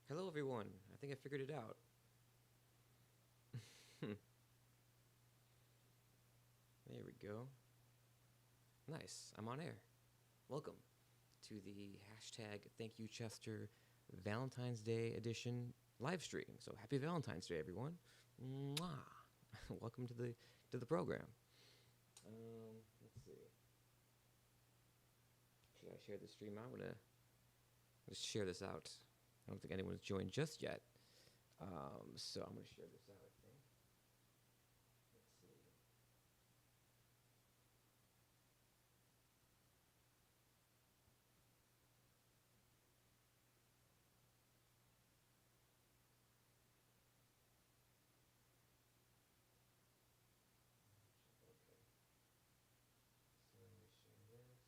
Hello, everyone. I think I figured it out. There we go. Nice. I'm on air. Welcome to the hashtag Thank You Chester Valentine's Day edition live stream. So happy Valentine's Day, everyone. Mwah. Welcome to the program. Let's see. Should I share the stream? I'm gonna just share this out. I don't think anyone's joined just yet. So I'm gonna share this out. I think. Let's see. Okay. So I'm gonna share this.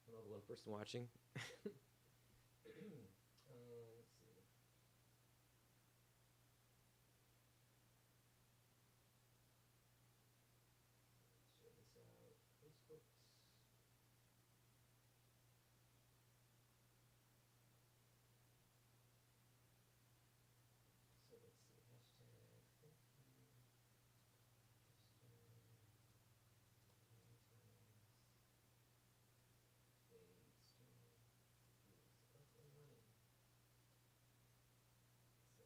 Hello, the one person watching. Let's see. Share this out. Facebook's. So let's see. Hashtag thank you, Chester Valentine's Day stream is up and running. So let's share, shall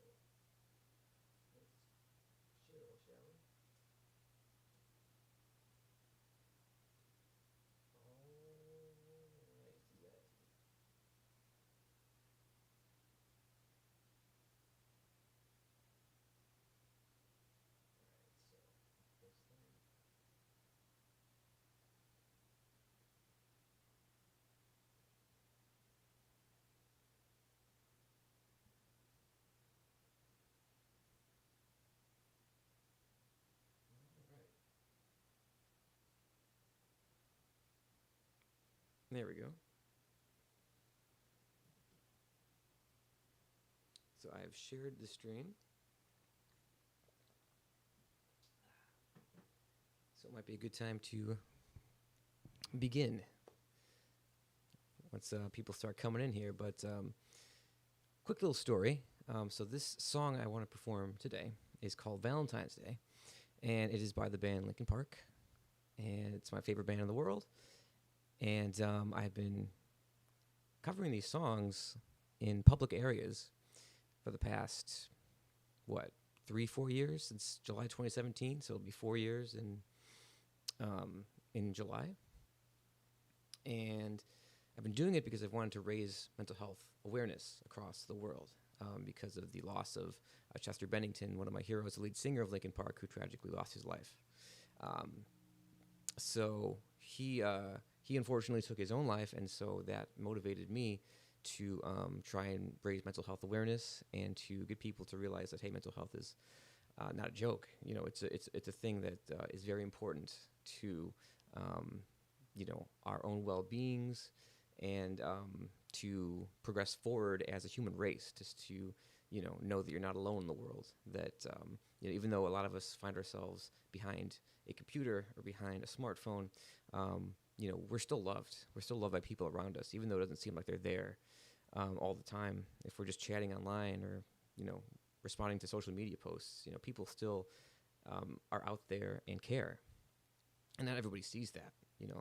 we? Alrighty then. Alright, so this thing. Alright. There we go. So I've shared the stream. So it might be a good time to begin once people start coming in here. But quick little story. So this song I want to perform today is called Valentine's Day, and it is by the band Linkin Park, and it's my favorite band in the world. And I've been covering these songs in public areas for the past, 3-4 years, since July 2017. So it'll be 4 years in July. And I've been doing it because I've wanted to raise mental health awareness across the world because of the loss of Chester Bennington, one of my heroes, the lead singer of Linkin Park, who tragically lost his life. So he unfortunately took his own life, and so that motivated me to try and raise mental health awareness and to get people to realize that, hey, mental health is not a joke. You know, it's a thing that is very important to our own well-beings and to progress forward as a human race. Just to know that you're not alone in the world. That even though a lot of us find ourselves behind a computer or behind a smartphone, we're still loved. We're still loved by people around us, even though it doesn't seem like they're there all the time. If we're just chatting online or responding to social media posts, people still are out there and care. And not everybody sees that.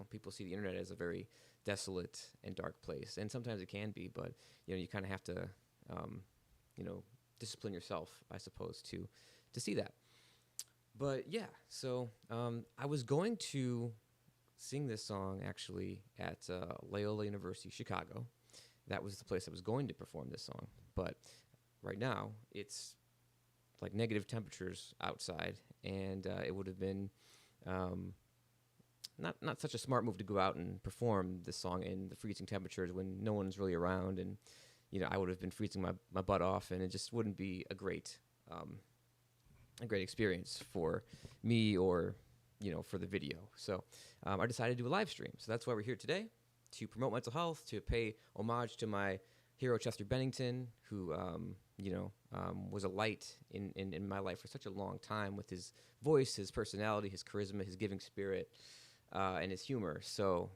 People see the internet as a very desolate and dark place, and sometimes it can be. But you kind of have to, discipline yourself, I suppose, to see that. But yeah, so I was going to sing this song actually at Loyola University, Chicago. That was the place I was going to perform this song. But right now, it's like negative temperatures outside, and it would have been not such a smart move to go out and perform this song in the freezing temperatures when no one's really around, and I would have been freezing my butt off, and it just wouldn't be a great experience for me or for the video. So I decided to do a live stream. So that's why we're here today, to promote mental health, to pay homage to my hero Chester Bennington, who was a light in my life for such a long time with his voice, his personality, his charisma, his giving spirit, and his humor. So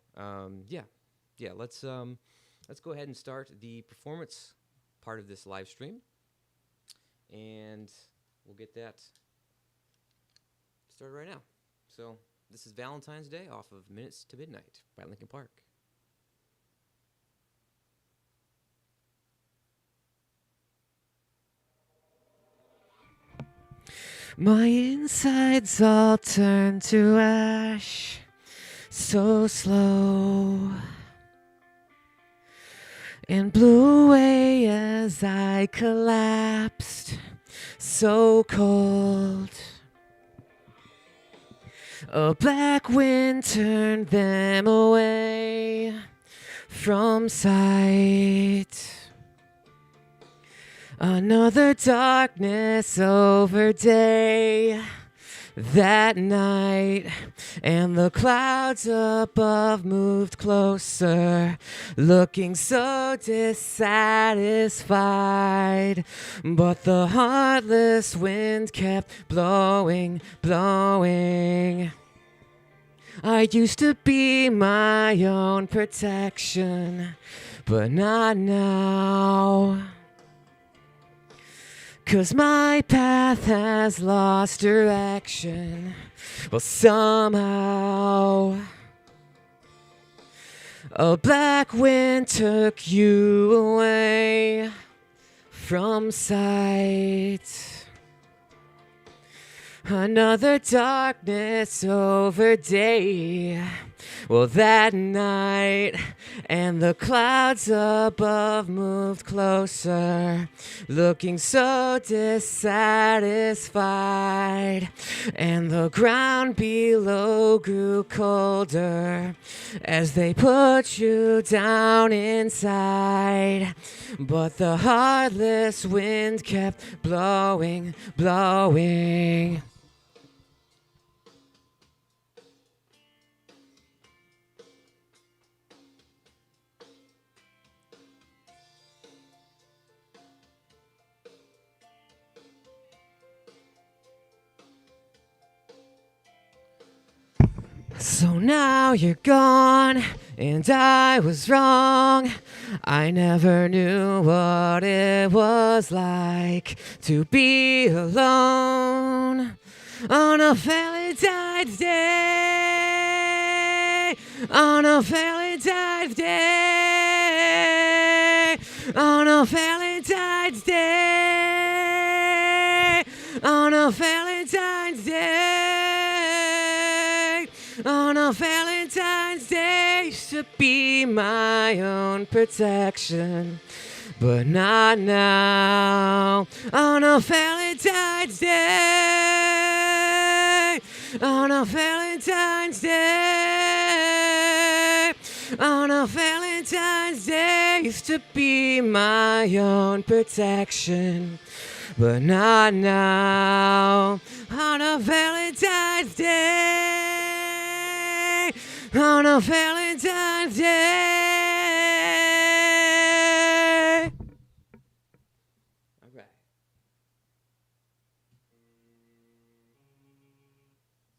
let's let's go ahead and start the performance part of this live stream, and we'll get that started right now. So this is Valentine's Day off of Minutes to Midnight by Linkin Park. My insides all turn to ash, so slow, and blew away as I collapsed, so cold. A black wind turned them away from sight. Another darkness over day that night, and the clouds above moved closer, looking so dissatisfied. But the heartless wind kept blowing, blowing. I used to be my own protection, but not now. 'Cause my path has lost direction. Well, somehow a black wind took you away from sight. Another darkness over day. Well, that night, and the clouds above moved closer, looking so dissatisfied, and the ground below grew colder as they put you down inside. But the heartless wind kept blowing, blowing. So now you're gone, and I was wrong. I never knew what it was like to be alone on a Valentine's Day. On a Valentine's Day. On a Valentine's Day. On a Valentine's Day. On a Valentine's Day, used to be my own protection, but not now. On a Valentine's Day. On a Valentine's Day. On a Valentine's Day, used to be my own protection, but not now. On a Valentine's Day. On a Valentine's Day. All right.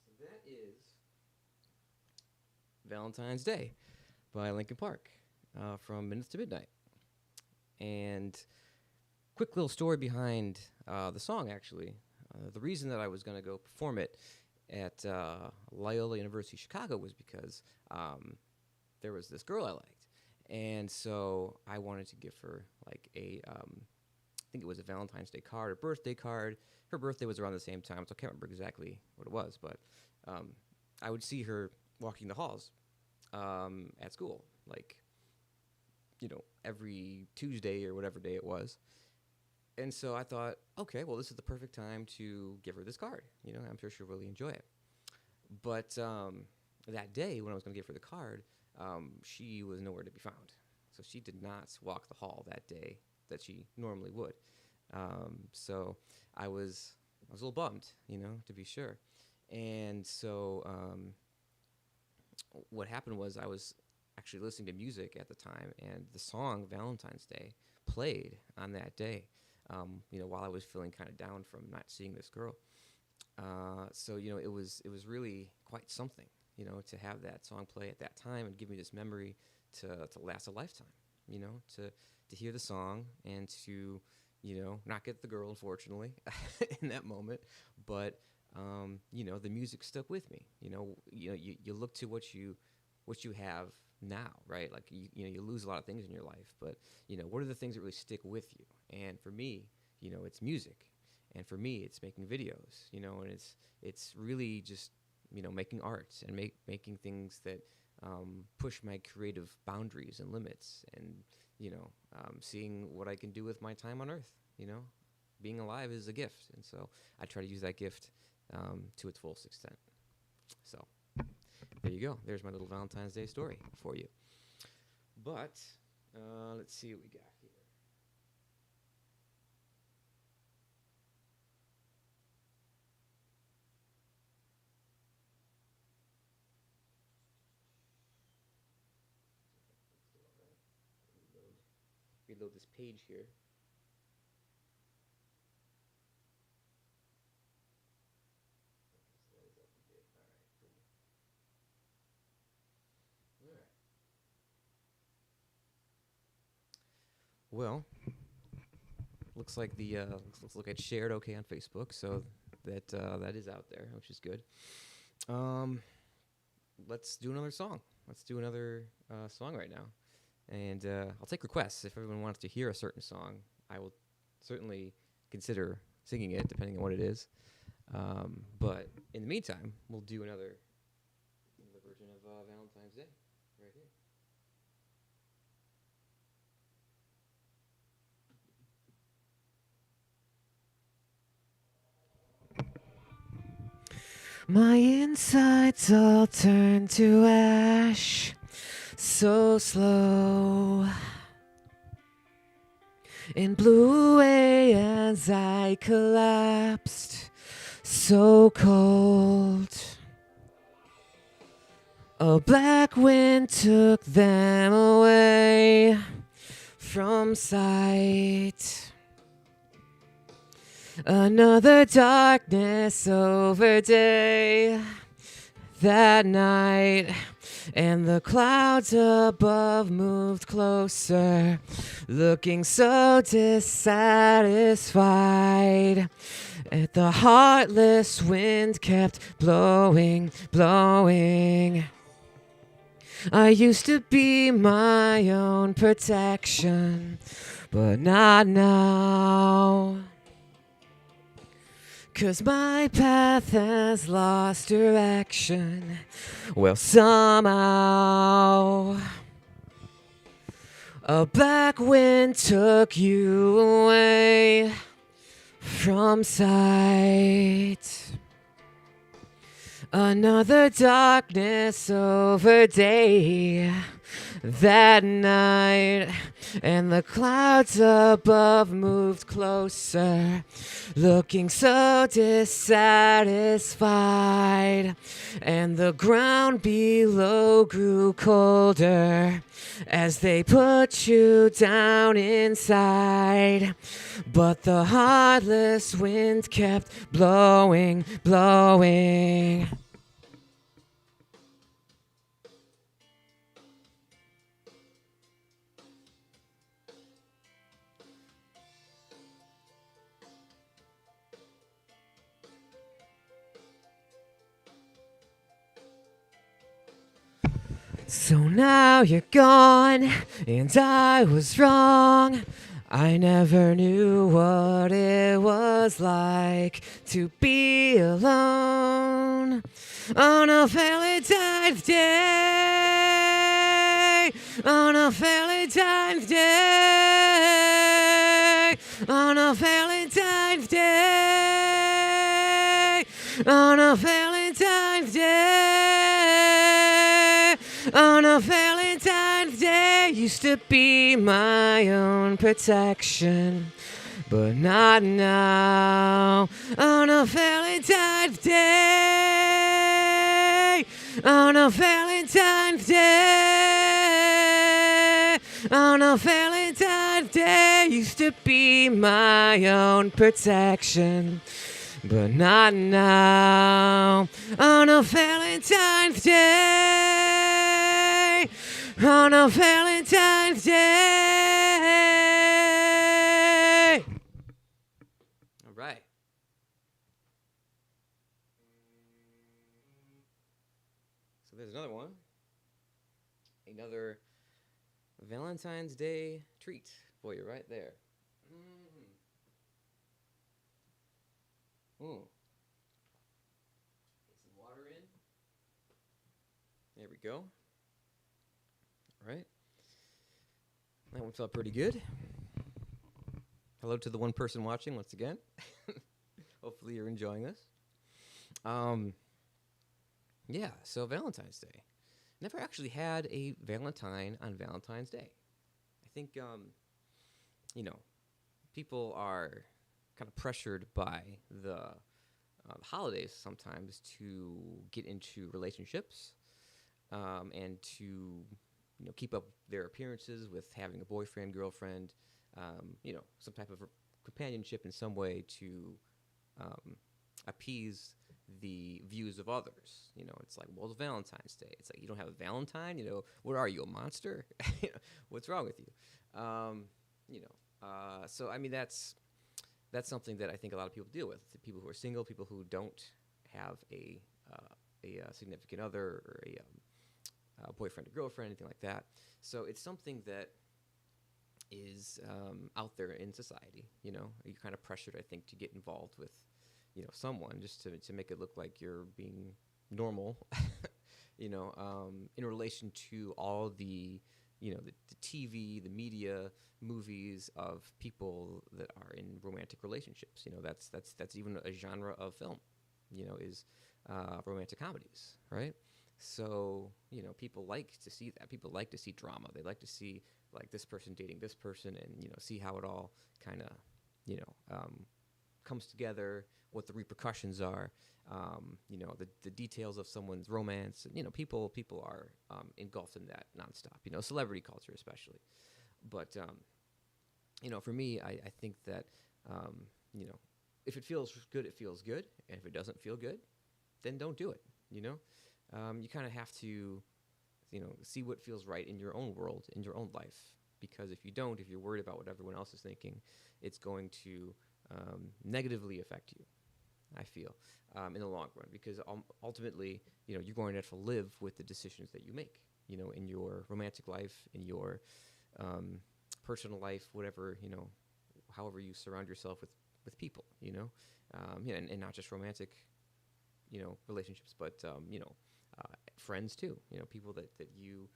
So that is Valentine's Day by Linkin Park from Minutes to Midnight. And quick little story behind the song, actually. The reason that I was going to go perform it at Loyola University Chicago was because there was this girl I liked, and so I wanted to give her like a I think it was a Valentine's Day card or birthday card. Her birthday was around the same time, so I can't remember exactly what it was, but I would see her walking the halls at school, like, you know, every Tuesday or whatever day it was. And so I thought, okay, well, this is the perfect time to give her this card. You know, I'm sure she'll really enjoy it. But that day, when I was going to give her the card, she was nowhere to be found. So she did not walk the hall that day that she normally would. So I was a little bummed, you know, to be sure. And so what happened was I was actually listening to music at the time, and the song Valentine's Day played on that day. You know, while I was feeling kind of down from not seeing this girl. So, you know, it was really quite something, you know, to have that song play at that time and give me this memory to last a lifetime. to hear the song and to, not get the girl, unfortunately, in that moment. But, the music stuck with me. You look to what you have now, right? Like, you lose a lot of things in your life, but, what are the things that really stick with you? And for me, it's music. And for me, it's making videos, and it's really just, making art and making things that push my creative boundaries and limits, and, seeing what I can do with my time on Earth. Being alive is a gift. And so I try to use that gift to its fullest extent. So there you go. There's my little Valentine's Day story for you. But let's see what we got here. Reload this page here. Well, looks like looks like it's shared okay on Facebook, so that is out there, which is good. Let's do another song. Let's do another song right now, and I'll take requests. If everyone wants to hear a certain song, I will certainly consider singing it, depending on what it is. But in the meantime, we'll do another version of Valentine's Day right here. My insides all turn to ash, so slow, and blew away as I collapsed, so cold. A black wind took them away from sight. Another darkness over day that night, and the clouds above moved closer, looking so dissatisfied. And the heartless wind kept blowing, blowing. I used to be my own protection, but not now. 'Cause my path has lost direction. Well, somehow a black wind took you away from sight. Another darkness over day that night, and the clouds above moved closer, looking so dissatisfied, and the ground below grew colder as they put you down inside. But the heartless wind kept blowing, blowing. So now you're gone, and I was wrong. I never knew what it was like to be alone on a Valentine's Day, on a Valentine's Day, on a Valentine's Day, on a Valentine's Day, on a Valentine's Day. Used to be my own protection, but not now. On a Valentine's Day, on a Valentine's Day, on a Valentine's Day. Used to be my own protection, but not now. On a Valentine's Day, on a Valentine's Day. All right. So there's another one. Another Valentine's Day treat for you right there. Get some water in. There we go. All right. That one felt pretty good. Hello to the one person watching once again. Hopefully you're enjoying this. Yeah, so Valentine's Day. Never actually had a Valentine on Valentine's Day. I think, people are kind of pressured by the holidays sometimes to get into relationships and to, keep up their appearances with having a boyfriend, girlfriend, some type of companionship in some way to appease the views of others. It's like, well, it's Valentine's Day. It's like, you don't have a Valentine? What are you, a monster? What's wrong with you? So, I mean, that's something that I think a lot of people deal with. People who are single, people who don't have a significant other or a boyfriend or girlfriend, anything like that. So it's something that is out there in society. You're kind of pressured, I think, to get involved with someone just to make it look like you're being normal, in relation to all the TV, the media, movies of people that are in romantic relationships. That's even a genre of film, is romantic comedies, right? So, people like to see that. People like to see drama. They like to see, like, this person dating this person and, see how it all kind of, comes together, what the repercussions are, the details of someone's romance. And, people are engulfed in that nonstop, celebrity culture especially. But, for me, I think that, if it feels good, it feels good. And if it doesn't feel good, then don't do it, You kind of have to, see what feels right in your own world, in your own life. Because if you don't, if you're worried about what everyone else is thinking, it's going to negatively affect you, I feel, in the long run. Because ultimately, you're going to have to live with the decisions that you make, in your romantic life, in your personal life, whatever, however you surround yourself with people, and not just romantic, relationships, but, friends too, people that you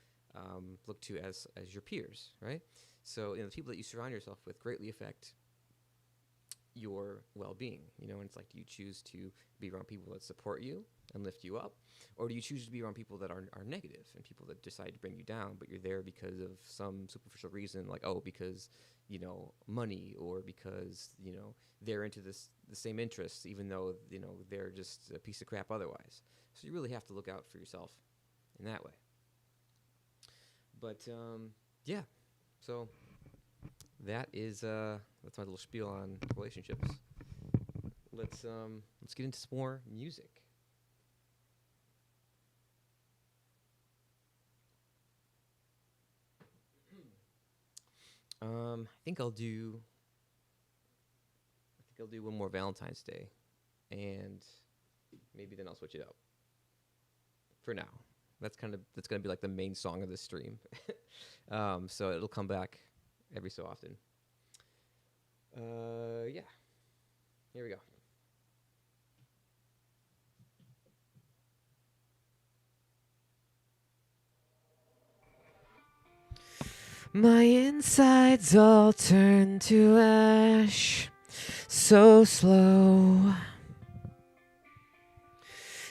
look to as your peers, right? So, the people that you surround yourself with greatly affect your well-being, and it's like, do you choose to be around people that support you and lift you up, or do you choose to be around people that are negative and people that decide to bring you down, but you're there because of some superficial reason, like, because money, or because they're into the same interests, even though they're just a piece of crap otherwise. So you really have to look out for yourself in that way. But yeah, so that's my little spiel on relationships. Let's get into some more music. I think I'll do one more Valentine's Day, and maybe then I'll switch it up. For now, that's gonna be like the main song of this stream. So it'll come back every so often. Yeah. Here we go. My insides all turn to ash, so slow,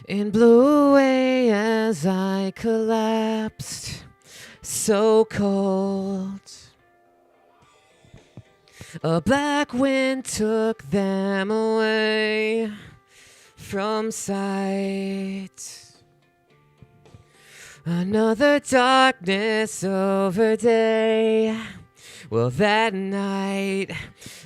and blew away as I collapsed, so cold. A black wind took them away from sight. Another darkness over day Well, that night,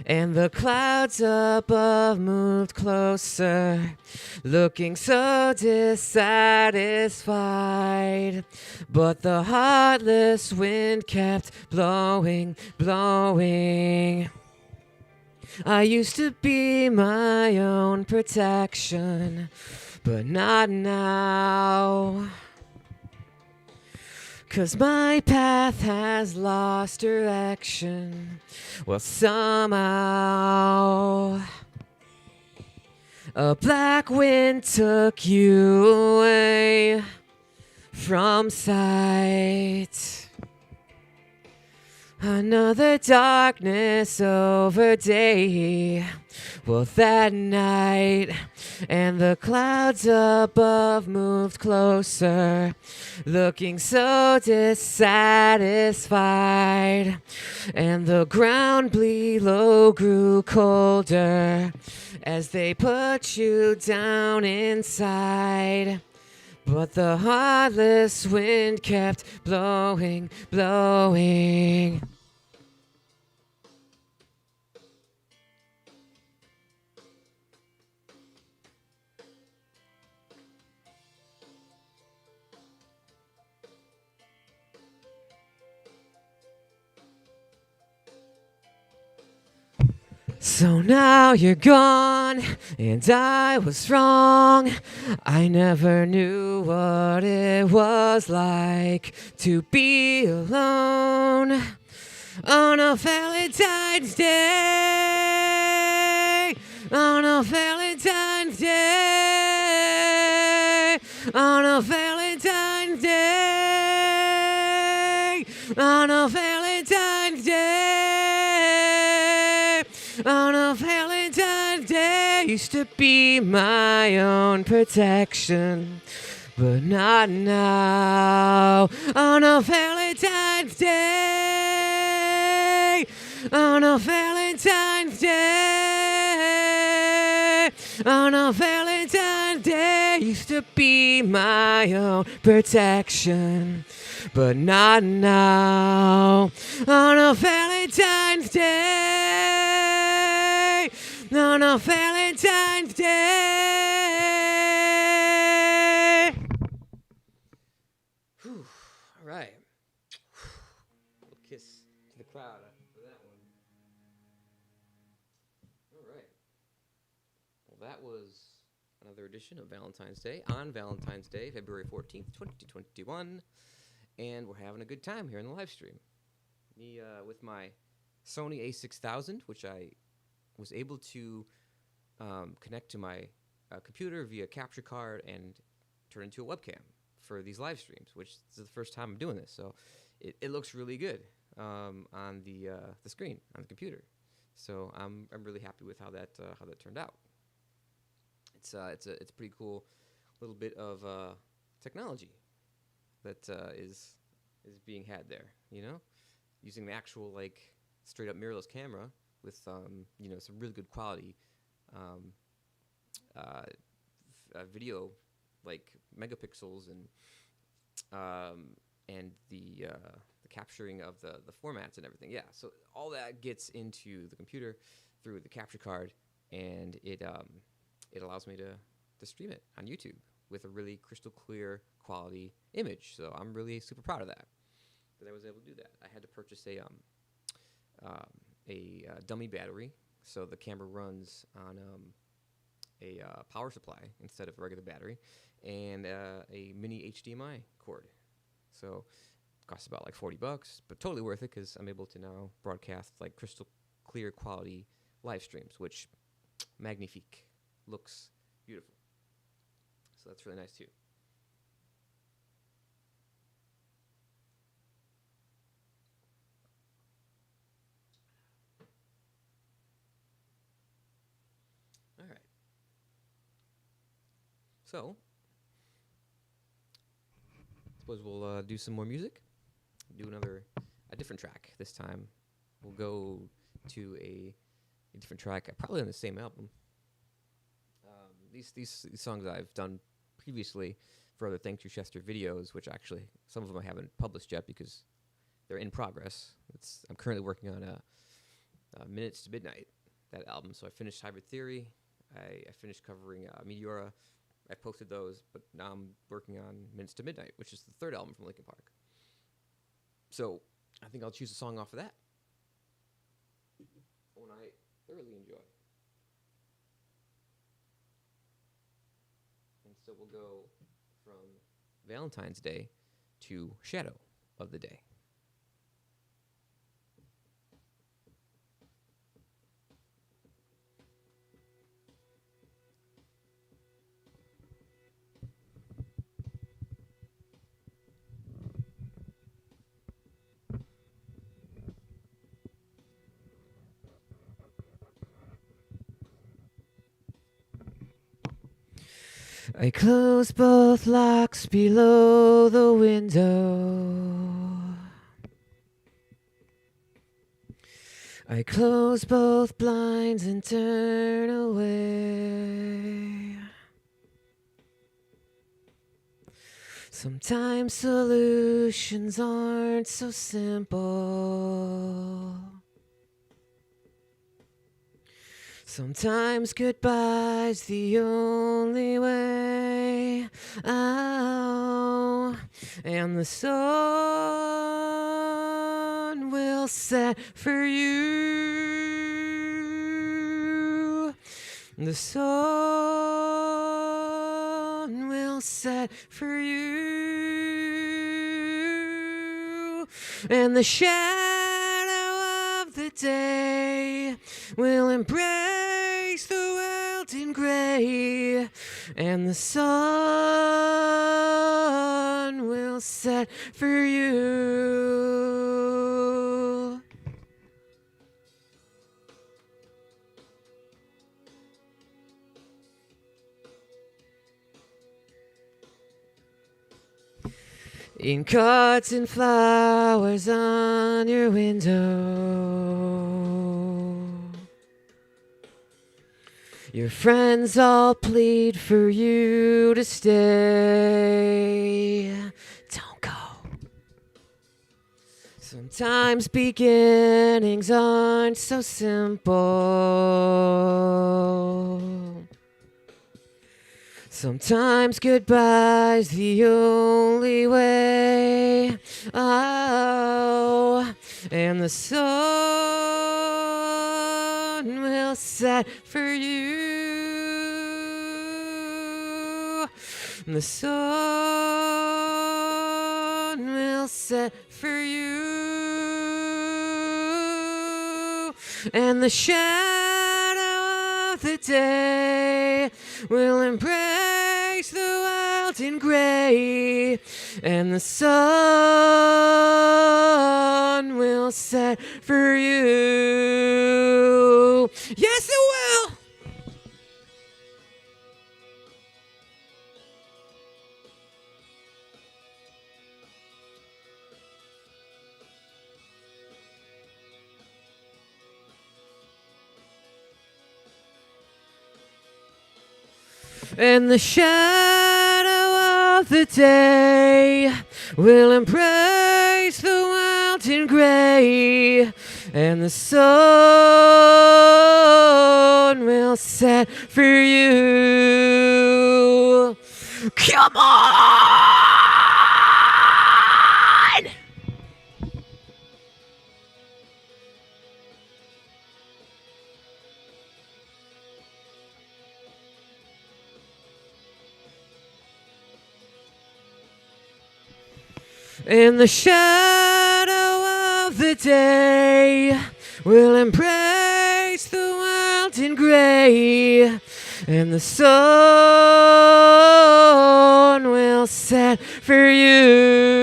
and the clouds above moved closer, looking so dissatisfied. But the heartless wind kept blowing, blowing. I used to be my own protection, but not now. 'Cause my path has lost direction. Well, somehow a black wind took you away from sight. Another darkness over day. Well, that night, and the clouds above moved closer, looking so dissatisfied. And the ground below grew colder as they put you down inside. But the heartless wind kept blowing, blowing. So now you're gone, and I was wrong. I never knew what it was like to be alone on a Valentine's Day. On a Valentine's Day. On a Valentine's Day. On a Valentine's Day. On a Valentine's Day, used to be my own protection, but not now. On a Valentine's Day, on a Valentine's Day, on a Valentine's Day, used to be my own protection, but not now. On a Valentine's Day, on a Valentine's Day. Whew. All right. A little kiss to the crowd for that one. All right. Well, that was another edition of Valentine's Day on Valentine's Day, February 14th, 2021. And we're having a good time here in the live stream. Me with my Sony a6000, which I was able to connect to my computer via capture card and turn into a webcam for these live streams, which is the first time I'm doing this. So it looks really good on the screen on the computer. So I'm really happy with how that turned out. It's a pretty cool little bit of technology that is being had there, you know, using the actual like straight up mirrorless camera with some really good quality video, like megapixels and the capturing of the formats and everything. Yeah, so all that gets into the computer through the capture card, and it allows me to stream it on YouTube with a really crystal clear quality image. So I'm really super proud of that I was able to do that. I had to purchase a dummy battery, so the camera runs on a power supply instead of a regular battery, and a mini HDMI cord. So it costs about like $40, but totally worth it because I'm able to now broadcast like crystal clear quality live streams, which magnifique, looks beautiful. So that's really nice too. All right. So, suppose we'll do some more music. Do a different track this time. We'll go to a different track, probably on the same album. These songs I've done previously for other Thank You Chester videos, which actually some of them I haven't published yet because they're in progress. I'm currently working on Minutes to Midnight, that album. So I finished Hybrid Theory. I finished covering Meteora. I posted those, but now I'm working on Minutes to Midnight, which is the third album from Linkin Park. So I think I'll choose a song off of that. One I thoroughly enjoy. And so we'll go from Valentine's Day to Shadow of the Day. I close both locks below the window. I close both blinds and turn away. Sometimes solutions aren't so simple. Sometimes goodbye's the only way out, and the sun will set for you. The sun will set for you, and the shadow of the day will embrace the world in gray, and the sun will set for you. In cards and flowers on your window, your friends all plead for you to stay. Don't go. Sometimes beginnings aren't so simple. Sometimes goodbye's the only way. Oh, and the sun will set for you. The sun will set for you, and the shadow of the day will embrace the world in gray, and the sun will set for you. Yes, it will. And the shadow of the day will embrace the world in gray, and the sun will set for you. Come on! And the shadow of the day will embrace the world in gray, and the sun will set for you.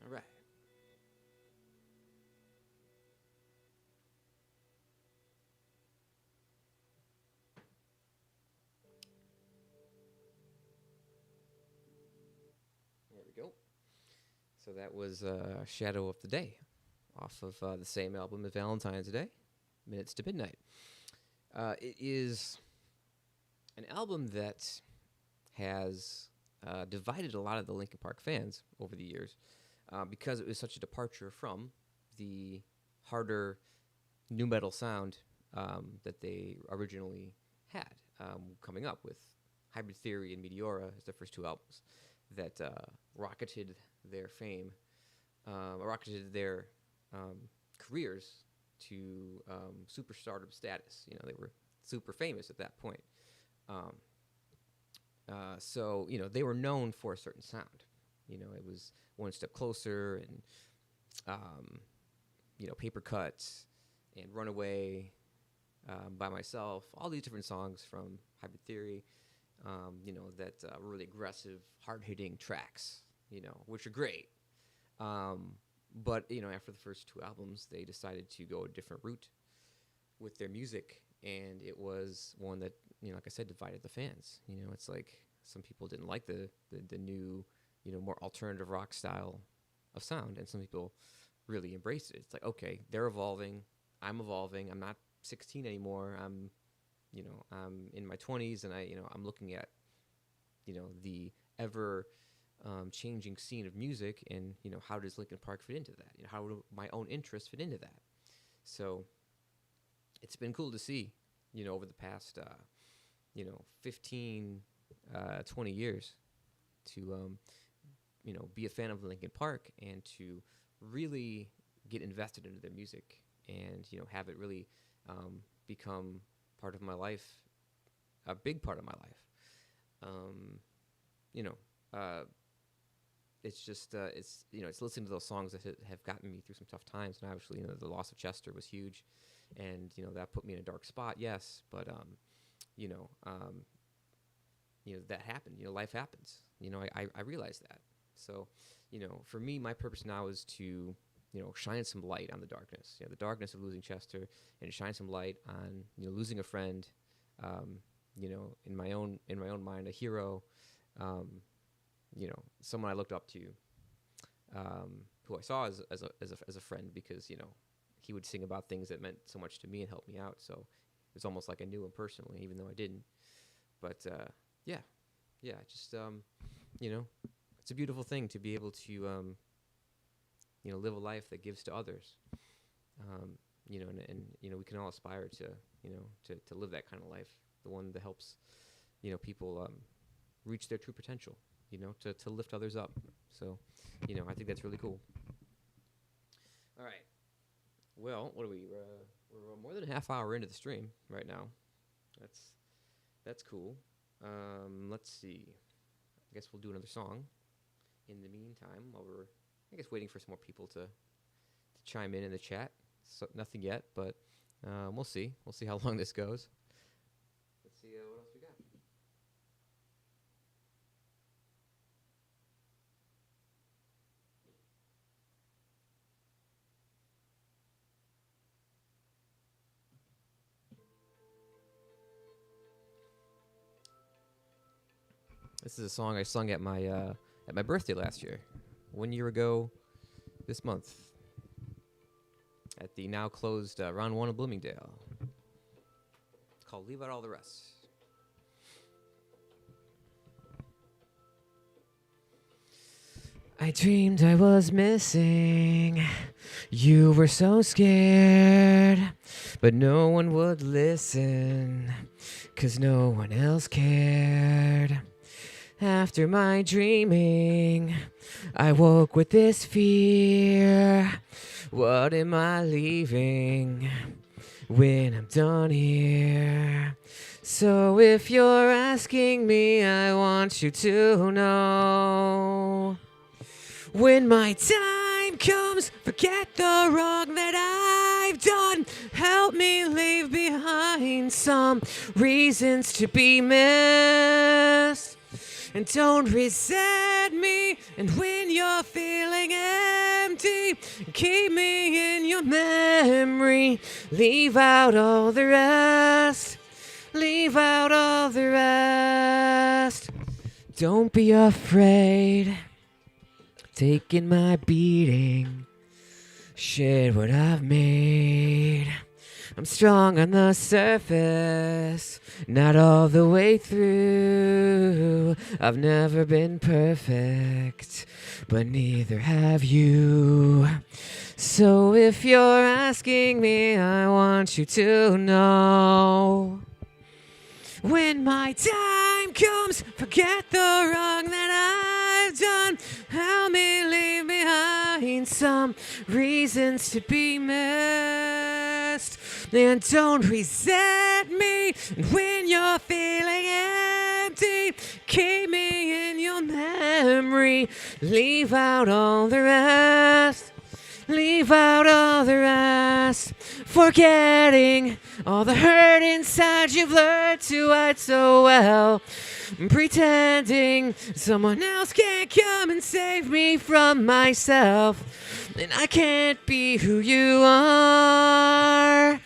All right. There we go. So that was Shadow of the Day off of the same album as Valentine today, Minutes to Midnight. It is an album that has divided a lot of the Linkin Park fans over the years because it was such a departure from the harder nu metal sound that they originally had, coming up with Hybrid Theory and Meteora as their first two albums that rocketed their fame, rocketed their careers to superstardom status. You know, they were super famous at that point. So, you know, they were known for a certain sound. You know, it was One Step Closer and, you know, Paper Cuts and Runaway, By Myself, all these different songs from Hybrid Theory, you know, that really aggressive, hard-hitting tracks, you know, which are great. But, you know, after the first two albums, they decided to go a different route with their music, and it was one that, you know, like I said, divided the fans. You know, it's like some people didn't like the new, you know, more alternative rock style of sound, and some people really embraced it. It's like, okay, they're evolving, I'm evolving, I'm not 16 anymore, I'm in my 20s, and I'm looking at, you know, the ever changing scene of music, and, you know, how does Linkin Park fit into that? You know, how do my own interests fit into that? So it's been cool to see, you know, over the past, 15, 20 years to, you know, be a fan of Linkin Park and to really get invested into their music and, you know, have it really become part of my life, a big part of my life. It's just, it's listening to those songs that have gotten me through some tough times. And obviously, you know, the loss of Chester was huge. And, you know, that put me in a dark spot, yes. But, that happened. You know, life happens. You know, I realized that. So, you know, for me, my purpose now is to, you know, shine some light on the darkness. You know, the darkness of losing Chester, and shine some light on, you know, losing a friend. You know, in my own mind, a hero. You know, someone I looked up to, who I saw as a friend, because, you know, he would sing about things that meant so much to me and helped me out. So it's almost like I knew him personally, even though I didn't. But just you know, it's a beautiful thing to be able to you know, live a life that gives to others. You know, and you know, we can all aspire to, you know, to live that kind of life, the one that helps, you know, people reach their true potential. You know, to lift others up. So, you know, I think that's really cool. All right. Well, what are we? We're more than a half hour into the stream right now. That's cool. Let's see. I guess we'll do another song. In the meantime, while we're, I guess, waiting for some more people to chime in the chat. So nothing yet, but we'll see. We'll see how long this goes. Let's see what else we got. This is a song I sung at my birthday last year, 1 year ago this month, at the now closed Round 1 of Bloomingdale. It's called Leave Out All the Rest. I dreamed I was missing. You were so scared, but no one would listen, 'cause no one else cared. After my dreaming, I woke with this fear. What am I leaving when I'm done here? So if you're asking me, I want you to know, when my time comes, forget the wrong that I've done. Help me leave behind some reasons to be missed. And don't resent me, and when you're feeling empty, keep me in your memory. Leave out all the rest. Leave out all the rest. Don't be afraid, taking my beating. share what I've made. I'm strong on the surface, not all the way through. I've never been perfect, but neither have you. So if you're asking me, I want you to know. When my time comes, forget the wrong that I've done. Help me leave behind some reasons to be missed. And don't resent me when you're feeling empty. Keep me in your memory. Leave out all the rest. Leave out all the rest. Forgetting all the hurt inside you've learned to hide so well. Pretending someone else can't come and save me from myself. And I can't be who you are.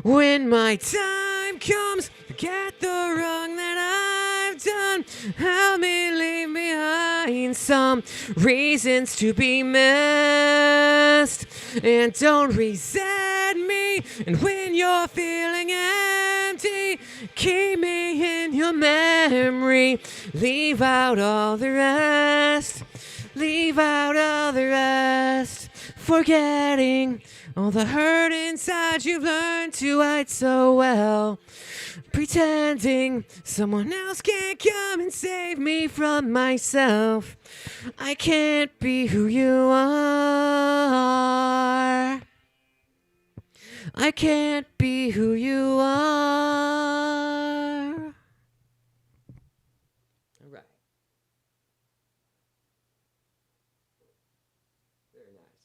When my time comes, forget the wrong that I've done. Help me leave behind some reasons to be missed. And don't resent me. And when you're feeling empty, keep me in your memory. Leave out all the rest. Leave out all the rest. Forgetting all the hurt inside you've learned to hide so well. Pretending someone else can't come and save me from myself. I can't be who you are. I can't be who you are. All right.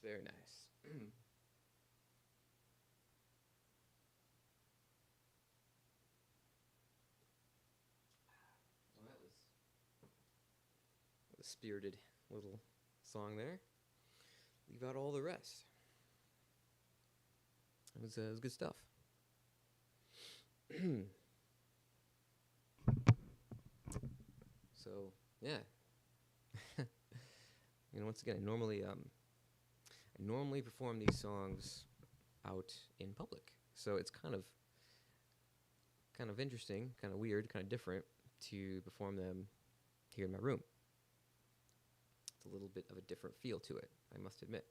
Very nice, very nice. Well, that was a spirited little song there. Leave out all the rest. It was good stuff. So yeah, once again, I normally perform these songs out in public, so it's kind of interesting, kind of weird, kind of different to perform them here in my room. It's a little bit of a different feel to it, I must admit.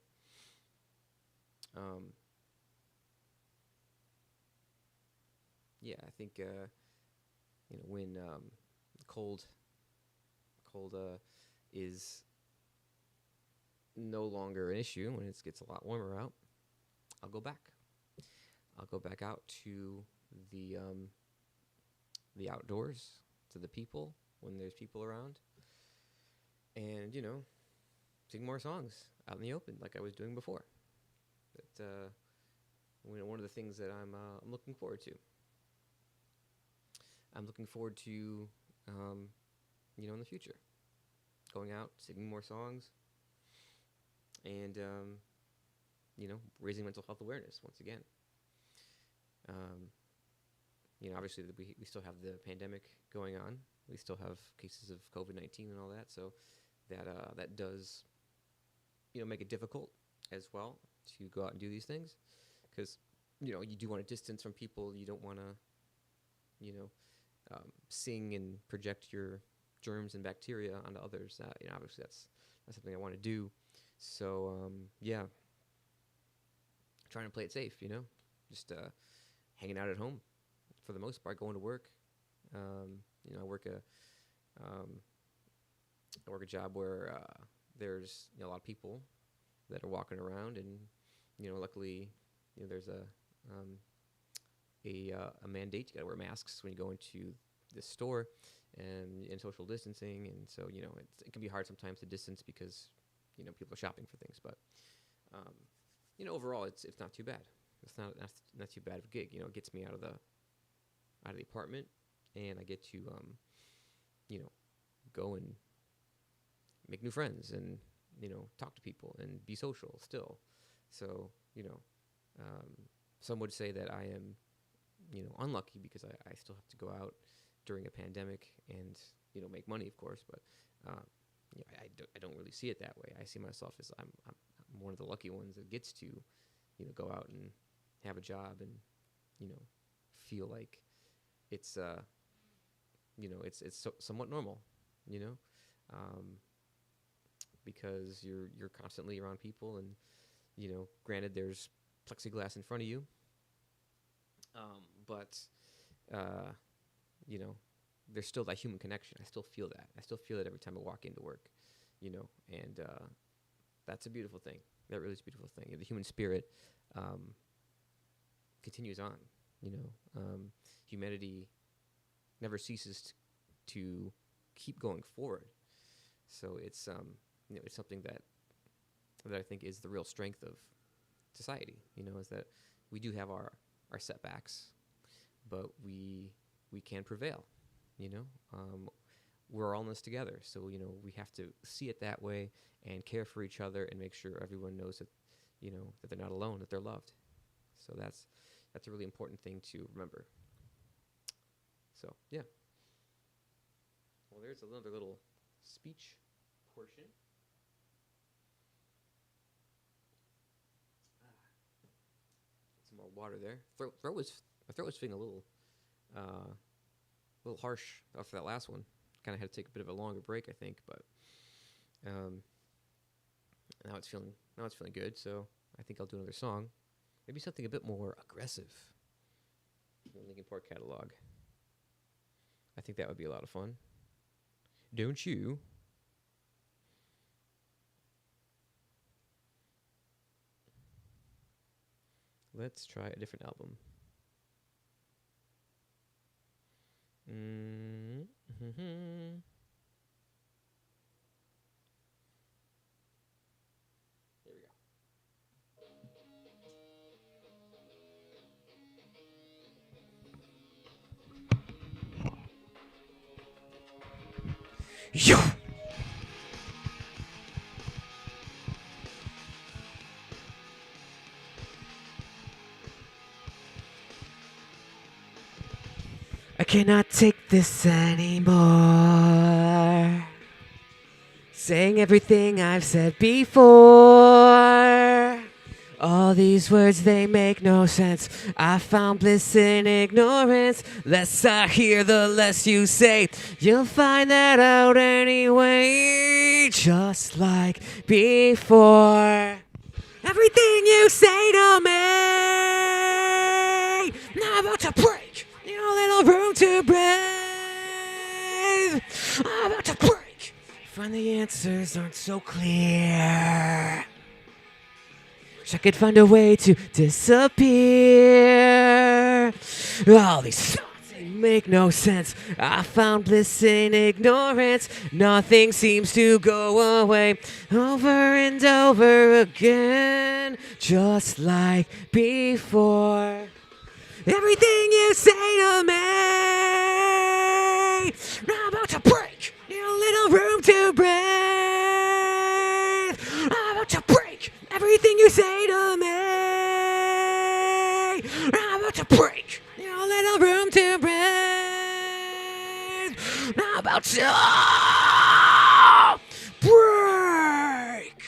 Yeah, I think when cold is no longer an issue, when it gets a lot warmer out, I'll go back. I'll go back out to the outdoors, to the people when there's people around, and sing more songs out in the open like I was doing before. But one of the things that I'm looking forward to. I'm looking forward to, in the future, going out, singing more songs, and, raising mental health awareness once again. Obviously we still have the pandemic going on. We still have cases of COVID-19 and all that, so that does, make it difficult as well to go out and do these things, because, you do want to distance from people. You don't want to, sing and project your germs and bacteria onto others. Obviously that's something I want to do. So yeah, trying to play it safe. Just hanging out at home for the most part. Going to work. I work a job where there's a lot of people that are walking around, and luckily there's a mandate. You got to wear masks when you go into the store, and social distancing, and so it can be hard sometimes to distance because people are shopping for things. But overall, it's not too bad. It's not too bad of a gig. It gets me out of the apartment, and I get to go and make new friends, and talk to people and be social still. So some would say that I am unlucky because I still have to go out during a pandemic and make money, of course, but I don't really see it that way. I see myself as I'm one of the lucky ones that gets to, go out and have a job and, feel like it's, it's somewhat normal, because you're constantly around people and, granted there's plexiglass in front of you, but, there's still that human connection. I still feel that. I still feel it every time I walk into work, and that's a beautiful thing. That really is a beautiful thing. The human spirit continues on, humanity never ceases to keep going forward. So it's, it's something that I think is the real strength of society, is that we do have our setbacks, but we can prevail, we're all in this together. So, we have to see it that way and care for each other and make sure everyone knows that, that they're not alone, that they're loved. So that's a really important thing to remember. So, yeah. Well, there's another little speech portion. Some more water there. My throat was feeling a little harsh after that last one. Kind of had to take a bit of a longer break, I think, but now it's feeling good. So I think I'll do another song, maybe something a bit more aggressive from the Linkin Park catalog. I think that would be a lot of fun. Don't you? Let's try a different album. Mm-hmm. Here we go. Yo! I cannot take this anymore. Saying everything I've said before. All these words, they make no sense. I found bliss in ignorance. Less I hear, the less you say. You'll find that out anyway. Just like before. Everything you say to me, I'm about to break. A little room to breathe. I'm about to break. Find the answers aren't so clear. Wish I could find a way to disappear. All these thoughts, they make no sense. I found bliss in ignorance. Nothing seems to go away. Over and over again. Just like before. Everything you say to me, I'm about to break. Need a little room to breathe. I'm about to break. Everything you say to me, I'm about to break. Need a little room to breathe. I'm about to break.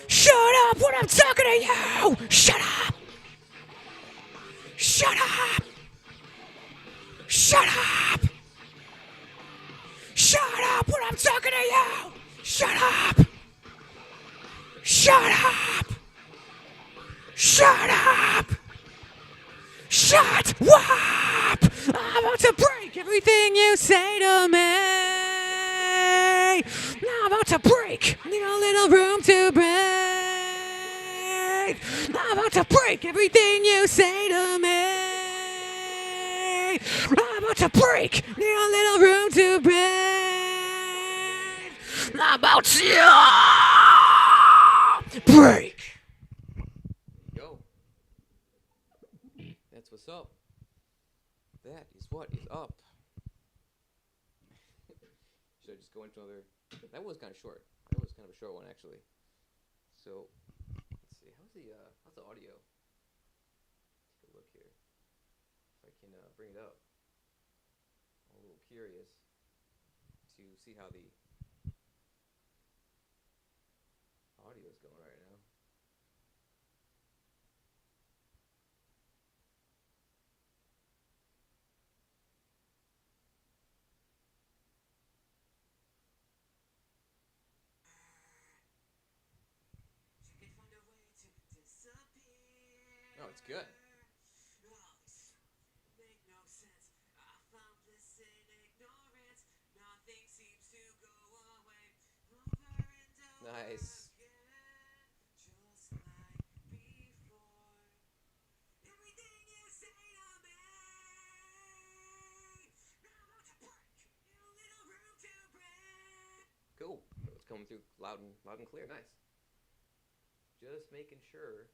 Shut up when I'm talking to you! Shut up! Shut up! Shut up! Shut up when I'm talking to you! Shut up! Shut up! Shut up! Shut up! I'm about to break everything you say to me! Now I'm about to break. Need a little room to breathe. I'm about to break everything you say to me. I'm about to break. Need a little room to breathe. I'm about to break. Yo. That's what's up. That is what is up. Should I just go into another? That was kind of short. That was kind of a short one, actually. So, let's see. How's the audio? Take a look here. If I can bring it up. I'm a little curious to see how the audio is going right now. Oh, it's good. Nice. Cool. It's coming through loud and clear. Nice. Just making sure.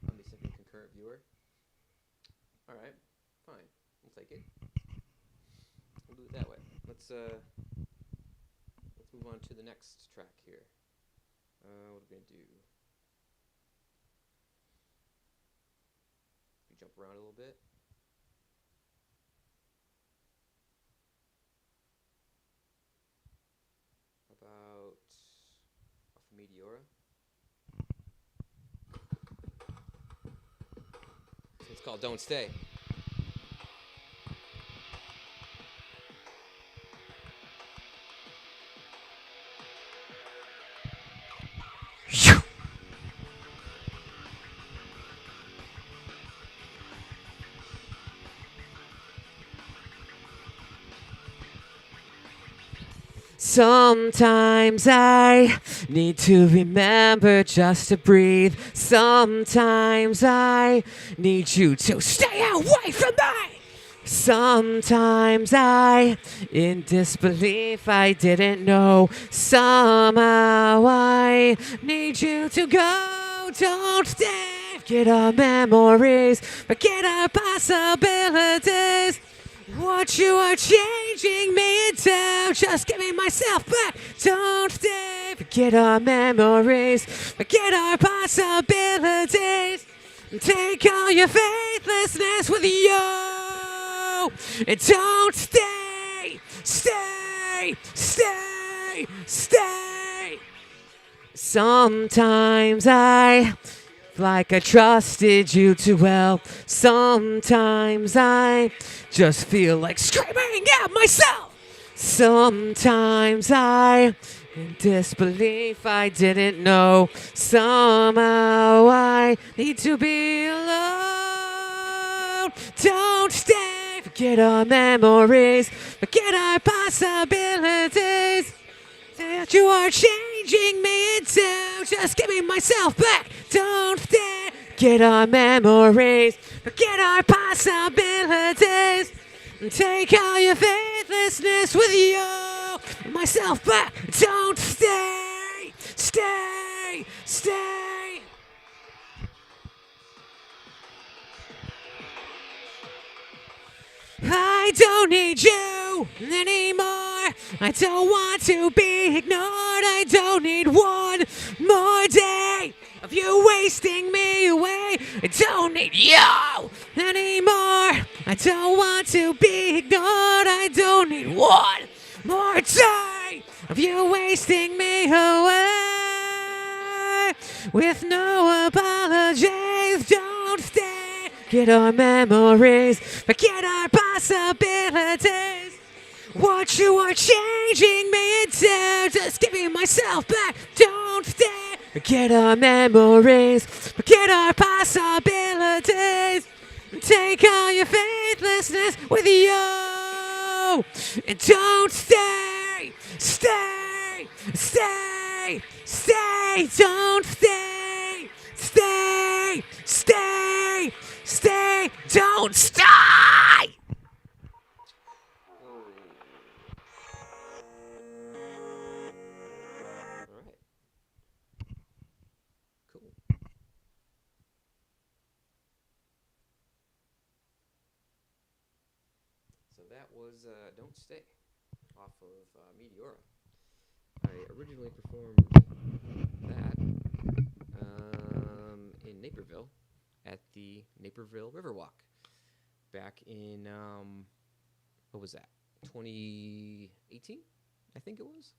I'm the second concurrent viewer. All right, fine. We'll take it. We'll do it that way. Let's move on to the next track here. What are we gonna do? We jump around a little bit. About off of Meteora. It's called Don't Stay. Sometimes I need to remember just to breathe. Sometimes I need you to stay away from me. Sometimes in disbelief, I didn't know. Somehow I need you to go. Don't stay. Forget our memories. Forget our possibilities. What you are changing me into, just give me myself back. Don't stay, forget our memories, forget our possibilities. Take all your faithlessness with you. And don't stay, stay, stay, stay. Sometimes I trusted you too well. Sometimes I just feel like screaming at myself. Sometimes in disbelief, I didn't know. Somehow I need to be alone. Don't stay, forget our memories, forget our possibilities. That you are changing me into, just give me myself back. Don't stay, forget our memories, forget our possibilities. Take all your faithlessness with you, myself back. Don't stay, stay, stay. I don't need you anymore. I don't want to be ignored. I don't need one more day of you wasting me away. I don't need you anymore. I don't want to be ignored. I don't need one more day of you wasting me away. With no apologies, don't stay. Forget our memories, forget our possibilities. What you are changing me into, just give me myself back. Don't stay. Forget our memories, forget our possibilities. Take all your faithlessness with you. And don't stay, stay, stay, stay. Don't stay, stay, stay, stay. Don't stay. That was Don't Stay off of Meteora. I originally performed that in Naperville at the Naperville Riverwalk back in, what was that, 2018, I think it was.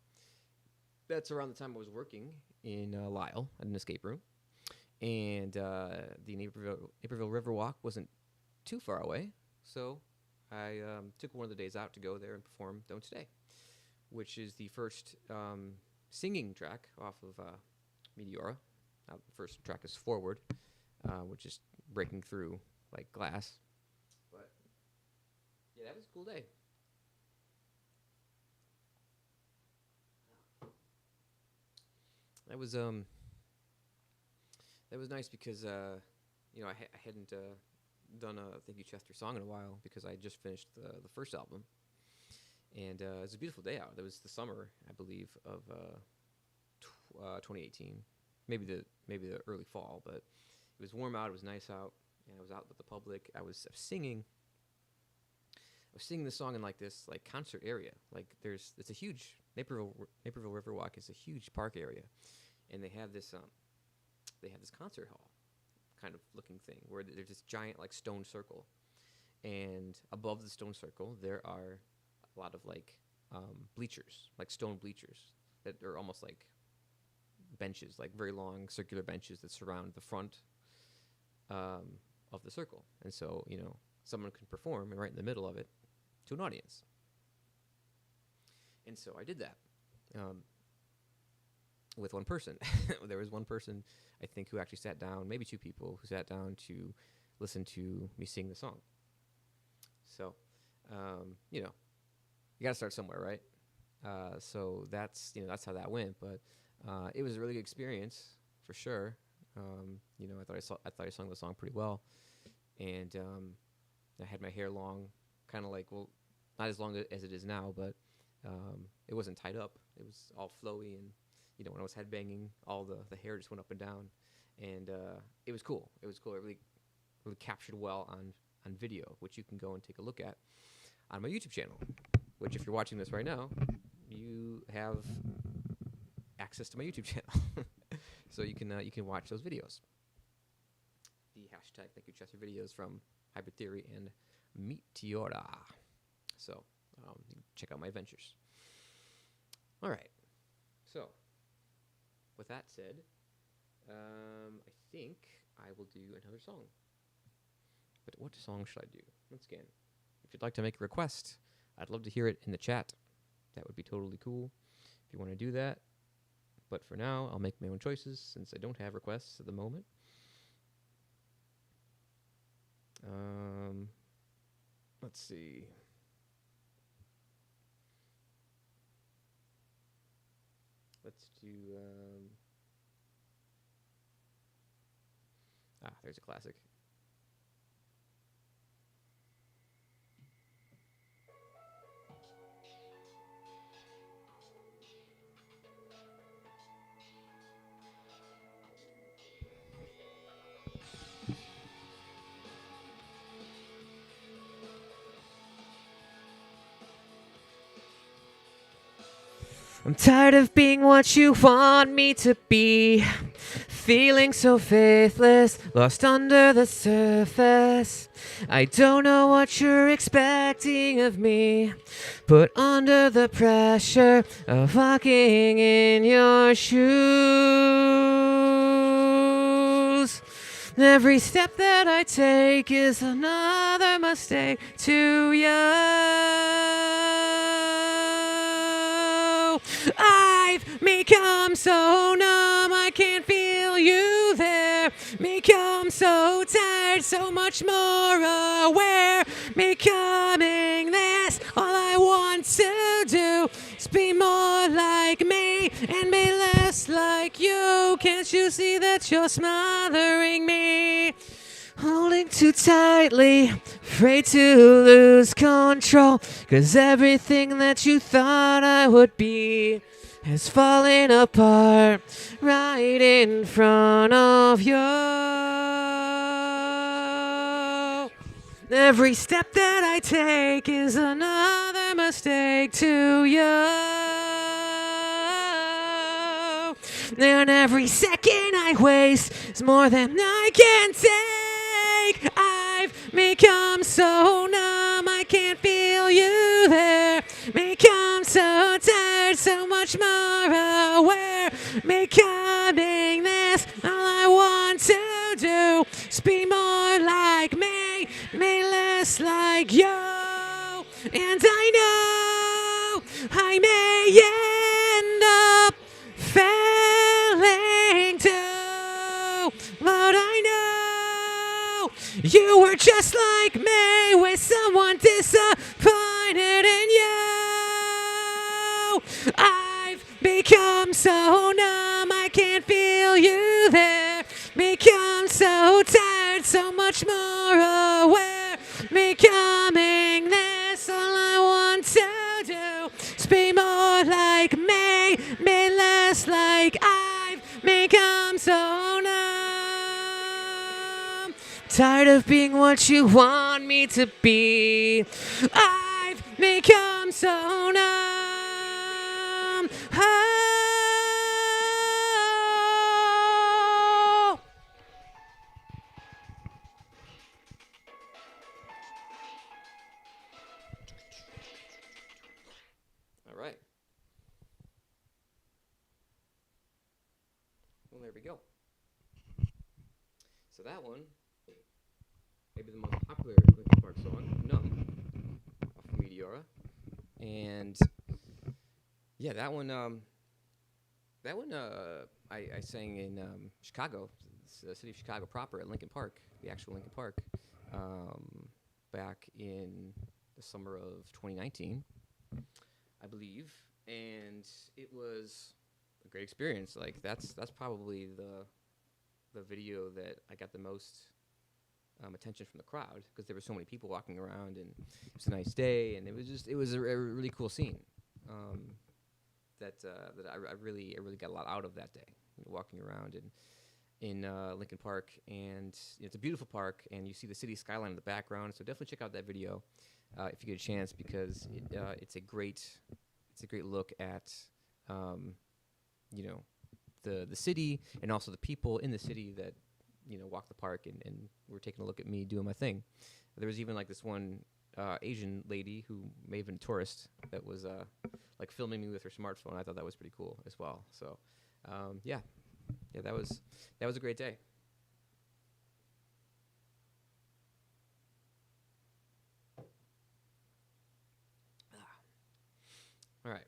That's around the time I was working in Lisle at an escape room. And the Naperville Riverwalk wasn't too far away, so I took one of the days out to go there and perform Don't Stay, which is the first singing track off of Meteora. The first track is Forward, which is breaking through like glass. But yeah, that was a cool day. That was nice because you know, I hadn't done a Thank You Chester song in a while because I just finished the first album, and it was a beautiful day out. It was the summer, I believe, of 2018, maybe the early fall, but it was warm out. It was nice out, and I was out with the public. I was singing the song in like this like concert area. Like it's a huge Naperville Riverwalk is a huge park area, and they have this concert hall kind of looking thing where there's this giant like stone circle, and above the stone circle there are a lot of like bleachers, like stone bleachers that are almost like benches, like very long circular benches that surround the front of the circle. And so, you know, someone can perform right in the middle of it to an audience. And so I did that with one person. There was one person, I think, who actually sat down, maybe two people who sat down to listen to me sing the song. So, you know, you got to start somewhere, right? So that's how that went. But it was a really good experience for sure. You know, I thought I sung the song pretty well, and I had my hair long, kind of like, well, not as long as it is now, but it wasn't tied up. It was all flowy, and you know, when I was headbanging, all the hair just went up and down, and it was cool. It was cool. It really captured well on video, which you can go and take a look at on my YouTube channel. Which, if you're watching this right now, you have access to my YouTube channel, so you can watch those videos. The hashtag Thank You Chester videos from Hybrid Theory and Meteora. So you can check out my adventures. All right. So with that said, I think I will do another song. But what song should I do? Once again, if you'd like to make a request, I'd love to hear it in the chat. That would be totally cool if you want to do that. But for now, I'll make my own choices since I don't have requests at the moment. Let's see. Let's do... there's a classic. I'm tired of being what you want me to be, feeling so faithless, lost under the surface. I don't know what you're expecting of me, but under the pressure of walking in your shoes, every step that I take is another mistake to you. I've become so numb, I can't feel you there. Become so tired, so much more aware. Becoming this, all I want to do is be more like me and be less like you. Can't you see that you're smothering me? Holding too tightly, afraid to lose control, 'cause everything that you thought I would be is falling apart right in front of you. Every step that I take is another mistake to you. And every second I waste is more than I can take. become so numb, I can't feel you there. Become so tired, so much more aware. Becoming this, all I want to do is be more like me less like you. And I know I may end up failing too, but I know you were just like me, with someone disappointed in you. I've become so numb, I can't feel you there. Become so tired, so much more aware. Becoming this, all I want to do is be more like me less like I've become so numb. Tired of being what you want me to be. I've become so numb. Oh. All right. Well, there we go. So that one, maybe the most popular Linkin Park song, Numb, off of Meteora. And yeah, that one I sang in Chicago, the city of Chicago proper, at Linkin Park, the actual Linkin Park, back in the summer of 2019, I believe, and it was a great experience. Like that's probably the video that I got the most attention from the crowd, because there were so many people walking around, and it was a nice day, and it was a really cool scene. That I really got a lot out of that day, walking around in Linkin Park, and it's a beautiful park, and you see the city skyline in the background. So definitely check out that video if you get a chance, because it's a great look at the city, and also the people in the city that walk the park, and were taking a look at me doing my thing. There was even like this one Asian lady who may have been a tourist that was like filming me with her smartphone. I thought that was pretty cool as well. So yeah, that was a great day. All right.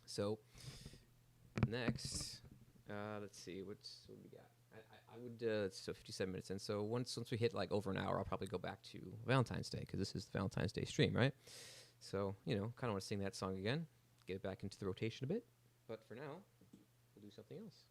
So next, let's see, what we got. I would so 57 minutes in. So once we hit like over an hour, I'll probably go back to Valentine's Day, because this is the Valentine's Day stream, right? So kind of want to sing that song again, get it back into the rotation a bit. But for now, we'll do something else.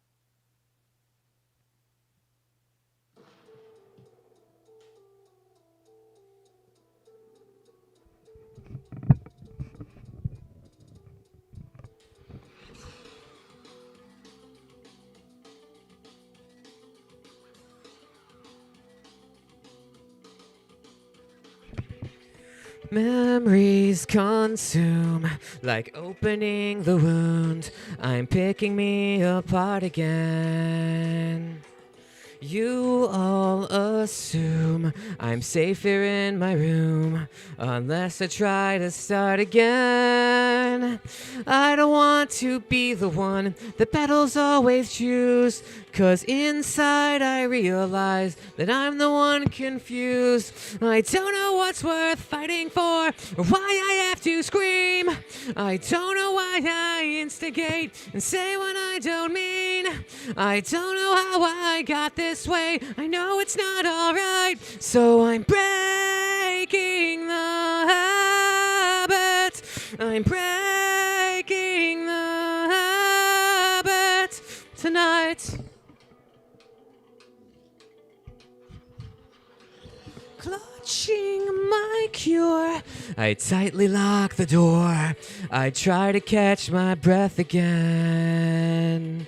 Memories consume, like opening the wound. I'm picking me apart again. You all assume I'm safe here in my room, unless I try to start again. I don't want to be the one that battles always choose, 'cause inside I realize that I'm the one confused. I don't know what's worth fighting for, or why I have to scream. I don't know why I instigate and say what I don't mean. I don't know how I got this way. I know it's not alright, so I'm breaking the habit. I'm breaking the habit tonight. Clutching my cure, I tightly lock the door. I try to catch my breath again.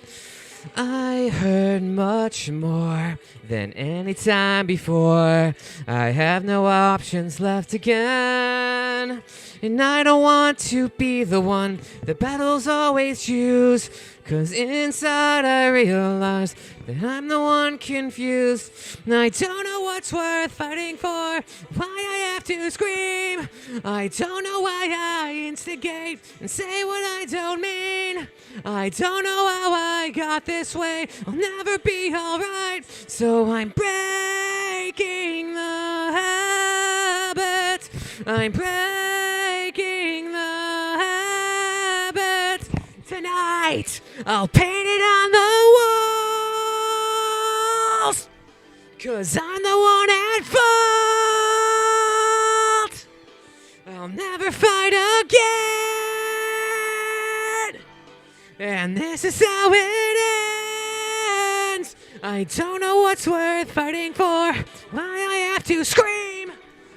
I heard much more than any time before. I have no options left again. And I don't want to be the one the battles always choose. 'Cause inside I realize that I'm the one confused. I don't know what's worth fighting for, why I have to scream. I don't know why I instigate and say what I don't mean. I don't know how I got this way, I'll never be alright. So I'm breaking the habit. I'm breaking the habit. Tonight, I'll paint it on the walls. 'Cause I'm the one at fault. I'll never fight again. And this is how it ends. I don't know what's worth fighting for, why I have to scream.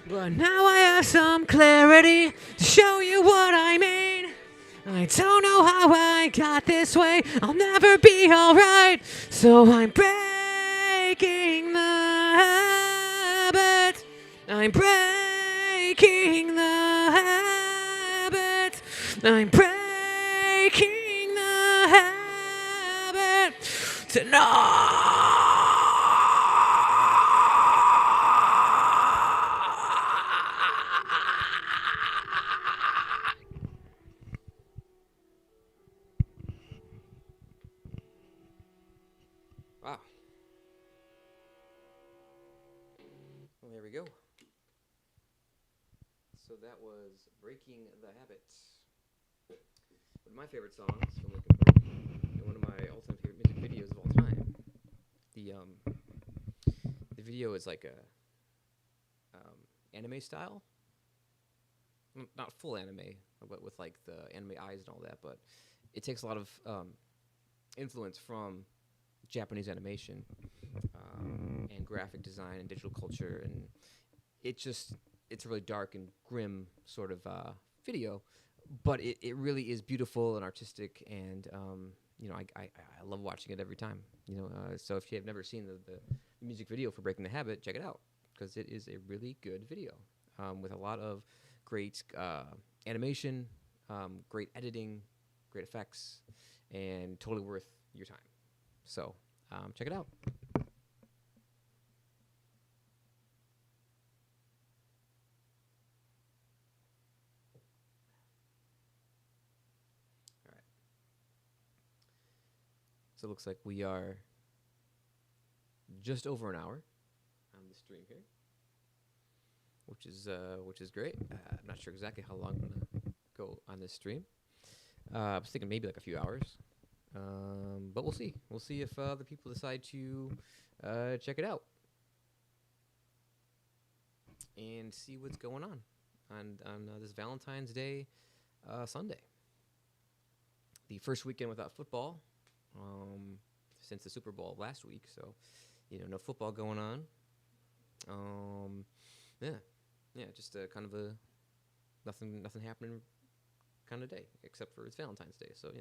But now I have some clarity to show you what I mean. I don't know how I got this way, I'll never be alright. So I'm breaking the habit. I'm breaking the habit. I'm breaking the habit tonight. Wow. Well, there we go. So that was Breaking the Habit. One of my favorite songs from Linkin Park, and one of my all-time favorite music videos of all time. The video is like a anime style, not full anime, but with like the anime eyes and all that. But it takes a lot of influence from Japanese animation and graphic design and digital culture, and it's a really dark and grim sort of video, but it really is beautiful and artistic, and I love watching it every time. So if you have never seen the music video for Breaking the Habit, check it out, because it is a really good video with a lot of great animation, great editing, great effects, and totally worth your time. So check it out. All right. So it looks like we are just over an hour on the stream here, which is great. I'm not sure exactly how long I'm gonna go on this stream. I was thinking maybe like a few hours. But we'll see. We'll see if the people decide to check it out and see what's going on this Valentine's Day Sunday. The first weekend without football since the Super Bowl last week, so no football going on. Just kind of a nothing happening kind of day, except for it's Valentine's Day, so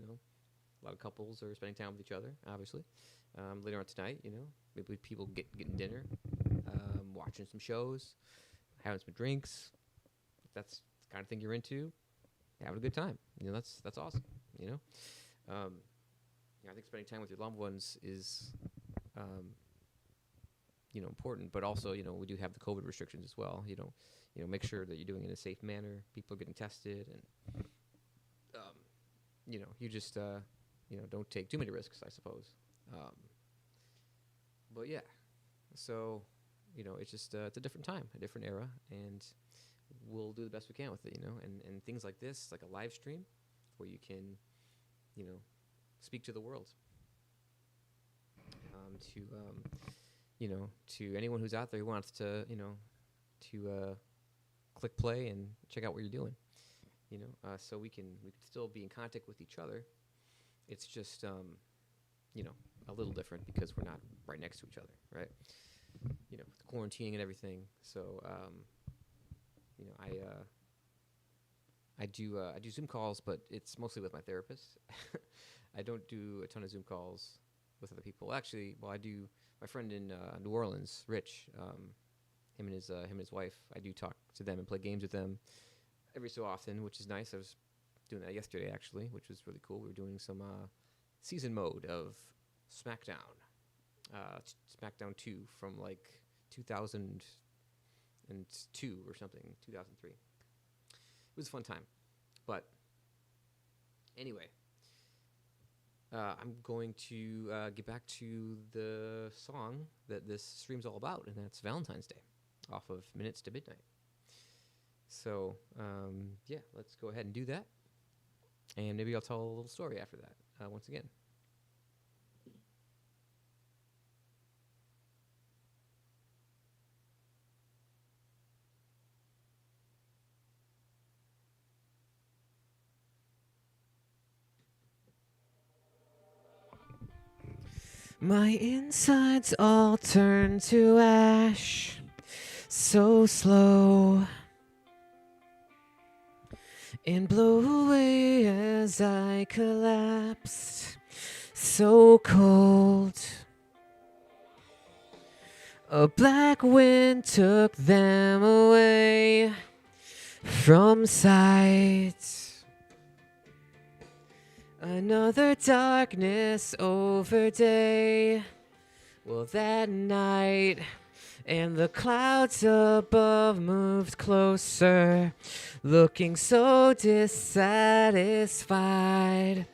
a lot of couples are spending time with each other, obviously. Later on tonight, maybe people getting dinner, watching some shows, having some drinks. If that's the kind of thing you're into, having a good time. That's awesome. I think spending time with your loved ones is, important. But also, we do have the COVID restrictions as well. Make sure that you're doing it in a safe manner. People are getting tested, and you just don't take too many risks, I suppose. But yeah, so it's just it's a different time, a different era, and we'll do the best we can with it. And things like this, like a live stream, where you can speak to the world, to anyone who's out there who wants to to click play and check out what you're doing. So we can still be in contact with each other. It's just a little different because we're not right next to each other, right? The quarantining and everything. So I do Zoom calls, but it's mostly with my therapist. I don't do a ton of Zoom calls other people. Actually, well, I do. My friend in New Orleans, Rich, him and his wife, I do talk to them and play games with them every so often, which is nice. I was doing that yesterday actually, which was really cool. We were doing some season mode of SmackDown, SmackDown 2 from like 2002 or something, 2003. It was a fun time, but anyway. I'm going to get back to the song that this stream's all about, and that's Valentine's Day, off of Minutes to Midnight. So, yeah, let's go ahead and do that. And maybe I'll tell a little story after that, once again. My insides all turn to ash, so slow, and blow away as I collapsed, so cold. A black wind took them away from sight. Another darkness over day. Well, that night, and the clouds above moved closer, looking so dissatisfied.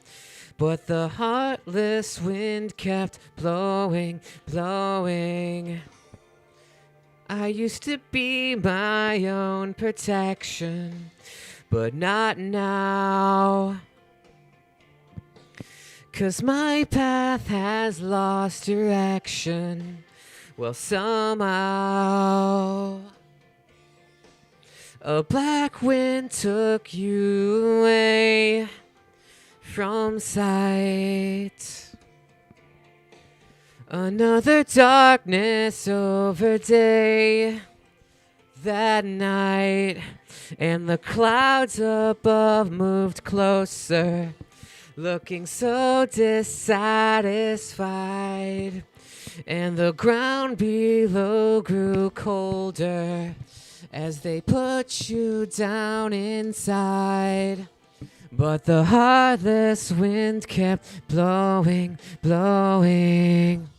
But the heartless wind kept blowing, blowing. I used to be my own protection, but not now. 'Cause my path has lost direction. Well, somehow a black wind took you away from sight. Another darkness over day. That night, and the clouds above moved closer, looking so dissatisfied, and the ground below grew colder as they put you down inside. But the heartless wind kept blowing, blowing.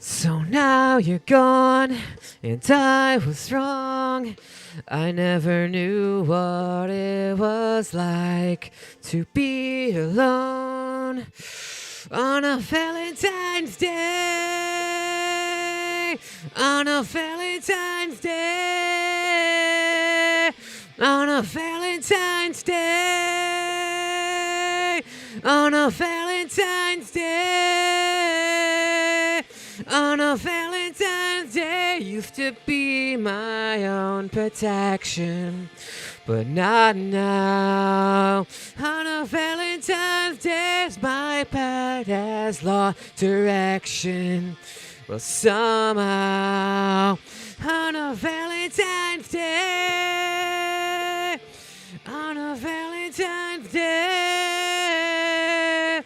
So now you're gone, and I was wrong. I never knew what it was like to be alone on a Valentine's Day. On a Valentine's Day. On a Valentine's Day. On a Valentine's Day. On a Valentine's Day, used to be my own protection, but not now. On a Valentine's Day, my path has lost direction. Well, somehow, on a Valentine's Day, on a Valentine's Day,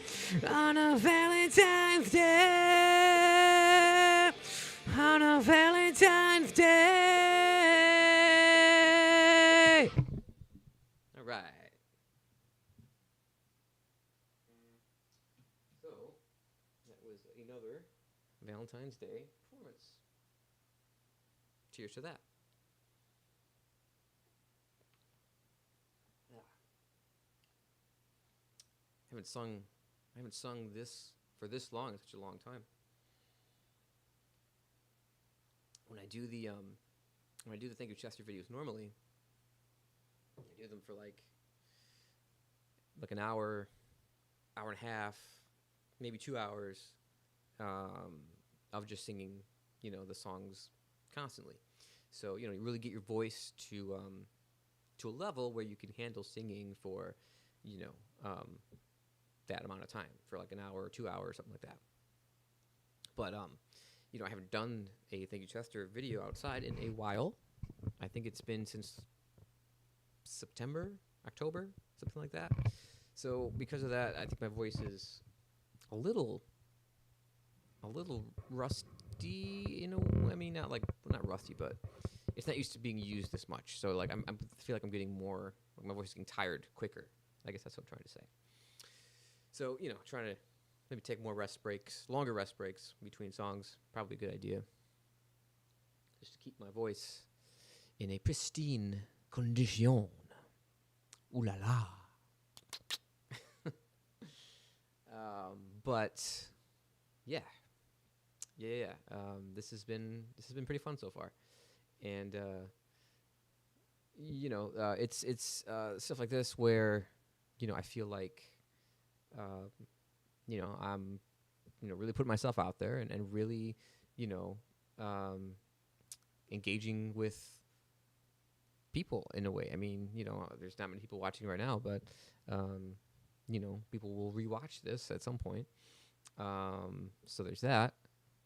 on a Valentine's Day, on a Valentine's Day. All right. So, that was another Valentine's Day performance. Cheers to that. I haven't sung this for this long in such a long time. When I do the Thank You Chester videos normally, I do them for like an hour, hour and a half, maybe 2 hours, of just singing, the songs constantly. So, you really get your voice to a level where you can handle singing for, that amount of time for like an hour or 2 hours, something like that. But you know, I haven't done a Thank You Chester video outside in a while. I think it's been since September, October, something like that. So because of that, I think my voice is a little rusty, you know. I mean, not rusty, but it's not used to being used this much. So like I feel like I'm getting more, like my voice is getting tired quicker. I guess that's what I'm trying to say. So, you know, trying to maybe take more rest breaks, longer rest breaks between songs, probably a good idea. Just to keep my voice in a pristine condition. Ooh la la. But yeah. This has been pretty fun so far, and you know, it's stuff like this where, you know, I feel like you know, I'm, you know, really putting myself out there and really, you know, engaging with people in a way. I mean, you know, there's not many people watching right now, but you know, people will rewatch this at some point. So there's that.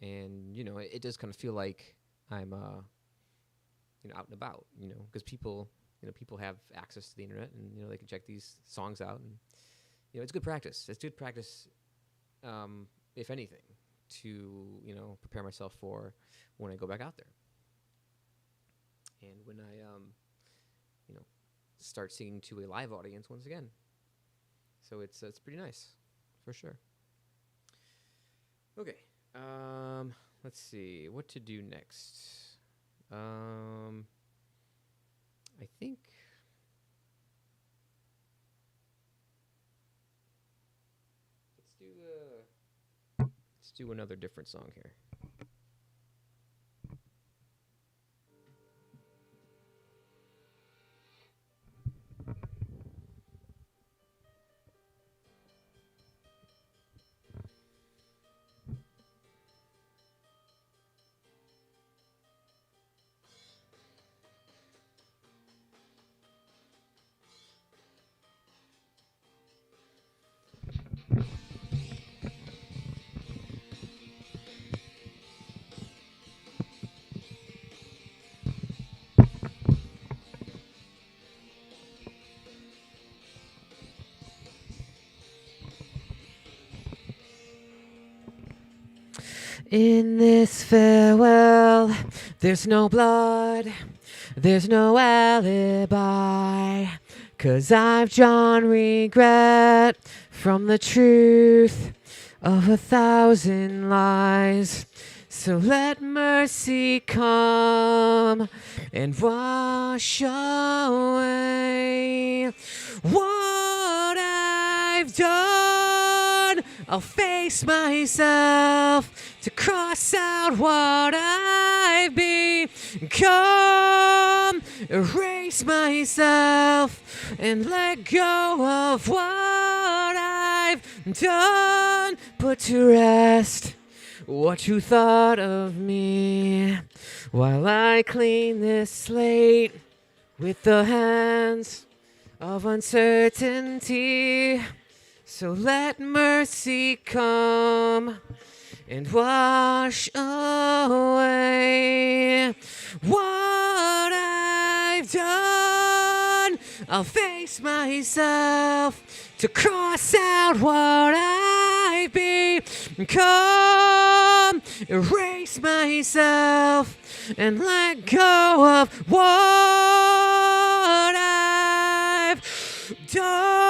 And, you know, it does kind of feel like I'm, you know, out and about, you know, because people have access to the internet, and, you know, they can check these songs out, and, you know, it's good practice. It's good practice, if anything, to, you know, prepare myself for when I go back out there. And when I, you know, start singing to a live audience once again. So it's pretty nice, for sure. Okay. Let's see what to do next. I think let's do another different song here. In this farewell, there's no blood, there's no alibi, 'cause I've drawn regret from the truth of 1,000 lies. So let mercy come and wash away what I've done. I'll face myself to cross out what I've become, erase myself and let go of what I've done. Put to rest what you thought of me while I clean this slate with the hands of uncertainty. So let mercy come and wash away what I've done. I'll face myself to cross out what I've become, erase myself and let go of what I've done.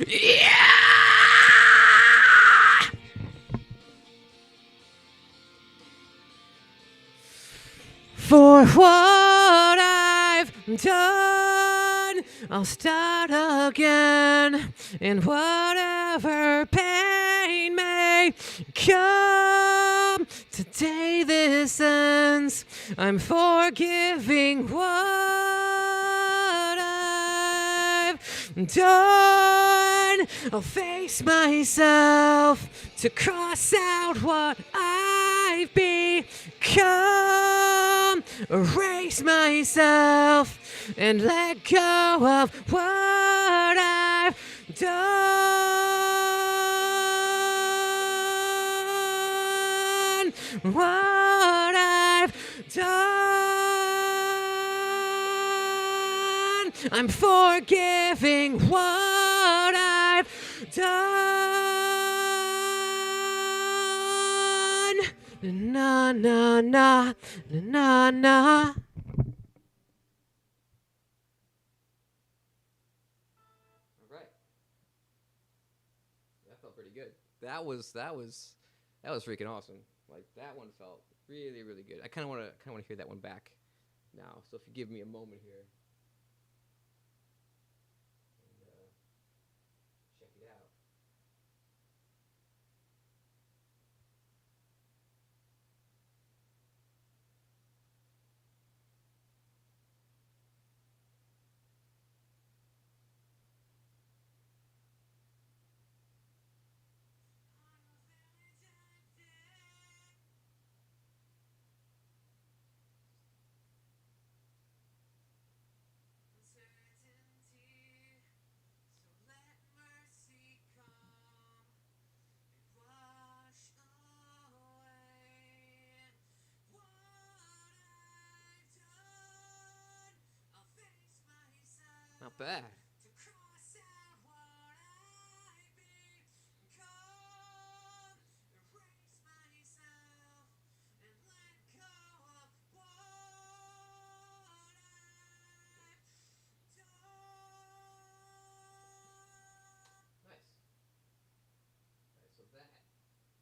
Yeah! For what I've done, I'll start again, and whatever pain may come, today this ends. I'm forgiving what I've done. I'll face myself to cross out what I've become, erase face myself and let go of what I've done. What I've done. I'm forgiving what I've done. Na na na na na. All right. That felt pretty good. That was freaking awesome. Like that one felt really, really good. I kind of want to hear that one back now. So if you give me a moment here. Check it out. Not bad. Nice. So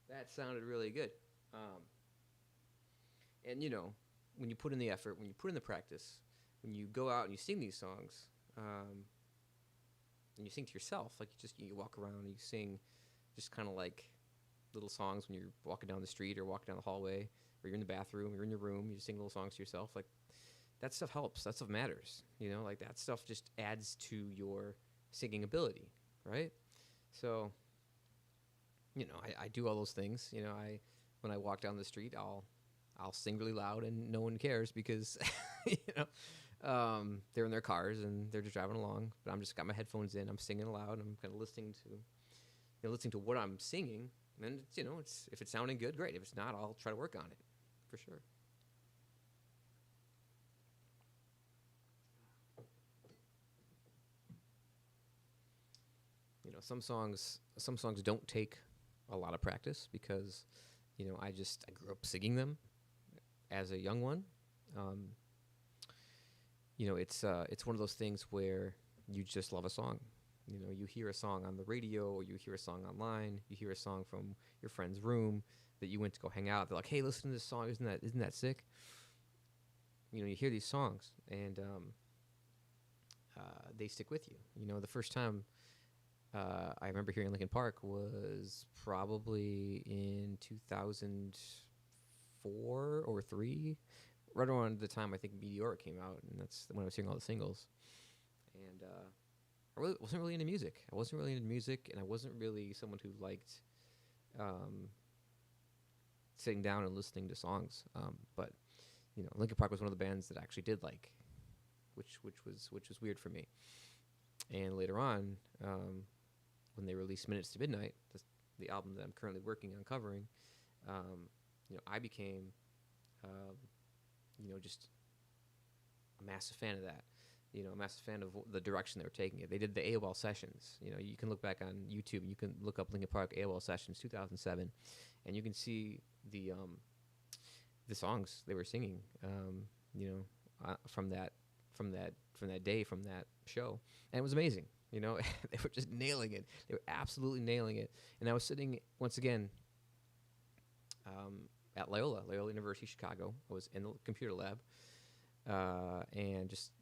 that sounded really good. And when you put in the effort, when you put in the practice, when you go out and you sing these songs, and you sing to yourself, like you walk around and you sing just kind of like little songs when you're walking down the street or walking down the hallway, or you're in the bathroom, you're in your room, you just sing little songs to yourself. Like that stuff helps. That stuff matters. Like that stuff just adds to your singing ability, right? So, I do all those things. When I walk down the street, I'll sing really loud and no one cares because they're in their cars and they're just driving along. But I'm just got my headphones in. I'm singing loud. I'm kind of listening to what I'm singing. And it's if it's sounding good, great. If it's not, I'll try to work on it for sure. Some songs don't take a lot of practice because I grew up singing them as a young one. It's one of those things where you just love a song. You hear a song on the radio, or you hear a song online, you hear a song from your friend's room that you went to go hang out. They're like, "Hey, listen to this song. Isn't that sick?" You hear these songs, and they stick with you. The first time I remember hearing Linkin Park was probably in 2004 or 3, right around the time I think Meteoric came out, and that's when I was hearing all the singles. And I wasn't really into music. I wasn't really into music, and I wasn't really someone who liked sitting down and listening to songs. But Linkin Park was one of the bands that I actually did like, which was weird for me. And later on, when they released Minutes to Midnight, the album that I'm currently working on covering, I became, just a massive fan of that. A massive fan of the direction they were taking it. They did the AOL sessions. You can look back on YouTube and you can look up Linkin Park AOL sessions 2007, and you can see the songs they were singing. From that day, from that show, and it was amazing. They were just nailing it. They were absolutely nailing it. And I was sitting once again at Loyola University, Chicago. I was in the computer lab, and just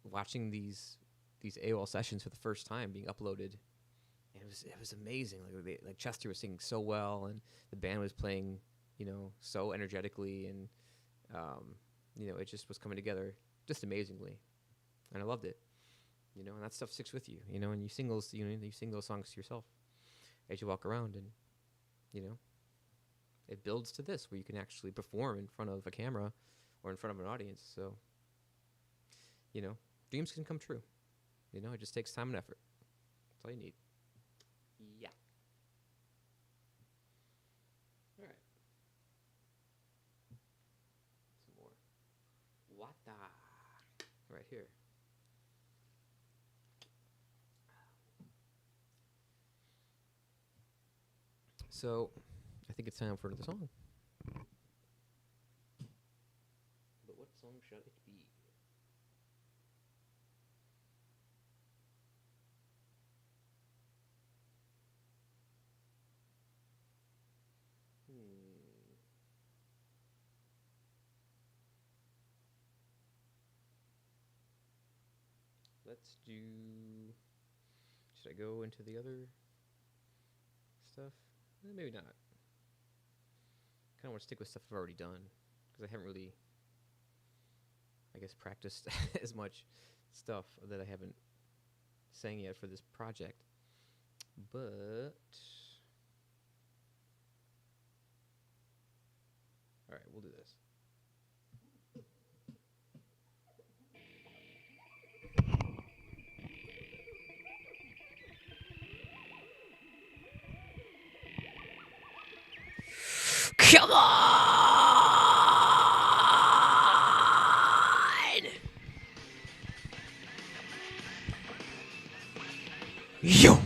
watching these AOL sessions for the first time being uploaded. And it was amazing. Like Chester was singing so well, and the band was playing, so energetically, and it just was coming together just amazingly, and I loved it. And that stuff sticks with you, and you sing those songs to yourself as you walk around, and, it builds to this where you can actually perform in front of a camera or in front of an audience. So dreams can come true. It just takes time and effort. That's all you need. Yeah. All right. Some more. Wata. Right here. So, I think it's time for another song. But what song shall it be? Let's do... Should I go into the other stuff? Maybe not. Kind of want to stick with stuff I've already done, because I haven't really, I guess, practiced as much stuff that I haven't sang yet for this project. But... Alright, we'll do this. Come on! Yo!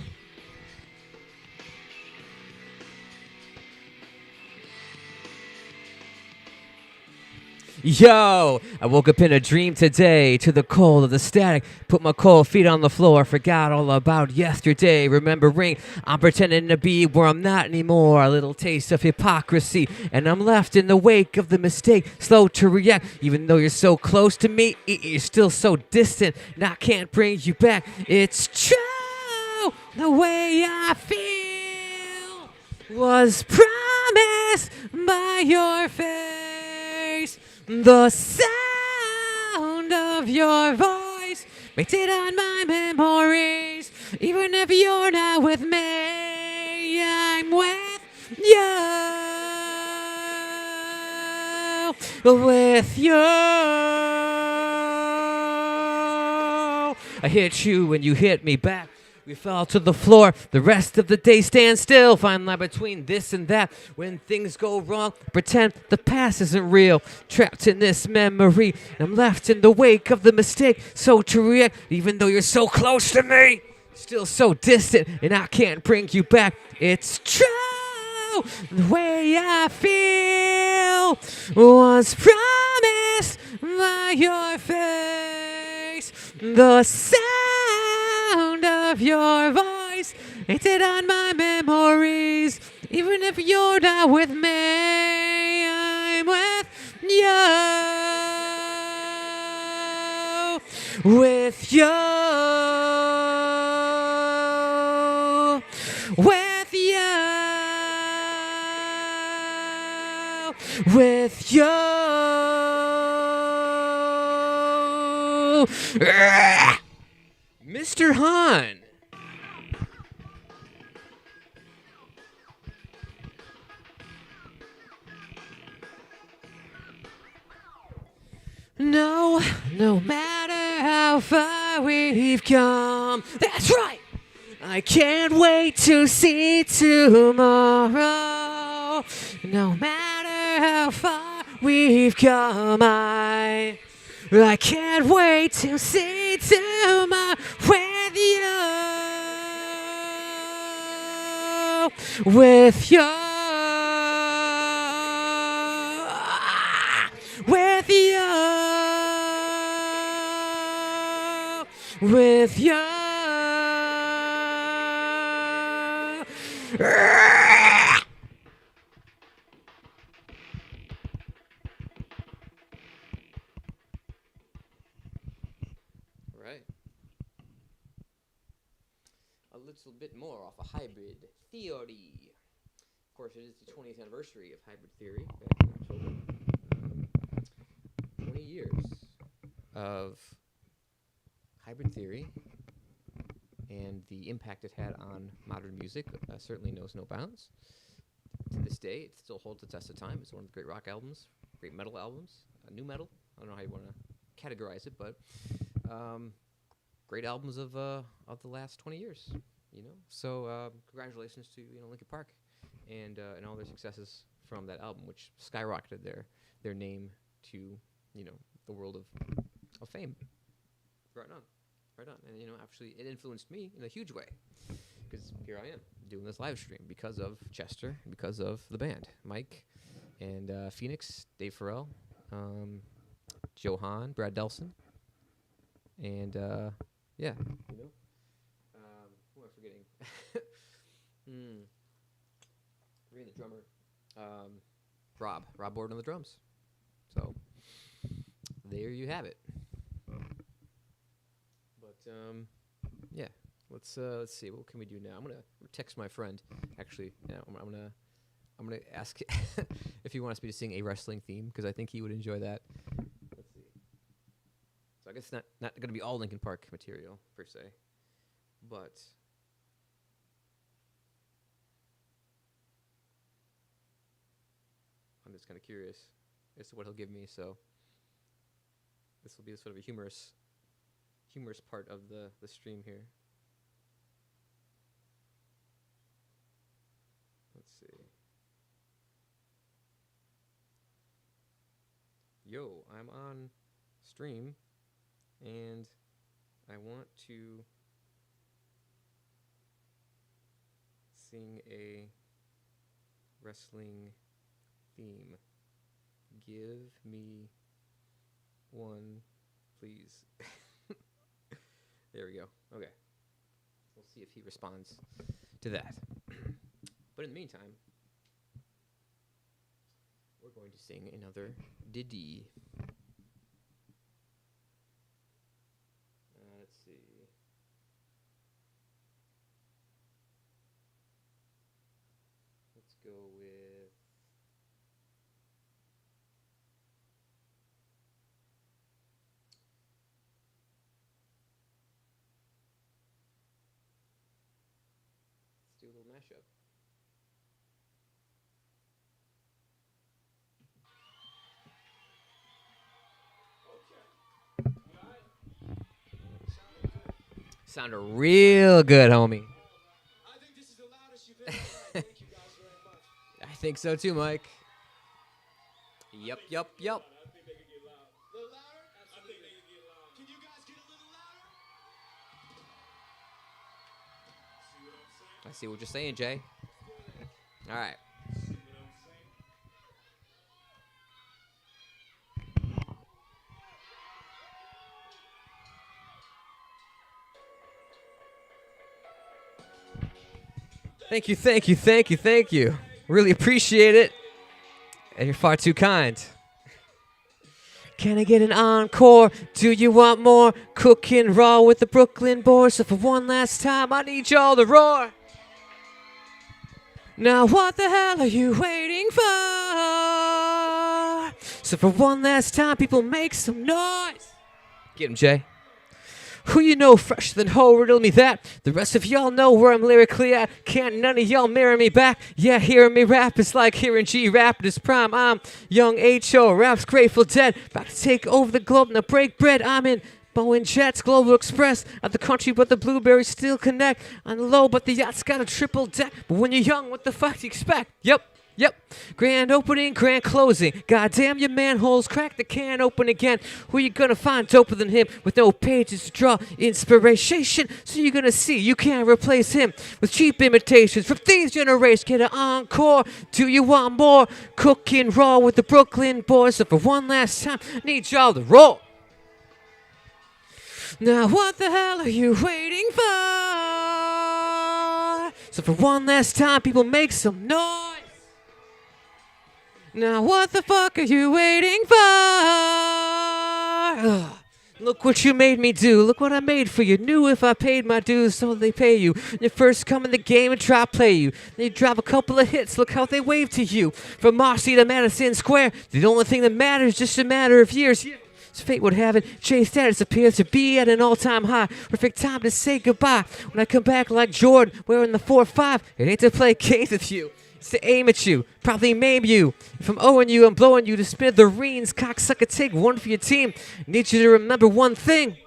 Yo, I woke up in a dream today to the cold of the static. Put my cold feet on the floor, forgot all about yesterday. Remembering I'm pretending to be where I'm not anymore. A little taste of hypocrisy, and I'm left in the wake of the mistake. Slow to react, even though you're so close to me. You're still so distant, and I can't bring you back. It's true, the way I feel was promised by your face. The sound of your voice makes it on my memories. Even if you're not with me, I'm with you. With you. I hit you when you hit me back. We fell to the floor, the rest of the day stand still. Fine line between this and that. When things go wrong, pretend the past isn't real. Trapped in this memory, I'm left in the wake of the mistake. So to react, even though you're so close to me, still so distant, and I can't bring you back. It's true, the way I feel was promised by your face. The sound of your voice painted on my memories. Even if you're not with me, I'm with you. With you. With you. With you. Mr. Han. No matter how far we've come, that's right. I can't wait to see tomorrow. No matter how far we've come, I can't wait to see tomorrow with you. With you. With you. With you. Right. A little bit more off a hybrid theory. Of course, it is the 20th anniversary of hybrid theory back in October. 20 years of hybrid theory and the impact it had on modern music certainly knows no bounds. To this day, it still holds the test of time. It's one of the great rock albums, great metal albums, new metal. I don't know how you want to categorize it, but great albums of the last 20 years. So congratulations to Linkin Park and all their successes from that album, which skyrocketed their name to the world of fame. Right on. And actually, it influenced me in a huge way, because here I am doing this live stream because of Chester, because of the band, Mike, and Phoenix, Dave Farrell, Johan, Brad Delson, and yeah, who am I forgetting? Forgetting the drummer, Rob Board on the drums. So there you have it. But yeah, let's see, what can we do now? I'm gonna text my friend. Actually, I'm gonna ask if he wants me to sing a wrestling theme, because I think he would enjoy that. Let's see. So I guess it's not gonna be all Linkin Park material per se, but I'm just kind of curious as to what he'll give me. So this will be sort of a humorous part of the stream here. Let's see. Yo, I'm on stream, and I want to sing a wrestling theme. Give me one, please. There we go. Okay. We'll see if he responds to that. But in the meantime, we're going to sing another ditty. Let's see. Let's go with... Let's do a little mashup. Sounded real good, homie. I think this is the loudest you've ever heard. Thank you guys very much. I think so too, Mike. Yep. I think they could get loud. A little louder? Absolutely. I think they could get loud. Can you guys get a little louder? See what I'm saying? I see what you're saying, Jay. All right. See what I'm saying? Thank you. Really appreciate it. And you're far too kind. Can I get an encore? Do you want more? Cooking raw with the Brooklyn boys. So for one last time, I need y'all to roar. Now what the hell are you waiting for? So for one last time, people make some noise. Get him, Jay. Who you know fresher than ho, riddle me that. The rest of y'all know where I'm lyrically at. Can't none of y'all mirror me back. Yeah, hearing me rap is like hearing G rap at his prime. I'm young H.O. Rap's Grateful Dead. About to take over the globe and break bread. I'm in Boeing Jets, Global Express. Out the country, but the blueberries still connect. On the low, but the yacht's got a triple deck. But when you're young, what the fuck do you expect? Yep. Grand opening, grand closing. Goddamn, your manholes crack the can open again. Who you gonna find doper than him with no pages to draw inspiration? So you're gonna see you can't replace him with cheap imitations from these generations. Get an encore. Do you want more? Cooking raw with the Brooklyn boys. So for one last time, need y'all to roll. Now what the hell are you waiting for? So for one last time, people make some noise. Now what the fuck are you waiting for? Ugh. Look what you made me do. Look what I made for you. Knew if I paid my dues, so they pay you. When you first come in the game and try to play you. Then you drop a couple of hits. Look how they wave to you. From Marcy to Madison Square. The only thing that matters is just a matter of years. As fate would have it, Jay's status appears to be at an all-time high. Perfect time to say goodbye. When I come back like Jordan, wearing the 4-5, it ain't to play games with you. It's to aim at you, probably maim you. If I'm owing you, I'm blowing you to smithereens. Cocksucker, take one for your team. Need you to remember one thing.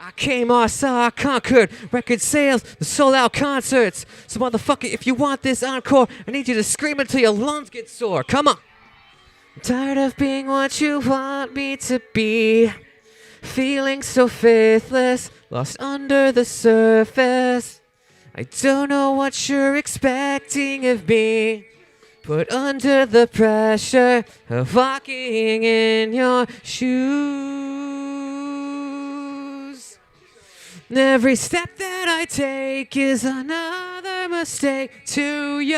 I came, I saw, I conquered. Record sales, the sold out concerts. So motherfucker, if you want this encore, I need you to scream until your lungs get sore. Come on. I'm tired of being what you want me to be. Feeling so faithless, lost under the surface. I don't know what you're expecting of me. Put under the pressure of walking in your shoes. Every step that I take is another mistake to you.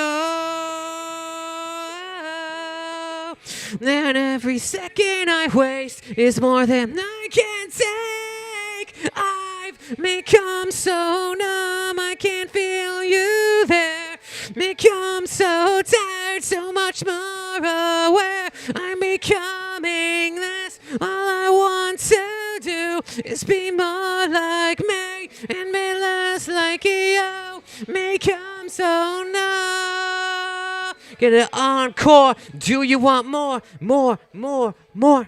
And every second I waste is more than I can take. I've become so numb, I can't feel you there. Become so tired, so much more aware. I'm becoming this. All I want to do is be more like me and be less like you. Become so numb. Get an encore. Do you want more, more, more, more?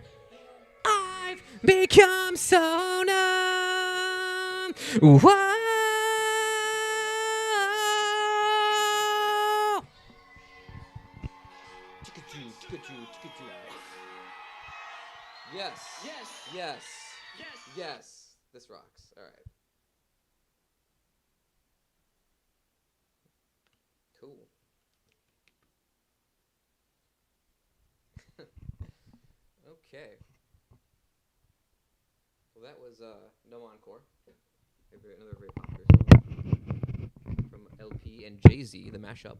I've become so numb. Whoa. Yes. Yes. Yes. Yes. Yes. This rocks. All right. Cool. Okay. Well, that was No Encore. Another very popular song from LP and Jay-Z, the mashup.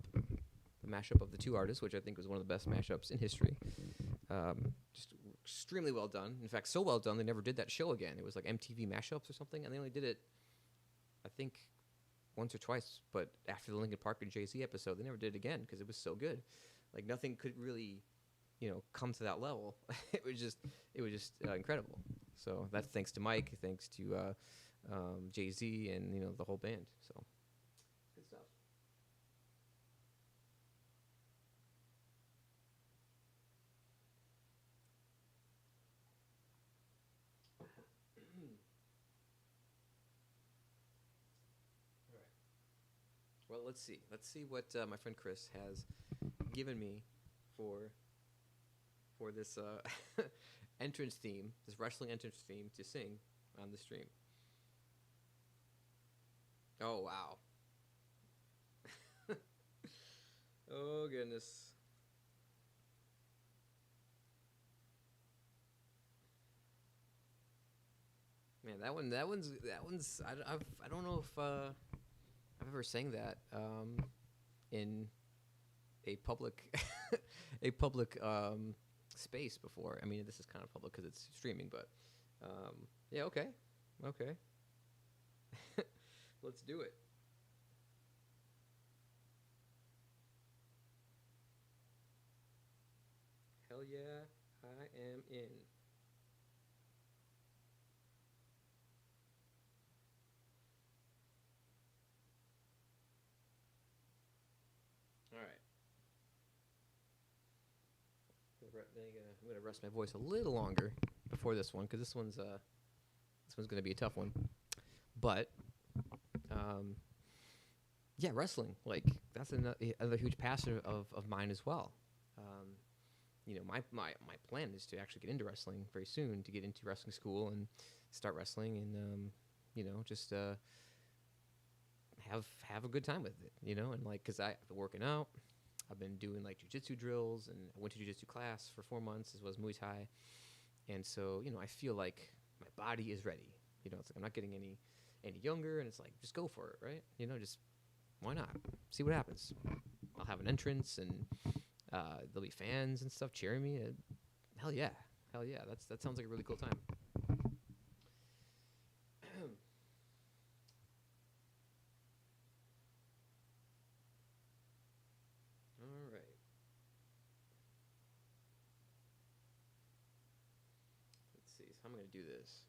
The mashup of the two artists, which I think was one of the best mashups in history. Just extremely well done. In fact, so well done, they never did that show again. It was like MTV Mashups or something, and they only did it, I think, once or twice. But after the Linkin Park and Jay-Z episode, they never did it again because it was so good. Like, nothing could really, come to that level. It was just incredible. So that's thanks to Mike, thanks to Jay-Z, and the whole band. So good stuff. Well, let's see. Let's see what my friend Chris has given me for this entrance theme, this wrestling entrance theme to sing on the stream. Oh, wow. Oh, goodness. Man, that one's. I don't know if I've ever sang that in a public space before. I mean, this is kind of public because it's streaming, but yeah, okay. Let's do it. Hell yeah, I am in. All right. I'm gonna rest my voice a little longer before this one because this one's gonna be a tough one. But yeah, wrestling, like that's another huge passion of mine as well. My plan is to actually get into wrestling very soon, to get into wrestling school and start wrestling, and just have a good time with it, and like because I've been working out. I've been doing like jiu-jitsu drills, and I went to jiu-jitsu class for 4 months as well as Muay Thai. And so, I feel like my body is ready. It's like I'm not getting any younger, and it's like, just go for it, right? Just why not? See what happens. I'll have an entrance, and there'll be fans and stuff cheering me. Hell yeah. That sounds like a really cool time. All right. Let's see. So how am I going to do this?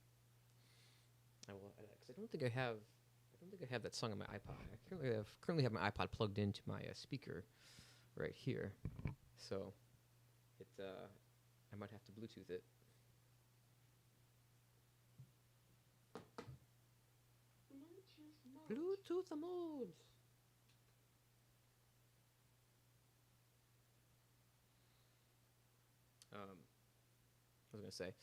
Because I don't think I have that song on my iPod. I currently have my iPod plugged into my speaker right here. So I might have to Bluetooth it. to the mood. I was gonna say,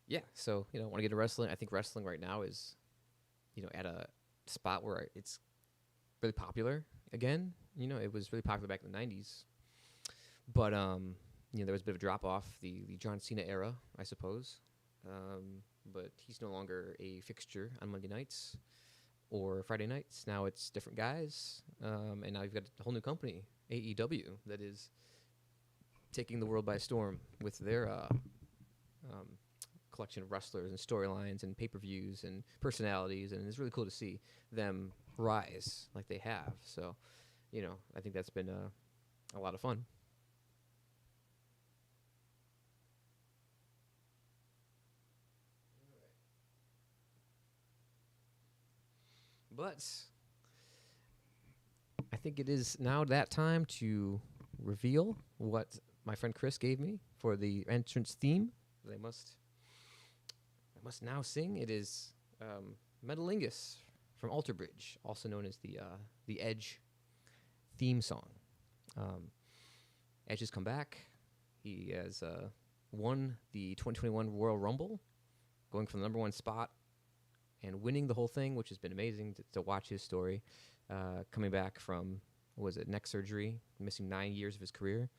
yeah. So want to get into wrestling. I think wrestling right now is, at a spot where it's really popular again. It was really popular back in the '90s, but there was a bit of a drop off the John Cena era, I suppose. But he's no longer a fixture on Monday nights or Friday nights. Now it's different guys, and now you've got a whole new company, AEW, that is taking the world by storm with their collection of wrestlers and storylines and pay-per-views and personalities, and it's really cool to see them rise like they have. So, I think that's been a lot of fun. But I think it is now that time to reveal what my friend Chris gave me for the entrance theme that I must now sing. It is Metalingus from Alter Bridge, also known as the Edge theme song. Edge has come back. He has won the 2021 Royal Rumble, going from the number one spot and winning the whole thing, which has been amazing to watch his story. Coming back from, neck surgery, missing 9 years of his career.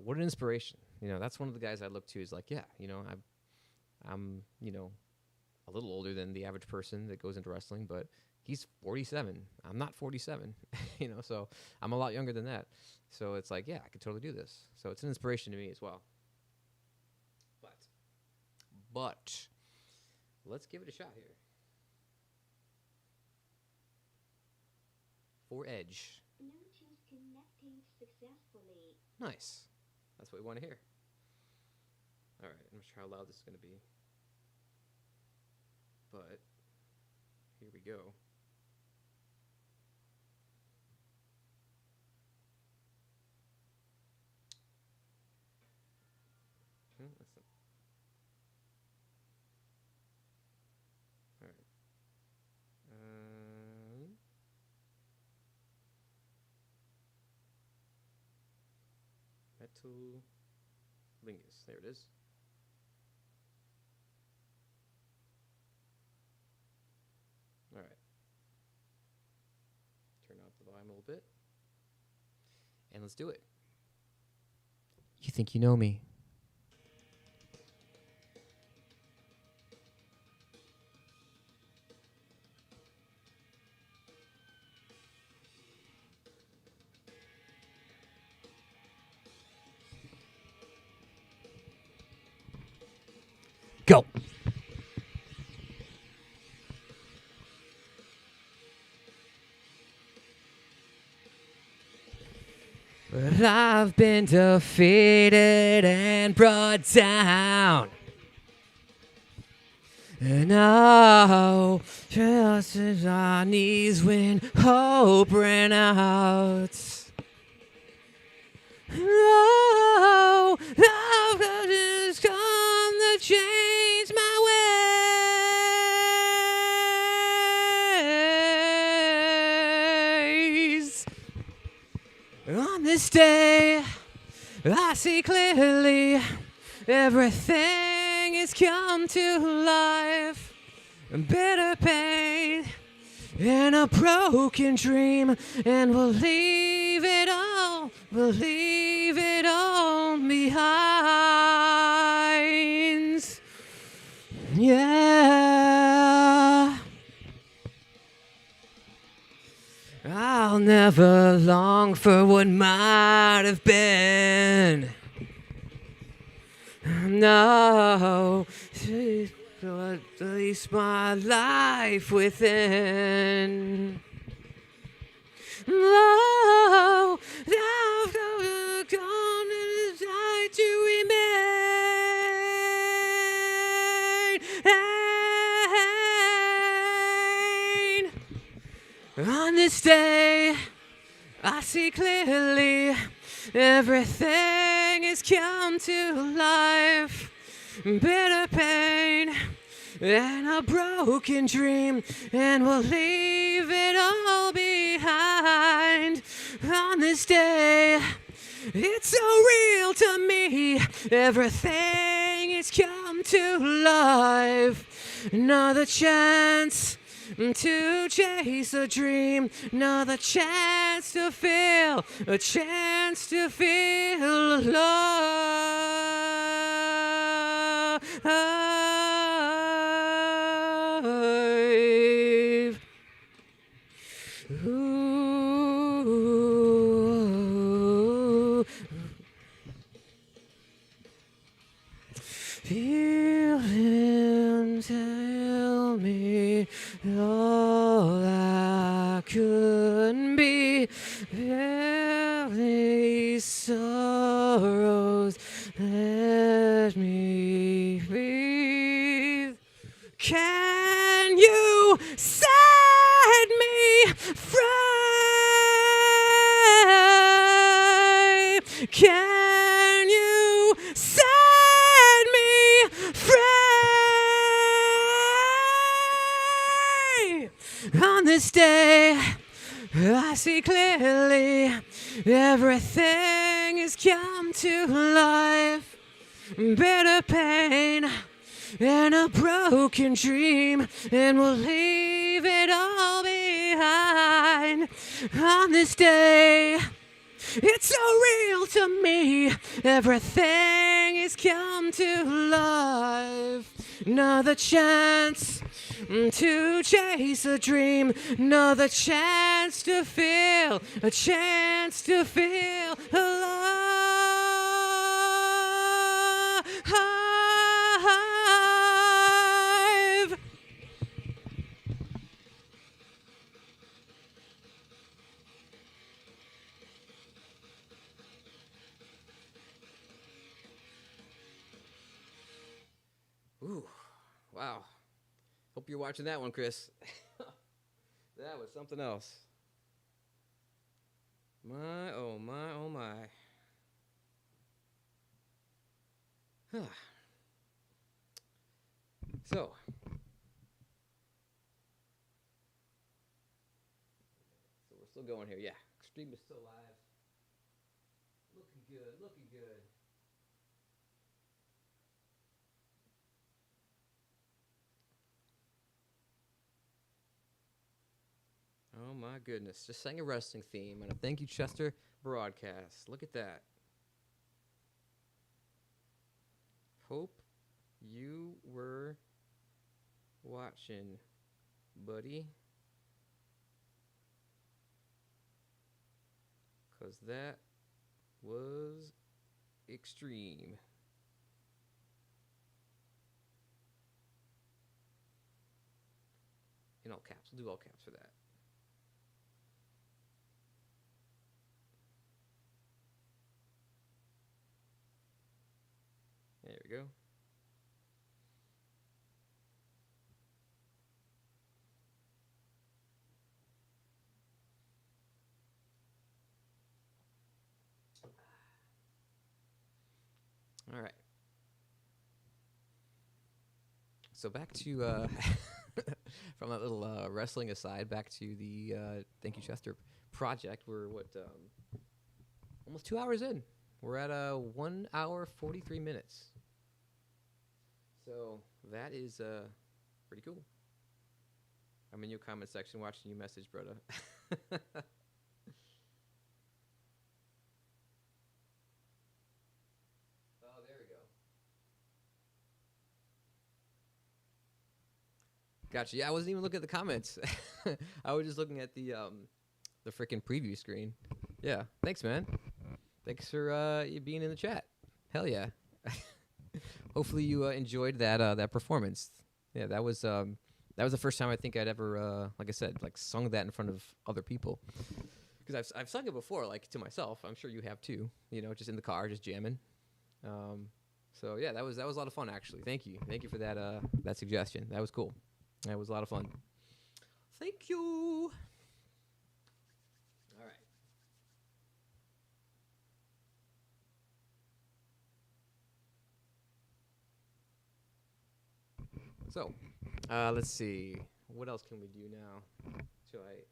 What an inspiration. That's one of the guys I look to is like, yeah, I'm a little older than the average person that goes into wrestling, but he's 47. I'm not 47, so I'm a lot younger than that. So it's like, yeah, I could totally do this. So it's an inspiration to me as well. But let's give it a shot here. For Edge. Bluetooth connecting successfully. Nice. That's what we want to hear. All right, I'm not sure how loud this is going to be. But here we go. Listen. All right. Metalingus. There it is. All right. Turn up the volume a little bit. And let's do it. You think you know me? Go. But I've been defeated and brought down. And now, just as our knees when hope ran out. Oh, I've just come to change my ways. On this day, I see clearly everything has come to life. Bitter pain and a broken dream, and we'll leave it all behind. Yeah. I'll never long for what might have been. No, at least my life within. Oh, I've gone and decide to remain. On this day, I see clearly everything has come to life. Bitter pain and a broken dream, and we'll leave it all behind on this day. It's so real to me, everything has come to life. Another chance to chase a dream, another chance to feel, a chance to feel alive. Ooh. Feel him tell me all I could be. Feel these sorrows, let me breathe. Can you set me free? Can you set me free? On this day, I see clearly everything has come to life. Bitter pain and a broken dream, and we'll leave it all behind on this day. It's so real to me, everything has come to life. Another chance to chase a dream, another chance to feel, a chance to feel alive. Ooh, wow. Hope you're watching that one, Chris. That was something else. My, oh my, oh my. So. So we're still going here. Yeah, stream is still live. Looking good, looking good. Oh my goodness. Just sang a wrestling theme and a thank you Chester broadcast. Look at that. Hope you were watching, buddy. 'Cause that was extreme. In all caps. We'll do all caps for that. There we go. All right. So back to from that little wrestling aside, back to the Thank You Chester project. We're almost 2 hours in. We're at 1 hour 43 minutes. So that is pretty cool. I'm in your comment section watching you message, brother. Oh, there we go. Gotcha. Yeah, I wasn't even looking at the comments. I was just looking at the freaking preview screen. Yeah. Thanks, man. Thanks for you being in the chat. Hell yeah. Hopefully you enjoyed that performance. Yeah, that was the first time I think I'd ever, like I said, like sung that in front of other people. Because I've sung it before, like to myself. I'm sure you have too. You know, just in the car, just jamming. So yeah, that was a lot of fun actually. Thank you for that suggestion. That was cool. That was a lot of fun. Thank you. All right. So, let's see. What else can we do now? Shall I?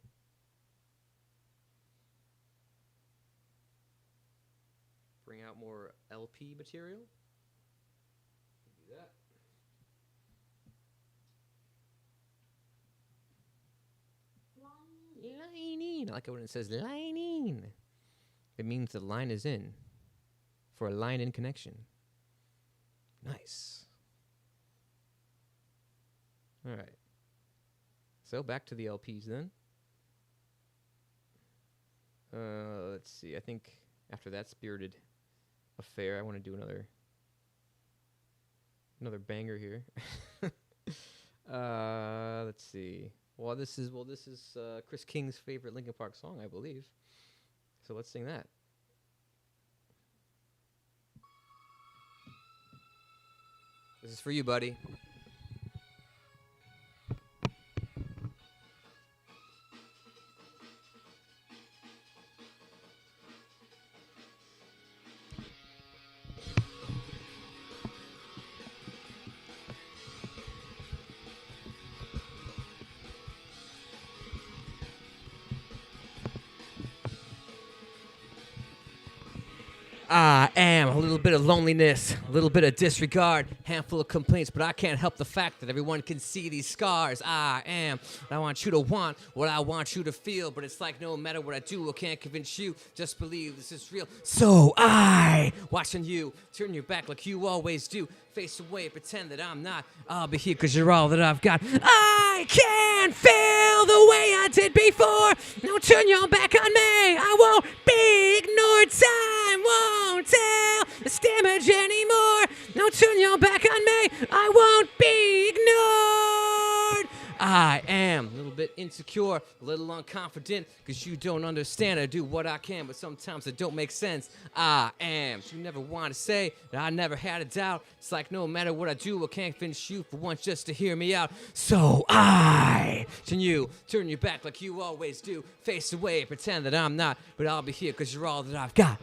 Bring out more LP material? Do that. Lining. I like it when it says lining. It means the line is in. For a line in connection. Nice. All right. So back to the LPs then. Let's see. I think after that spirited affair, I want to do another banger here. Let's see. Well, this is Chris King's favorite Linkin Park song, I believe. So let's sing that. This is for you, buddy. I am a little bit of loneliness, a little bit of disregard, handful of complaints, but I can't help the fact that everyone can see these scars. I am what I want you to want, what I want you to feel, but it's like no matter what I do, I can't convince you, just believe this is real. So I, watching you, turn your back like you always do, face away, pretend that I'm not, I'll be here cause you're all that I've got. I can't feel the way I did before, now turn your back on me, I won't be ignored, time won't tell this damage anymore, now turn your back on me, I won't be ignored. I am a little bit insecure, a little unconfident, cause you don't understand. I do what I can, but sometimes it don't make sense. I am. So you never want to say that I never had a doubt. It's like no matter what I do, I can't finish you for once just to hear me out. So I, to you, turn your back like you always do. Face away, pretend that I'm not, but I'll be here cause you're all that I've got.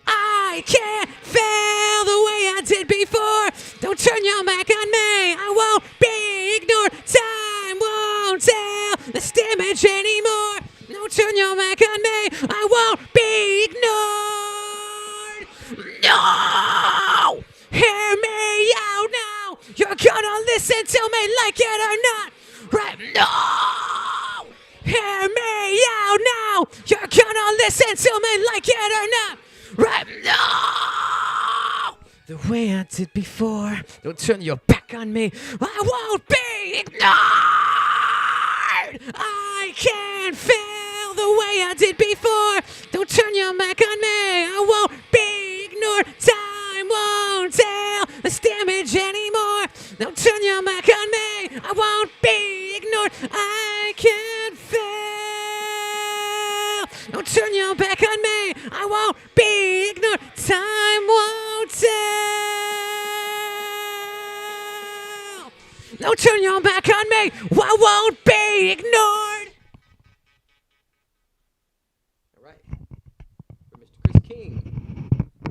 I can't feel the way I did before. Don't turn your back on me. I won't be ignored. Time won't tell this damage anymore. Don't turn your back on me. I won't be ignored. No! Hear me out now. You're gonna listen to me like it or not. Right? No! Hear me out now. You're gonna listen to me like it or not. Right now, the way I did before. Don't turn your back on me. I won't be ignored. I can't feel the way I did before. Don't turn your back on me. I won't be ignored. Time won't tell this damage anymore. Don't turn your back on me. I won't be ignored. I can't feel. Don't turn your back on me. I won't be ignored. Time won't tell. Don't turn your back on me. I won't be ignored. All right. For Mr. Chris King.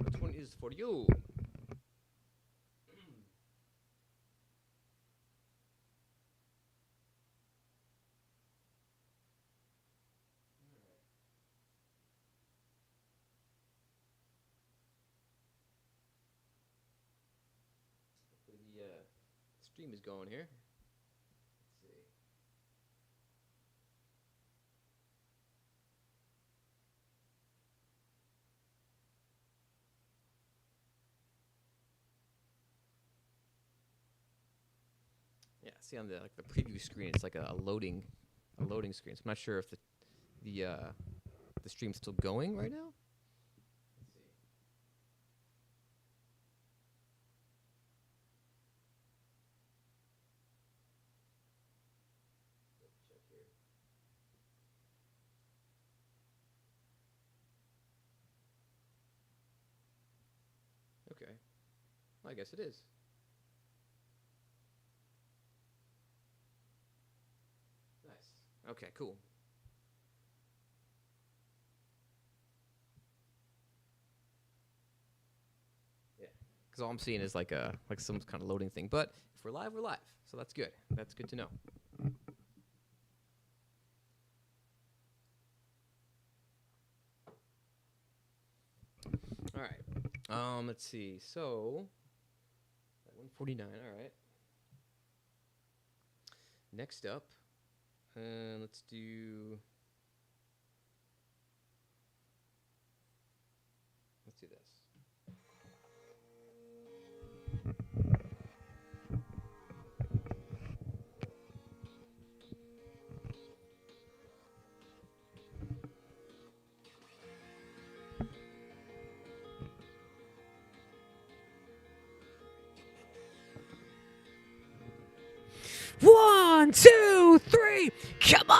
This one is for you. Stream is going here. Let's see. Yeah, see on the preview screen, it's like a loading screen. So I'm not sure if the stream's still going right now. Okay. Well, I guess it is. Nice. Okay, cool. Yeah. Because all I'm seeing is like some kind of loading thing. But if we're live, we're live. So that's good. That's good to know. All right. Let's see. So 149. All right. Next up, let's do this. One, two, three, come on!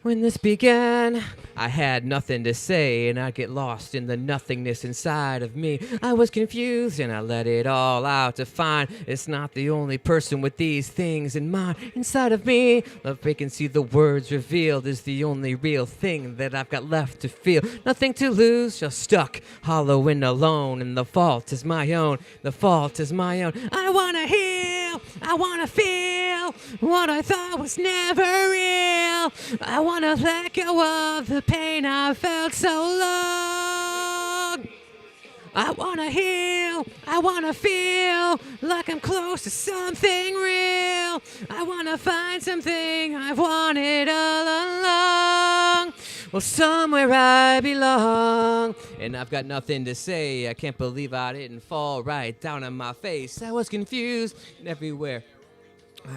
When this began, I had nothing to say, and I'd get lost in the nothingness inside of me. I was confused, and I let it all out to find it's not the only person with these things in mind. Inside of me, the vacancy, the words revealed, is the only real thing that I've got left to feel. Nothing to lose, just stuck, hollow and alone, and the fault is my own. The fault is my own. I wanna heal, I wanna feel what I thought was never real. I wanna let go of the pain I felt so long. I wanna heal, I wanna feel like I'm close to something real. I wanna find something I've wanted all along. Well, somewhere I belong, and I've got nothing to say. I can't believe I didn't fall right down on my face. I was confused and everywhere.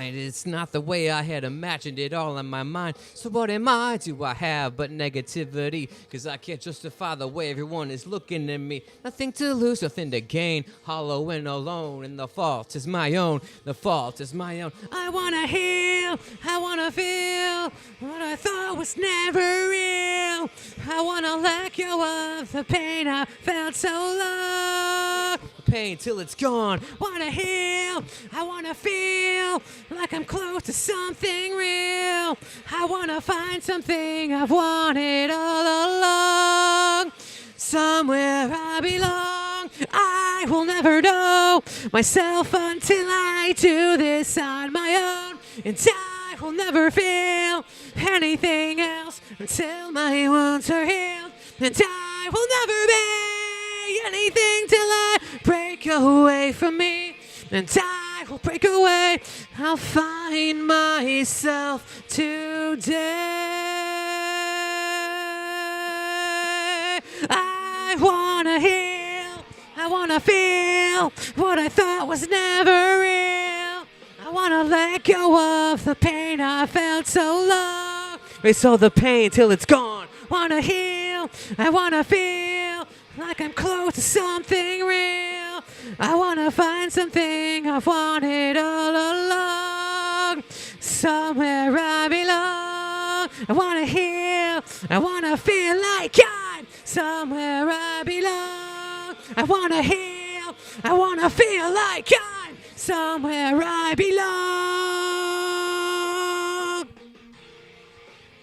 It's not the way I had imagined it all in my mind. So what am I? Do I have but negativity? Cause I can't justify the way everyone is looking at me. Nothing to lose, nothing to gain. Hollow and alone, and the fault is my own. The fault is my own. I wanna heal, I wanna feel what I thought was never real. I wanna let go of the pain I felt so long. Pain till it's gone. Wanna heal, I wanna feel like I'm close to something real. I wanna find something I've wanted all along. Somewhere I belong. I will never know myself until I do this on my own. And I will never feel anything else until my wounds are healed. And I will never be anything till I break away from me. And I will break away. I'll find myself today. I wanna heal, I wanna feel what I thought was never real. I wanna let go of the pain I felt so long. Erase all the pain till it's gone. Wanna heal, I wanna feel like I'm close to something real. I wanna find something I've wanted all along. Somewhere I belong. I wanna heal, I wanna feel like I'm somewhere I belong. I wanna heal, I wanna feel like I'm somewhere I belong.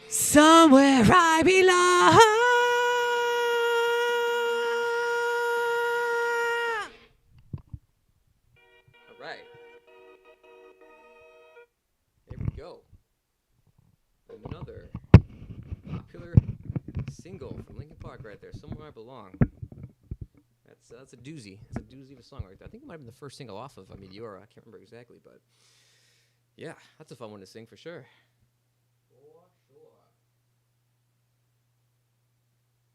Somewhere I belong. All right. There we go. And another popular single from Linkin Park right there. Somewhere I Belong. That's a doozy. It's a doozy of a song right there. I think it might have been the first single off of Meteora. I can't remember exactly, but yeah, that's a fun one to sing for sure. For sure.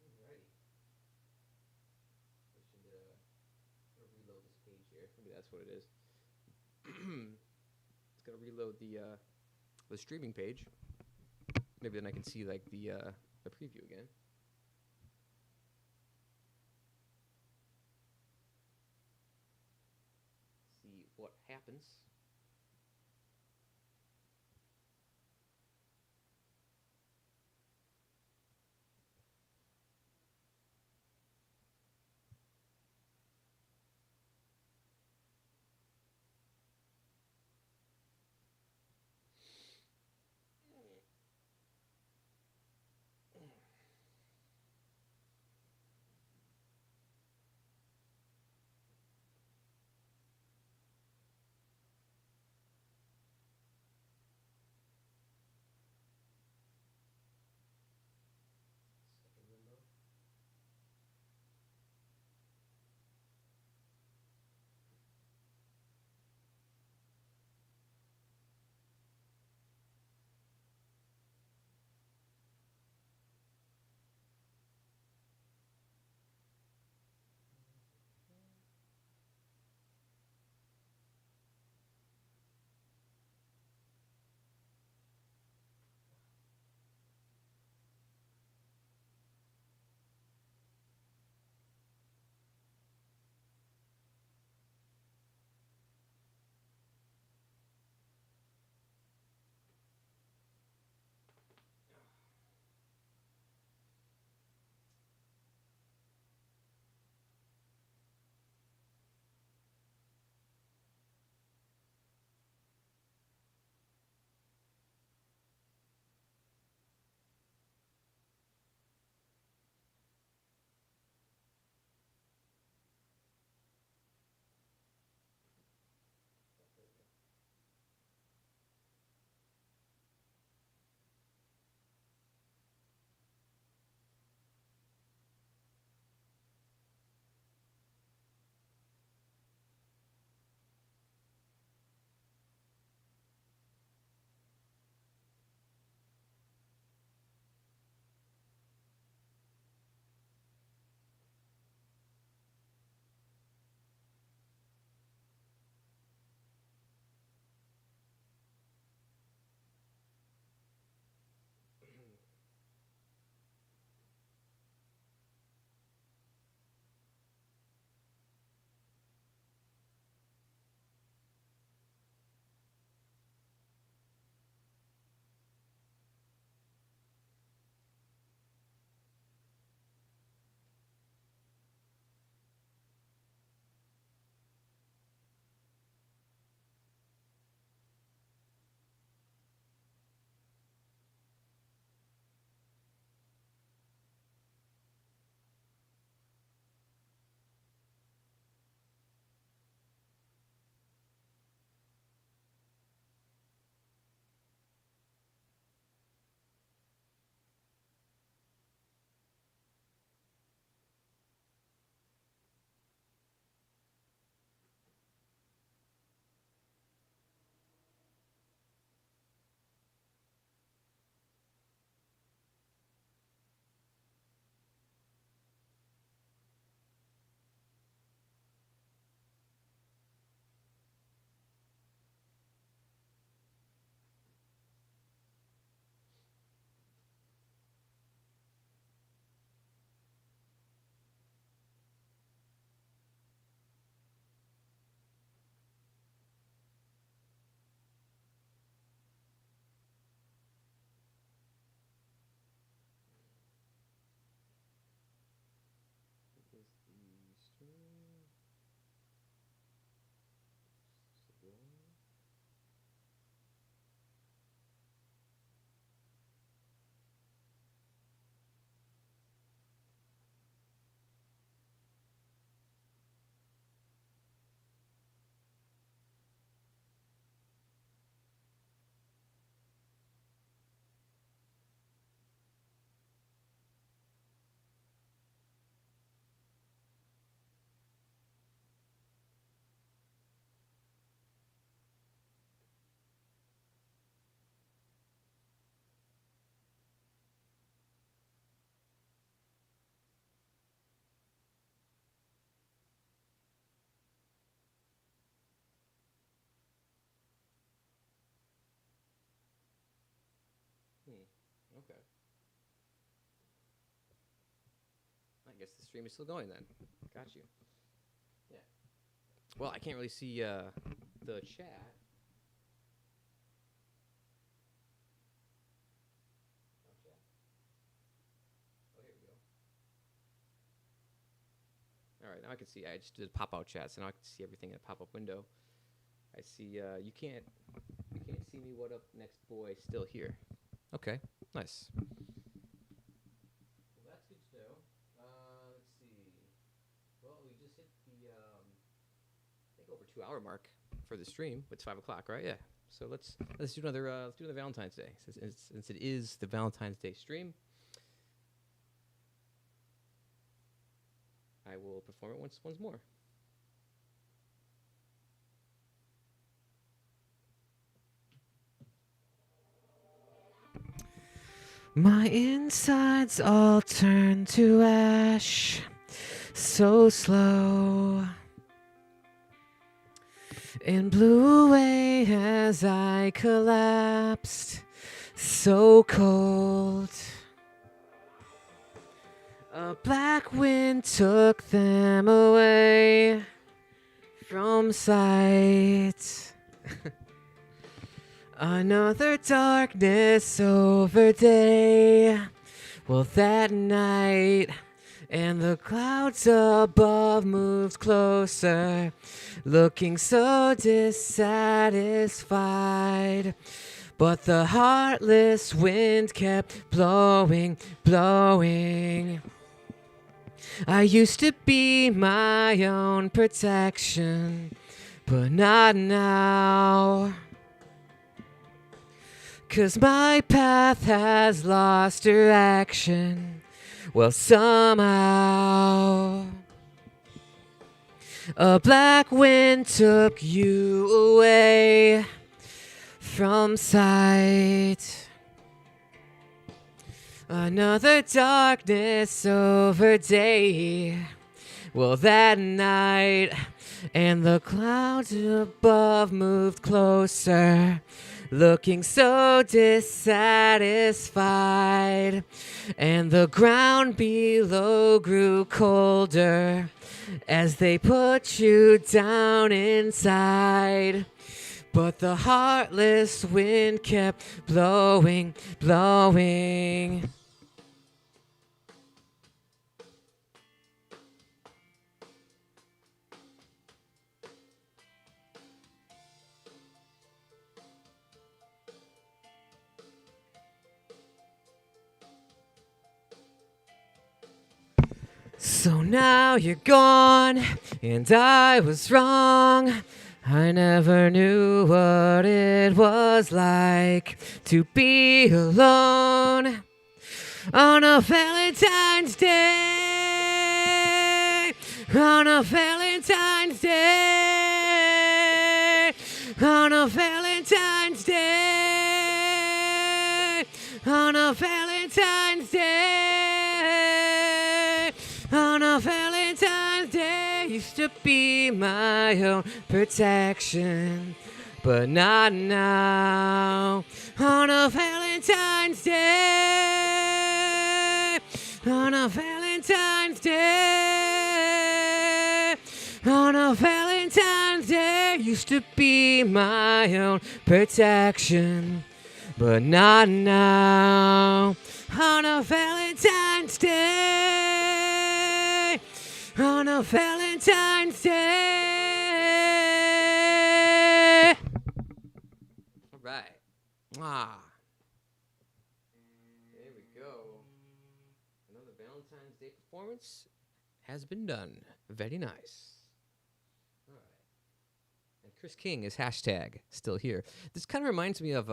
Alrighty. I should reload this page here. Maybe that's what it is. It's gonna reload the streaming page. Maybe then I can see like the preview again. See what happens. Okay. I guess the stream is still going then. Got you. Yeah. Well, I can't really see the chat. Oh, here we go. All right, now I can see. I just did pop-out chat, so now I can see everything in a pop-up window. I see. You can't see me. What up, next boy? Still here. Okay, nice. Well, that's good to know. Let's see. Well, we just hit the I think over 2 hour mark for the stream. It's 5 o'clock, right? Yeah. So let's do another Valentine's Day since it is the Valentine's Day stream. I will perform it once more. My insides all turn to ash, so slow, and blew away as I collapsed, so cold. A black wind took them away from sight. Another darkness over day. Well, that night, and the clouds above moved closer, looking so dissatisfied. But the heartless wind kept blowing, blowing. I used to be my own protection, but not now. 'Cause my path has lost direction. Well, somehow a black wind took you away from sight. Another darkness over day. Well, that night, and the clouds above moved closer, looking so dissatisfied, and the ground below grew colder as they put you down inside. But the heartless wind kept blowing, blowing. So now you're gone, and I was wrong. I never knew what it was like to be alone on a Valentine's Day. On a Valentine's Day. On a Valentine's Day. On a Valentine's Day. On a Valentine's Day, used to be my own protection, but not now. On a Valentine's Day, on a Valentine's Day, on a Valentine's Day, used to be my own protection, but not now. On a Valentine's Day, on a Valentine's Day. All right. There we go. Another Valentine's Day performance has been done. Very nice. All right. And Chris King is hashtag still here. This kind of reminds me of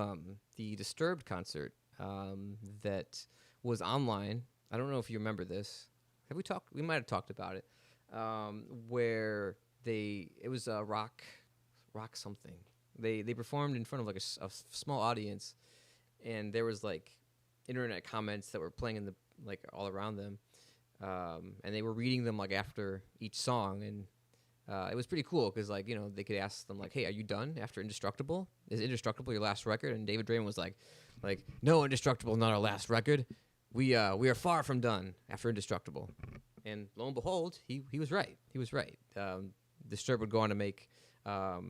the Disturbed concert that was online. I don't know if you remember this. Have we talked? We might have talked about it. Where it was a rock something. They performed in front of like a small audience, and there was like internet comments that were playing in the like all around them, and they were reading them like after each song, and it was pretty cool because, like, you know, they could ask them, like, hey, are you done after Indestructible? Is Indestructible your last record? And David Draymond was like, no, Indestructible, not our last record. We are far from done after Indestructible. And lo and behold, he was right. He was right. Disturbed would go on to make a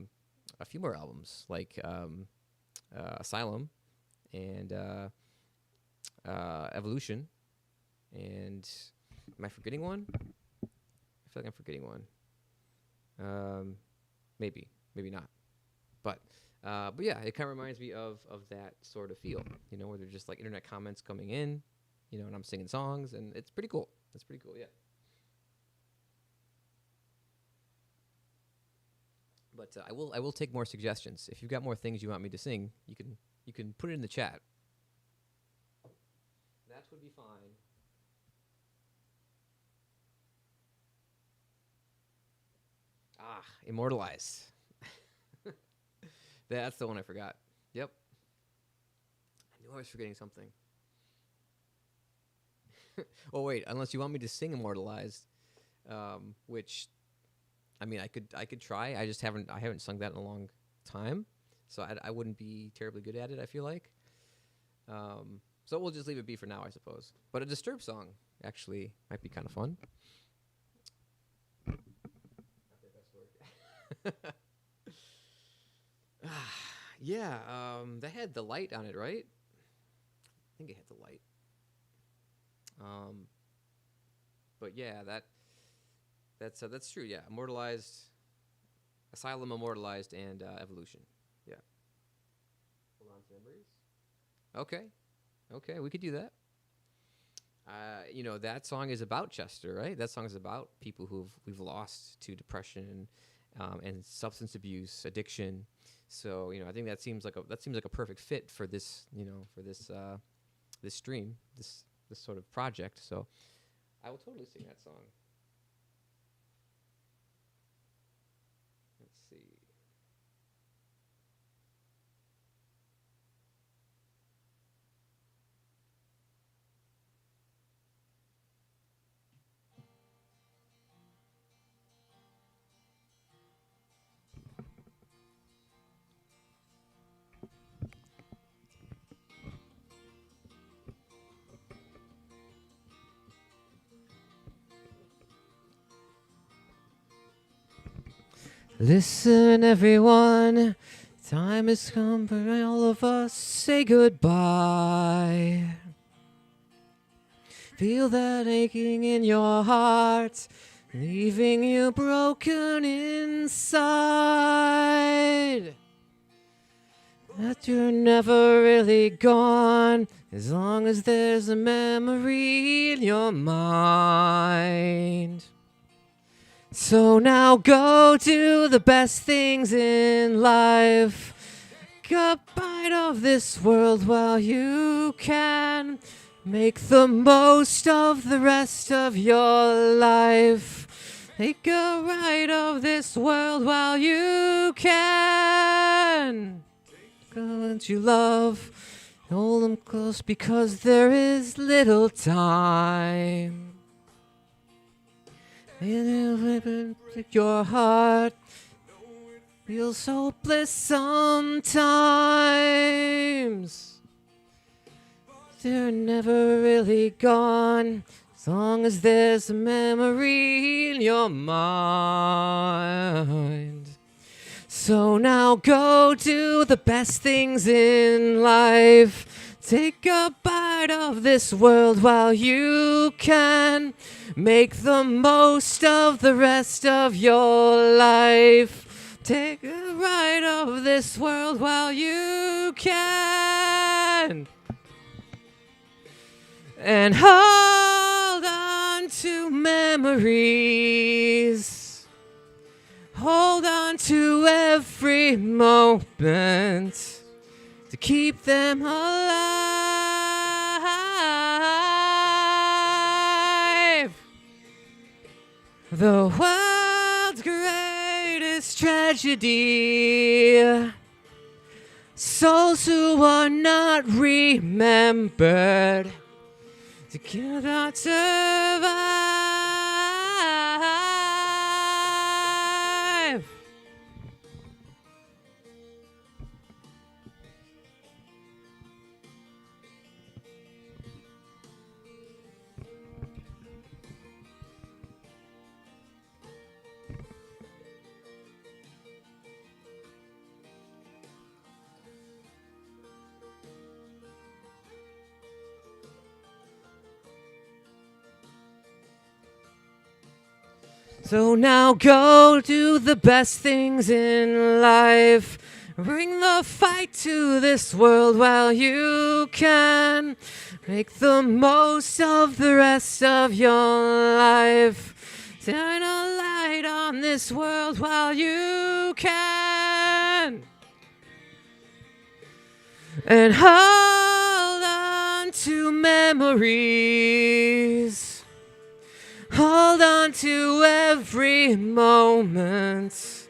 few more albums, like Asylum and Evolution. And am I forgetting one? I feel like I'm forgetting one. Maybe not. But yeah, it kind of reminds me of that sort of feel, you know, where they're just like internet comments coming in, you know, and I'm singing songs, and it's pretty cool. It's pretty cool, yeah. But I will take more suggestions. If you've got more things you want me to sing, you can put it in the chat. That would be fine. Immortalized. That's the one I forgot. Yep. I knew I was forgetting something. Oh wait, unless you want me to sing Immortalized, which, I mean, I could try. I haven't sung that in a long time, so I wouldn't be terribly good at it, I feel like. So we'll just leave it be for now, I suppose. But a Disturbed song actually might be kind of fun. Yeah, that had The Light on it, right? I think it had The Light. But yeah, that's true. Yeah, Immortalized, Asylum, Immortalized, and Evolution. Yeah. Hold on to Memories. Okay, we could do that. You know, that song is about Chester, right? That song is about people we've lost to depression and substance abuse, addiction. So, you know, I think that seems like a perfect fit for this, you know, for this stream, this sort of project. So, I will totally sing that song. Let's see. Listen, everyone, time has come for all of us say goodbye. Feel that aching in your heart, leaving you broken inside. That you're never really gone, as long as there's a memory in your mind. So now go do the best things in life. Get a bite of this world while you can. Make the most of the rest of your life. Take a ride of this world while you can. Girl that you love, hold them close because there is little time. And your heart feels hopeless sometimes. They're never really gone, as long as there's a memory in your mind. So now go do the best things in life. Take a bite of this world while you can. Make the most of the rest of your life. Take a ride of this world while you can. And hold on to memories. Hold on to every moment to keep them alive. The world's greatest tragedy. Souls who are not remembered to cannot survive. So now go do the best things in life. Bring the fight to this world while you can. Make the most of the rest of your life. Shine a light on this world while you can. And hold on to memories. Hold on to every moment.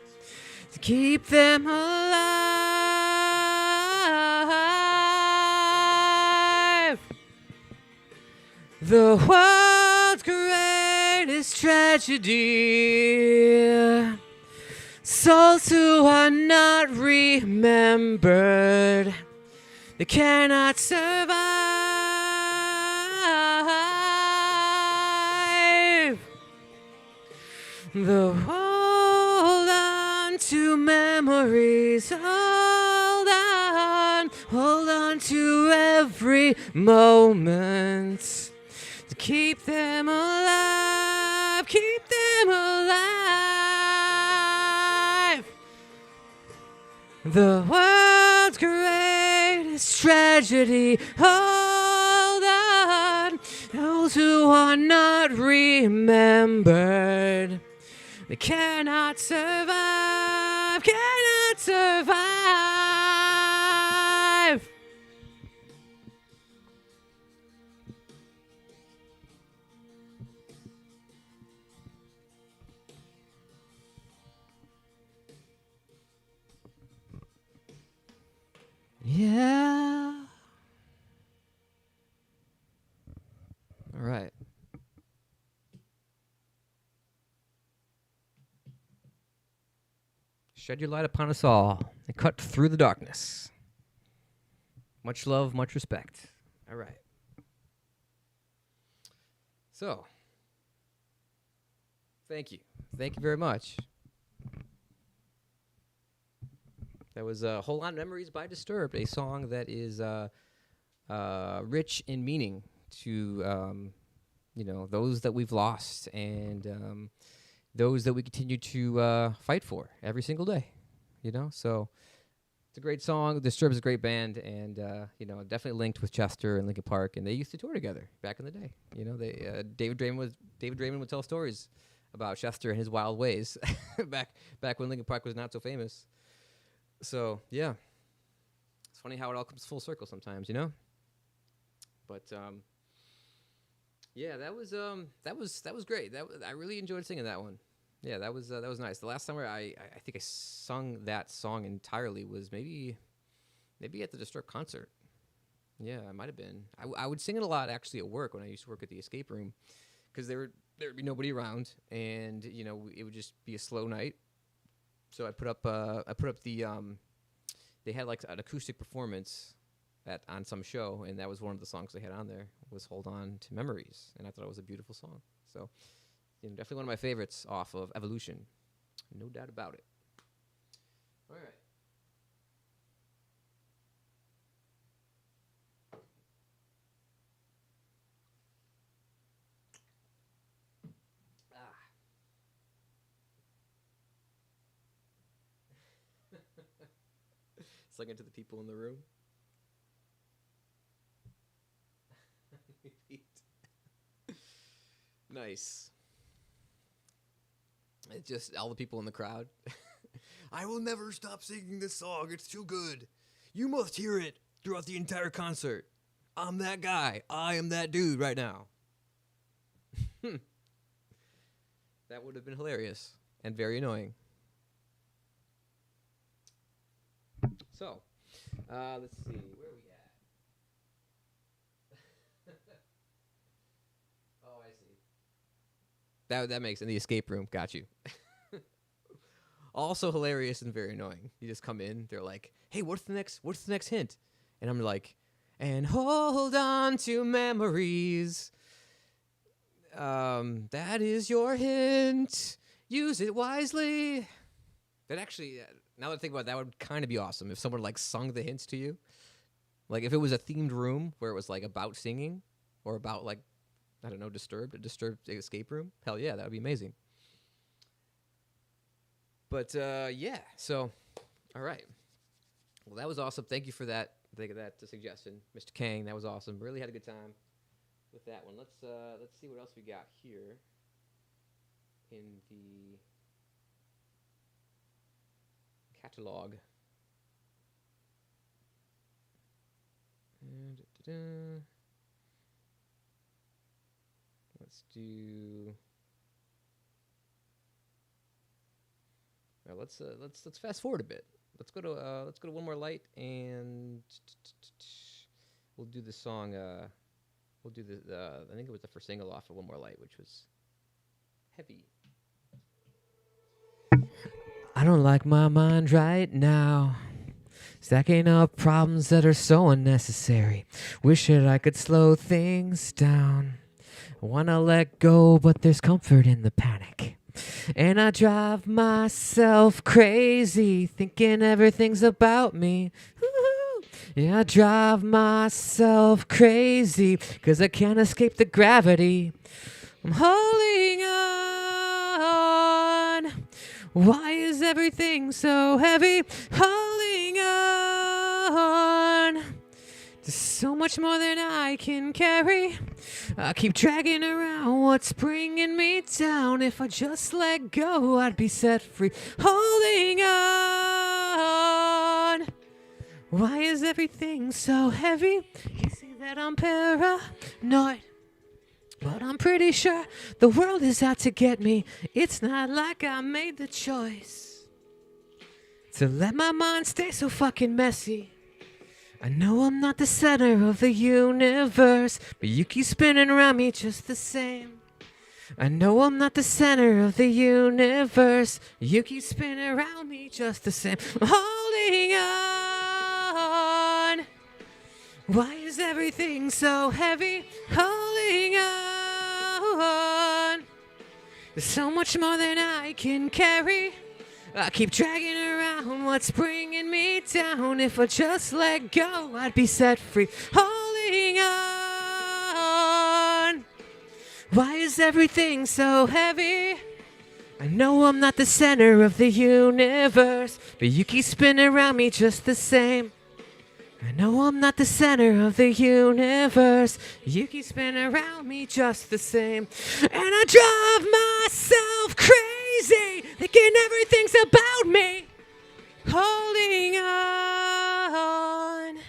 To keep them alive. The world's greatest tragedy. Souls who are not remembered. They cannot survive. The hold on to memories. Hold on to every moment. To keep them alive. Keep them alive. The world's greatest tragedy. Hold on. Those who are not remembered. They cannot survive. Cannot survive. Yeah. All right. Shed your light upon us all and cut through the darkness. Much love, much respect. All right. So, thank you. Thank you very much. That was a Whole Lot of Memories by Disturbed, a song that is rich in meaning to, those that we've lost and those that we continue to fight for every single day, So it's a great song. Disturbed is a great band, and, definitely linked with Chester and Linkin Park, and they used to tour together back in the day. David Draymond would tell stories about Chester and his wild ways back when Linkin Park was not so famous. So yeah, it's funny how it all comes full circle sometimes, But yeah, that was great. I really enjoyed singing that one. Yeah, that was nice. The last summer I think I sung that song entirely was maybe at the Disturbed concert. Yeah, it might have been. I would sing it a lot actually at work when I used to work at the escape room, because there would be nobody around, and it would just be a slow night. So I put up the they had like an acoustic performance on some show, and that was one of the songs they had on there was Hold On to Memories, and I thought it was a beautiful song. So definitely one of my favorites off of Evolution, no doubt about it. All right. Singing to the people in the room. Nice. It's just all the people in the crowd. I will never stop singing this song. It's too good. You must hear it throughout the entire concert. I'm that guy. I am that dude right now. That would have been hilarious and very annoying. So, let's see. Where are we at? Oh, I see. That makes in the escape room. Got you. Also hilarious and very annoying. You just come in. They're like, "Hey, what's the next hint?" And I'm like, "And hold on to memories. That is your hint. Use it wisely." That actually, now that I think about it, that would kind of be awesome if someone like sung the hints to you. Like if it was a themed room where it was like about singing or about like, I don't know, a disturbed escape room. Hell yeah, that would be amazing. But yeah, so all right. Well, that was awesome. Thank you for that. Thank you for that suggestion, Mr. Kang. That was awesome. Really had a good time with that one. Let's see what else we got here in the catalog. Let's do. Well, let's fast forward a bit. Let's go to One More Light, and we'll do the song. We'll do the I think it was the first single off of One More Light, which was Heavy. I don't like my mind right now. Stacking up problems that are so unnecessary. Wish that I could slow things down. I wanna let go, but there's comfort in the panic. And I drive myself crazy, thinking everything's about me. Woo-hoo. Yeah, I drive myself crazy, 'cause I can't escape the gravity. I'm holding on. Why is everything so heavy? Holding on. There's so much more than I can carry. I keep dragging around what's bringing me down. If I just let go, I'd be set free. Holding on. Why is everything so heavy? You see that I'm paranoid, but I'm pretty sure the world is out to get me. It's not like I made the choice to let my mind stay so fucking messy. I know I'm not the center of the universe, but you keep spinning around me just the same. I know I'm not the center of the universe, you keep spinning around me just the same. I'm holding on. Why is everything so heavy? Holding on. There's so much more than I can carry. I keep dragging around what's bringing me down. If I just let go, I'd be set free. Holding on. Why is everything so heavy? I know I'm not the center of the universe, but you keep spinning around me just the same. I know I'm not the center of the universe, you keep spinning around me just the same. And I drive myself crazy, thinking everything's about me. Holding on.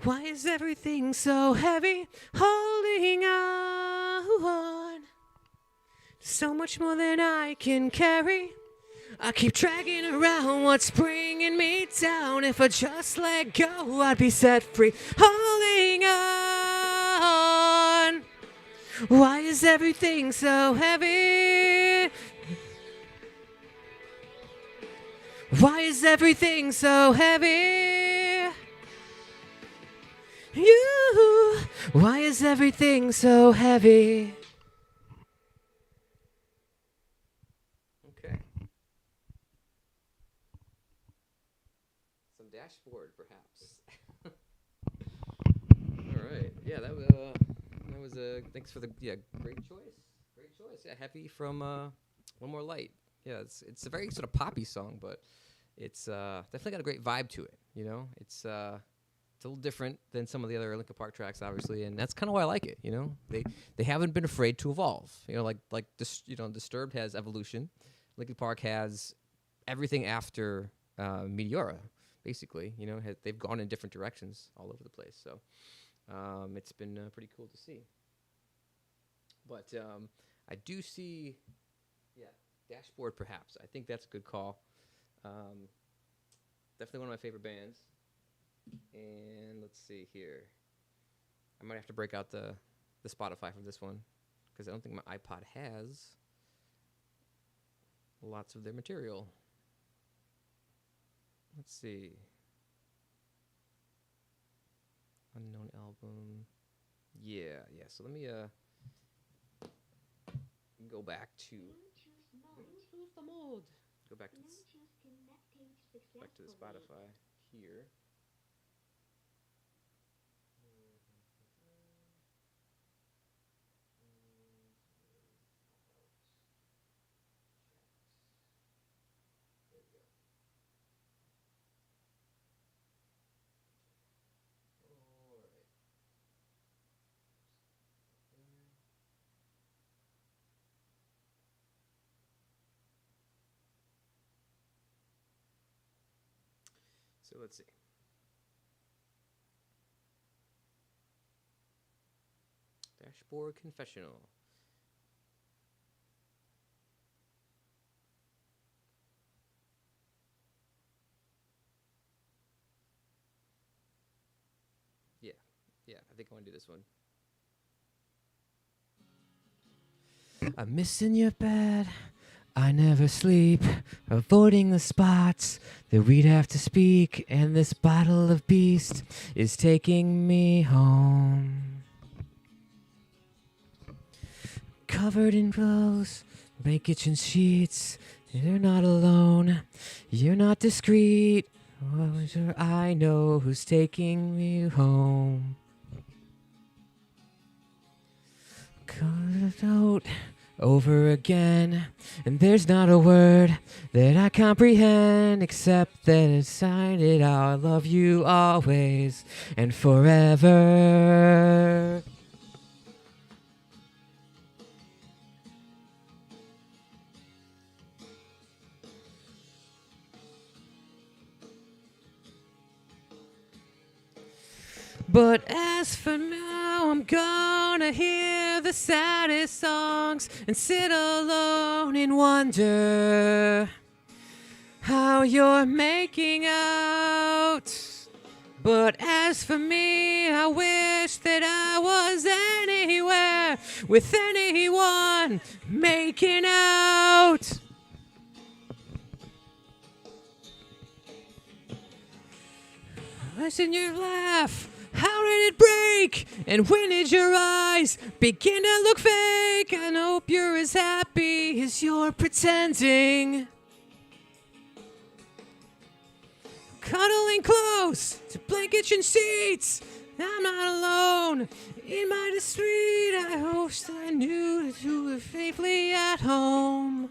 Why is everything so heavy? Holding on. So much more than I can carry. I keep dragging around what's bringing me down. If I just let go, I'd be set free. Holding on. Why is everything so heavy? Why is everything so heavy? You. Why is everything so heavy? Dashboard, perhaps. All right. Yeah, that was a thanks for the great choice. Great choice. Yeah, Heavy from One More Light. Yeah, it's a very sort of poppy song, but it's definitely got a great vibe to it. You know, it's a little different than some of the other Linkin Park tracks, obviously, and that's kind of why I like it. You know, they haven't been afraid to evolve. You know, like this. You know, Disturbed has evolution. Linkin Park has everything after Meteora. Basically, you know, they've gone in different directions all over the place. So it's been pretty cool to see. But I do see, Dashboard perhaps. I think that's a good call. Definitely one of my favorite bands. And let's see here. I might have to break out the Spotify for this one, because I don't think my iPod has lots of their material. Let's see. Unknown album. Yeah. So let me go back to Bluetooth the mode. Go back to the Spotify here. So let's see. Dashboard confessional. Yeah, I think I want to do this one. I'm missing your bed. I never sleep, avoiding the spots that we'd have to speak, and this bottle of beast is taking me home. Covered in clothes, blank kitchen sheets. You're not alone. You're not discreet. I know who's taking me home. Cut out over again, and there's not a word that I comprehend except that it's signed it. I'll love you always and forever. But as for now, I'm gonna hear the saddest songs and sit alone and wonder how you're making out. But as for me, I wish that I was anywhere with anyone making out. Listen, your laugh. How did it break? And when did your eyes begin to look fake? I hope you're as happy as you're pretending. Cuddling close to blankets and sheets. I'm not alone in my street. I wish that I knew that you were safely at home.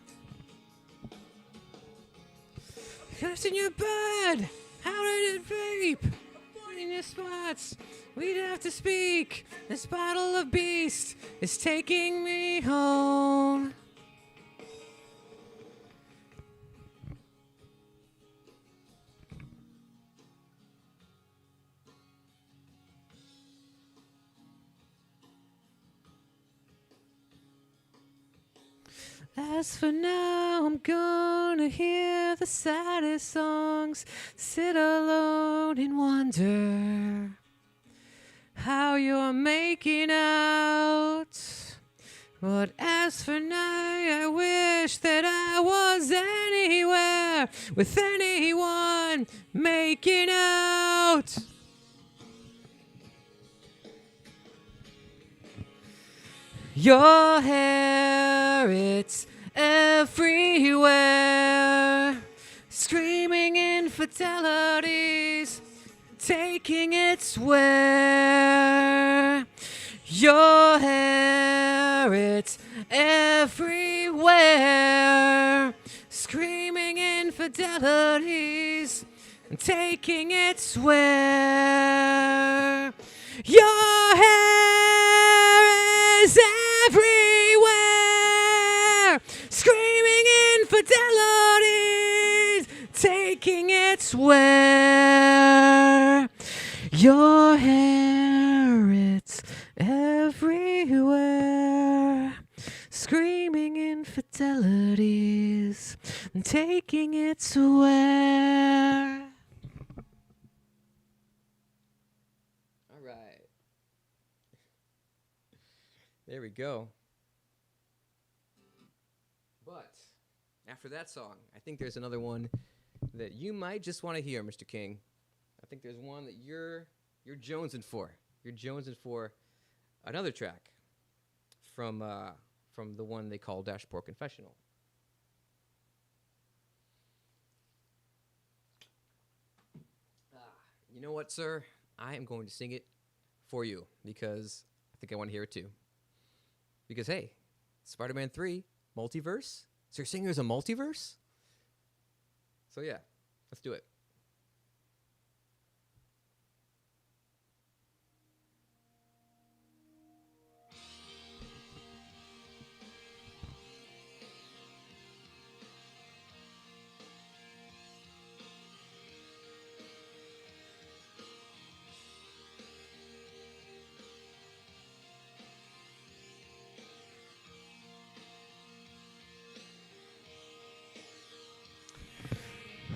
Cursed in your bed. How did it vape? In your spots, we'd have to speak. This bottle of beast is taking me home. As for now, I'm gonna hear the saddest songs, sit alone and wonder how you're making out. But as for now, I wish that I was anywhere with anyone making out. Your hair, it's everywhere, screaming infidelities, taking its where. Your hair, it's everywhere, screaming infidelities, taking its where. Your hair is everywhere, screaming infidelities, taking its where. Your hair, it's everywhere, screaming infidelities, taking its where. All right. There we go. But after that song, I think there's another one that you might just want to hear, Mr. King. I think there's one that you're jonesing for. You're jonesing for another track from the one they call Dashboard Confessional. You know what, sir? I am going to sing it for you because I think I want to hear it too. Because, hey, Spider-Man 3, multiverse? So you're saying there's a multiverse? So, yeah, let's do it.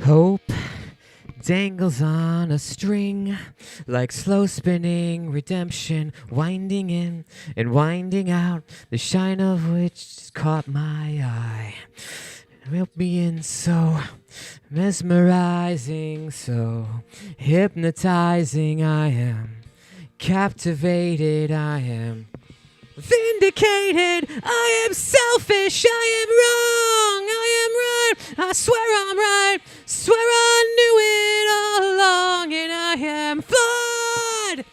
Hope dangles on a string like slow spinning redemption, winding in and winding out, the shine of which caught my eye. Will be in so mesmerizing, so hypnotizing. I am captivated, I am vindicated. I am selfish, I am wrong, I am right. I swear I'm right, swear I knew it all along, and I am flawed,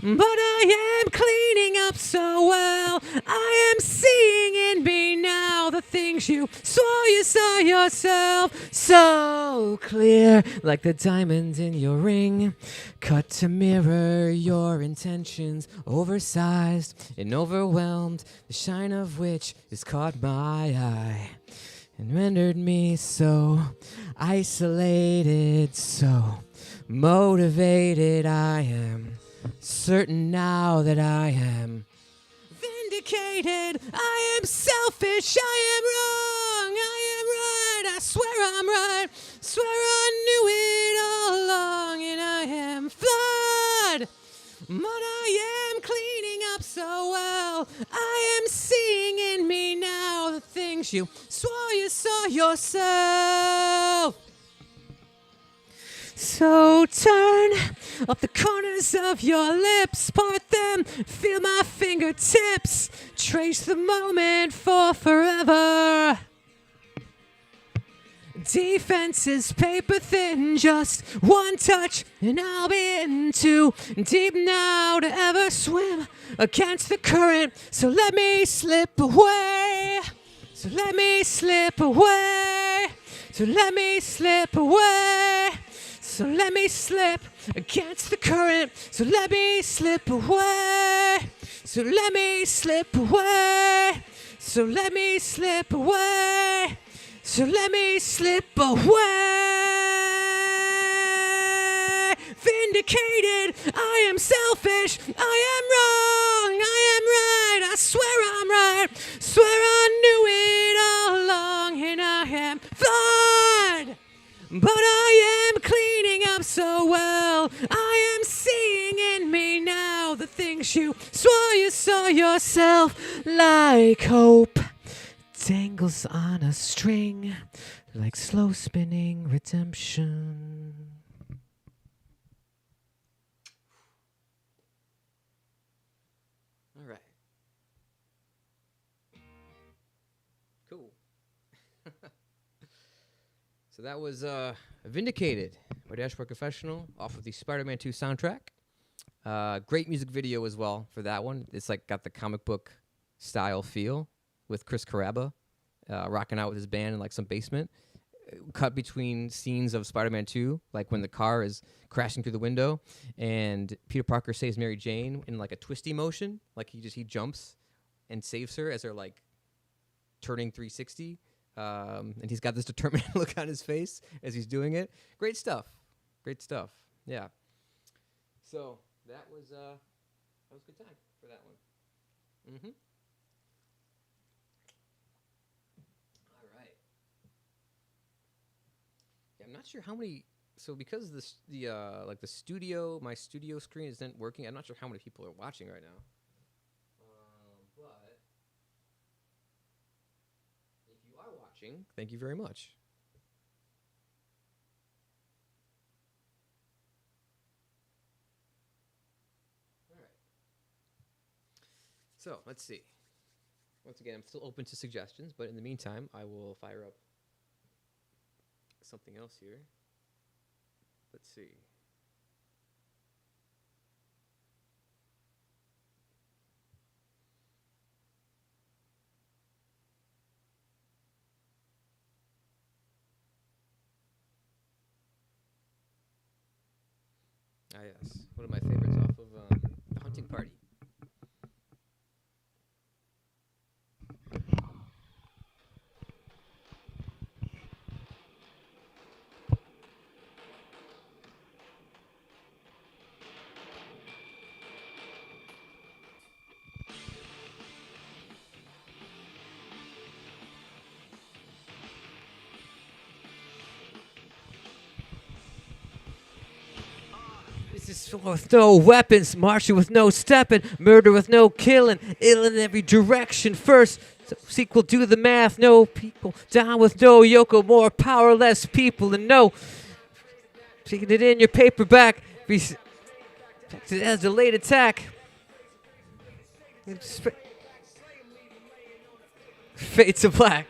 but I am cleaning up so well. I am seeing in me now the things you swore you saw yourself, so clear like the diamonds in your ring, cut to mirror your intentions, oversized and overwhelmed, the shine of which has caught my eye and rendered me so isolated, so motivated. I am certain now that I am vindicated. I am selfish, I am wrong, I am right. I swear I'm right, swear I knew it all along, and I am flawed, but I am cleaning up so well. I am seeing in me now the things you swore you saw yourself. So turn up the corners of your lips, part them, feel my fingertips, trace the moment for forever. Defense is paper thin, just one touch and I'll be in too deep now to ever swim against the current. So let me slip away, so let me slip away, so let me slip away, so let me slip against the current. So let me slip away, so let me slip away, so let me slip away, so let me slip away. Vindicated, I am selfish, I am wrong, I am right. I swear I'm right, swear I knew it all along, and I am flawed, but I am cleaning up so well. I am seeing in me now the things you swore you saw yourself, like hope dangles on a string, like slow spinning redemption. All right. Cool. So that was Vindicated by Dashboard Confessional off of the Spider-Man 2 soundtrack. Great music video as well for that one. It's like got the comic book style feel with Chris Caraba rocking out with his band in like some basement. Cut between scenes of Spider-Man 2, like when the car is crashing through the window and Peter Parker saves Mary Jane in like a twisty motion. Like he jumps and saves her as they're like turning 360. And he's got this determined look on his face as he's doing it. Great stuff. Great stuff. Yeah. So that was a good time for that one. Mm-hmm. All right. Yeah, I'm not sure how many. So because my studio screen isn't working, I'm not sure how many people are watching right now. But if you are watching, thank you very much. All right. So let's see. Once again, I'm still open to suggestions, but in the meantime, I will fire up something else here. Let's see. Ah, yes. One of my favorites off of The Hunting Party. with no weapons, marching with no stepping, murder with no killing, ill in every direction. First sequel, do the math. No people down with no Yoko, more powerless people, and no taking it in your paperback. As a late attack. Fade to black.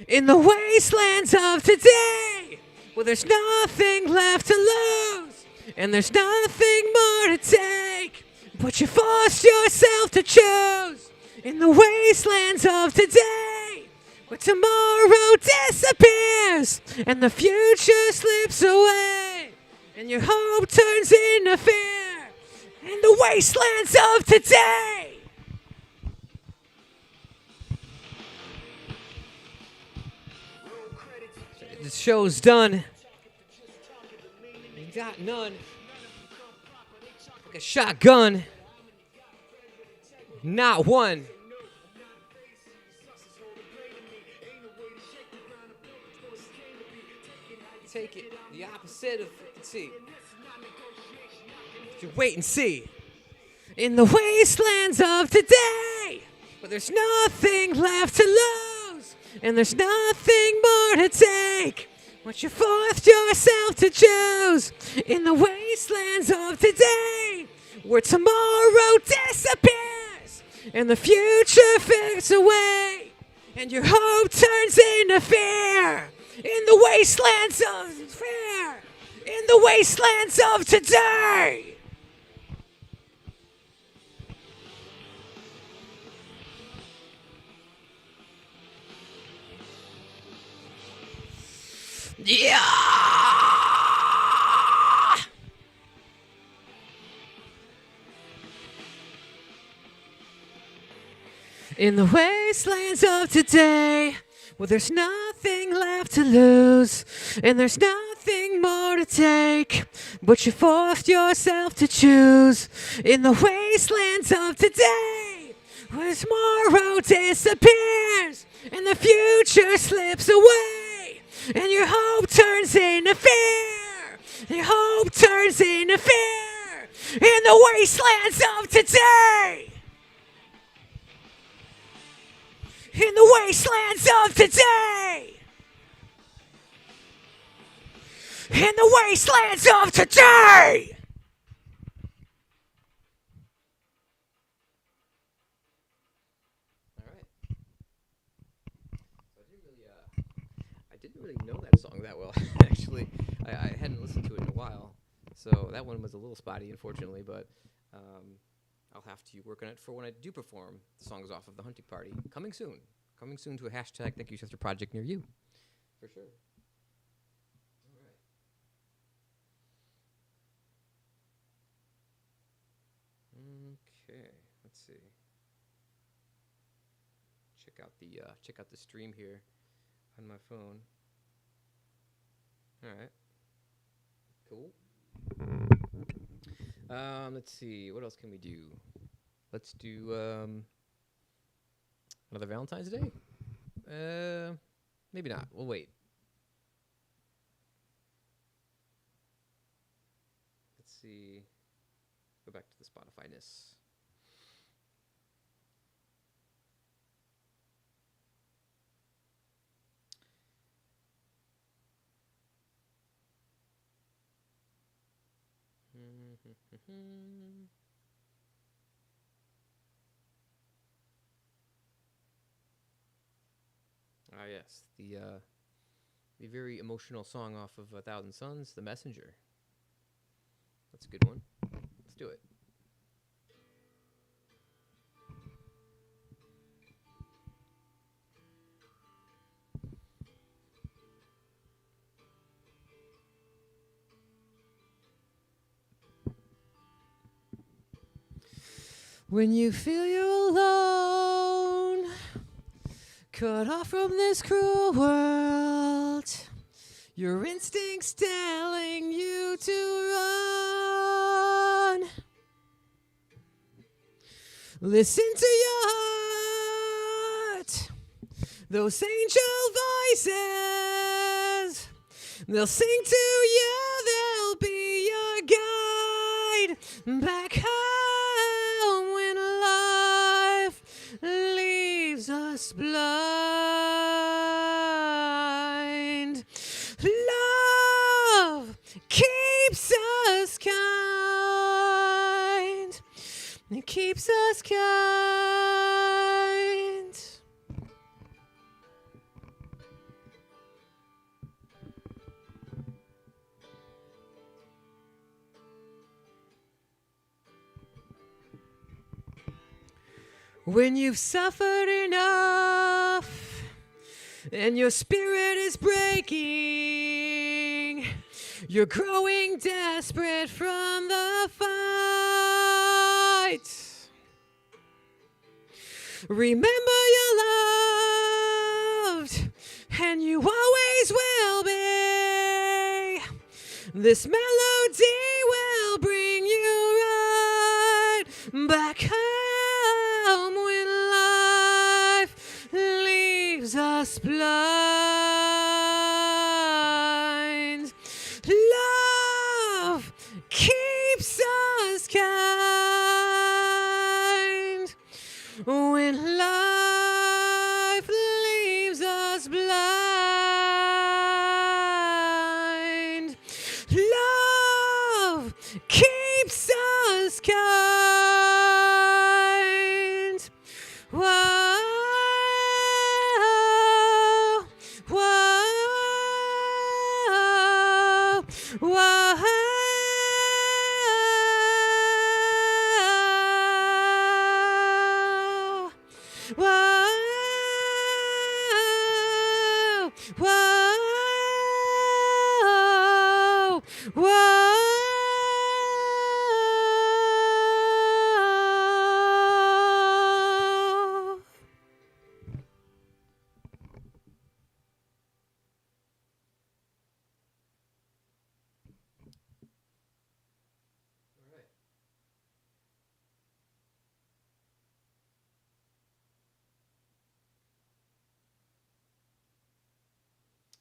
In the wastelands of today, well, there's nothing left to lose, and there's nothing more to take, but you forced yourself to choose. In the wastelands of today, where tomorrow disappears, and the future slips away, and your hope turns into fear. In the wastelands of today. The show's done. You got none. Like a shotgun. Not one. Take it the opposite of see. You wait and see. In the wastelands of today, where there's nothing left to lose, and there's nothing more to take, but you forced yourself to choose. In the wastelands of today, where tomorrow disappears, and the future fades away, and your hope turns into fear. In the wastelands of fear. In the wastelands of today. Yeah! In the wastelands of today, well, there's nothing left to lose, and there's nothing more to take, but you forced yourself to choose. In the wastelands of today, where tomorrow disappears, and the future slips away, and your hope turns into fear. Your hope turns into fear. In the wastelands of today. In the wastelands of today. In the wastelands of today. All right. I didn't really know that song that well. Actually, I hadn't listened to it in a while, so that one was a little spotty, unfortunately. But I'll have to work on it for when I do perform the songs off of the hunting party. Coming soon. Coming soon to a hashtag Thank You Chester project near you. For sure. All right. Okay. Let's see. Check out the stream here on my phone. All right. Cool. Let's see. What else can we do? Let's do another Valentine's Day? Maybe not. We'll wait. Let's see. Go back to the Spotify-ness. Ah, yes, the very emotional song off of 1,000 Suns, "The Messenger." That's a good one. Let's do it. When you feel you're alone, cut off from this cruel world, your instincts telling you to run. Listen to your heart, those angel voices, they'll sing to you, they'll be your guide. back home when life leaves us blind. Love keeps us kind. It keeps us kind. When you've suffered enough and your spirit is breaking, you're growing desperate from the fight. Remember you're loved and you always will be. This melody will bring you right back home when life leaves us blind. Love keeps us kind when life leaves us blind. Love keeps us kind. Whoa, whoa, whoa. Whoa, whoa, whoa.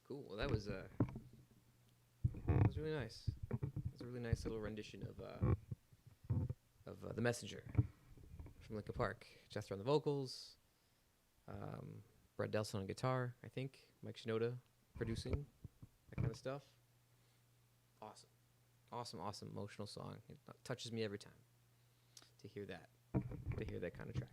Cool. Well, that was really nice. It was a really nice little rendition of The Messenger from Linkin Park. Chester on the vocals, Brett Delson on guitar, I think. Mike Shinoda producing, that kind of stuff. Awesome. Awesome, awesome emotional song. It touches me every time to hear that kind of track.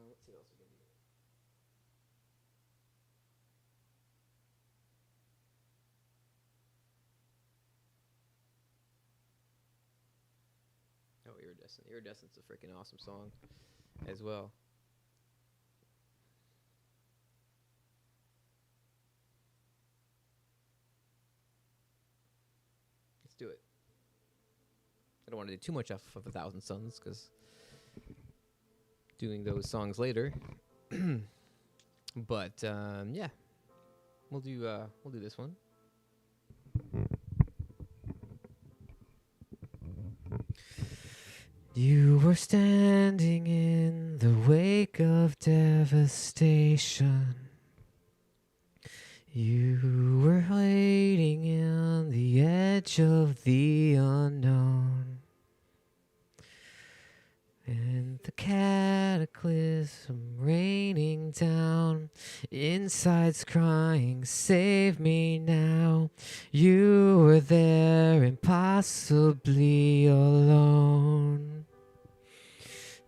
Let's see what else we can do. Oh, Iridescent. Iridescent's a freaking awesome song as well. Let's do it. I don't want to do too much off of 1,000 Suns because doing those songs later. But yeah, we'll do this one. You were standing in the wake of devastation. You were waiting on the edge of the unknown. And the cataclysm raining down, inside's crying, save me now. You were there, impossibly alone.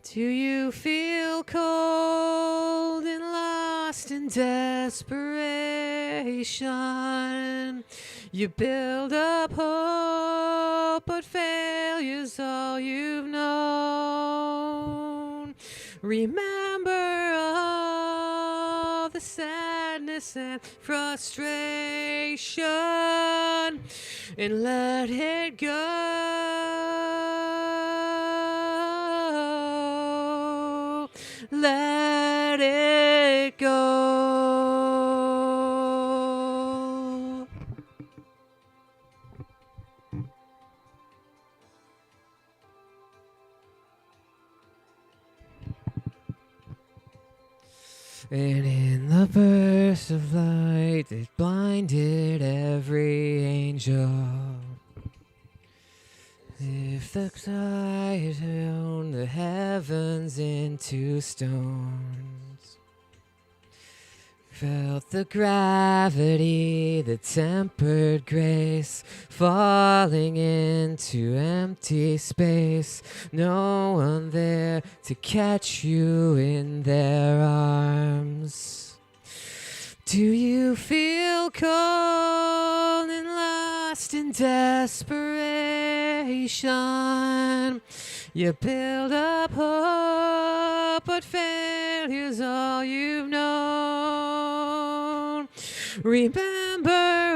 Do you feel cold and lost in desperation? You build up hope, but failure's all you've known. Remember all the sadness and frustration and let it go. Let it go. And in the burst of light that blinded every angel, if the sky turned the heavens into stones, felt the gravity, the tempered grace, falling into empty space, no one there to catch you in their arms. Do you feel cold and lost in desperation? You build up hope, but failure's all you've known. Remember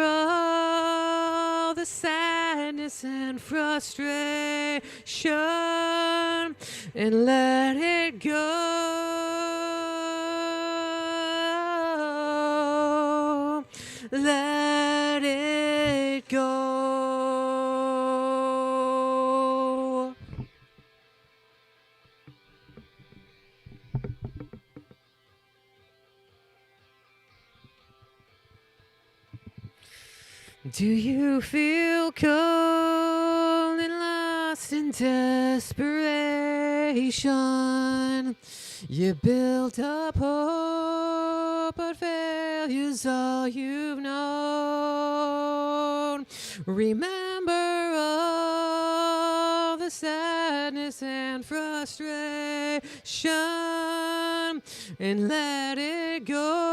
all the sadness and frustration and let it go. Let it go. Do you feel cold and lost in desperation? You built up hope, but failure's all you've known. Remember all the sadness and frustration and let it go.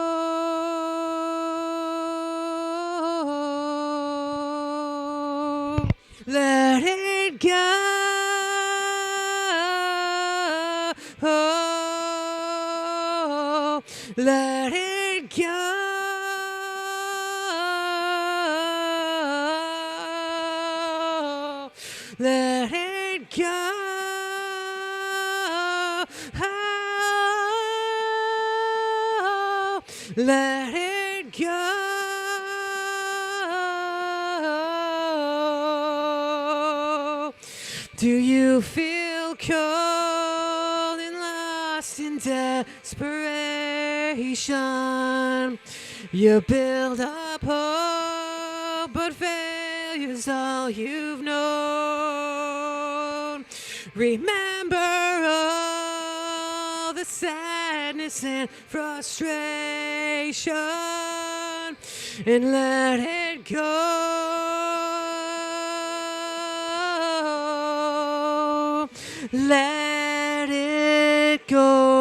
Let it go. Let it go. Let it go. Let it go. Do you feel cold and lost in desperation? You build up hope, but failure's all you've known. Remember all the sadness and frustration and let it go. Let it go.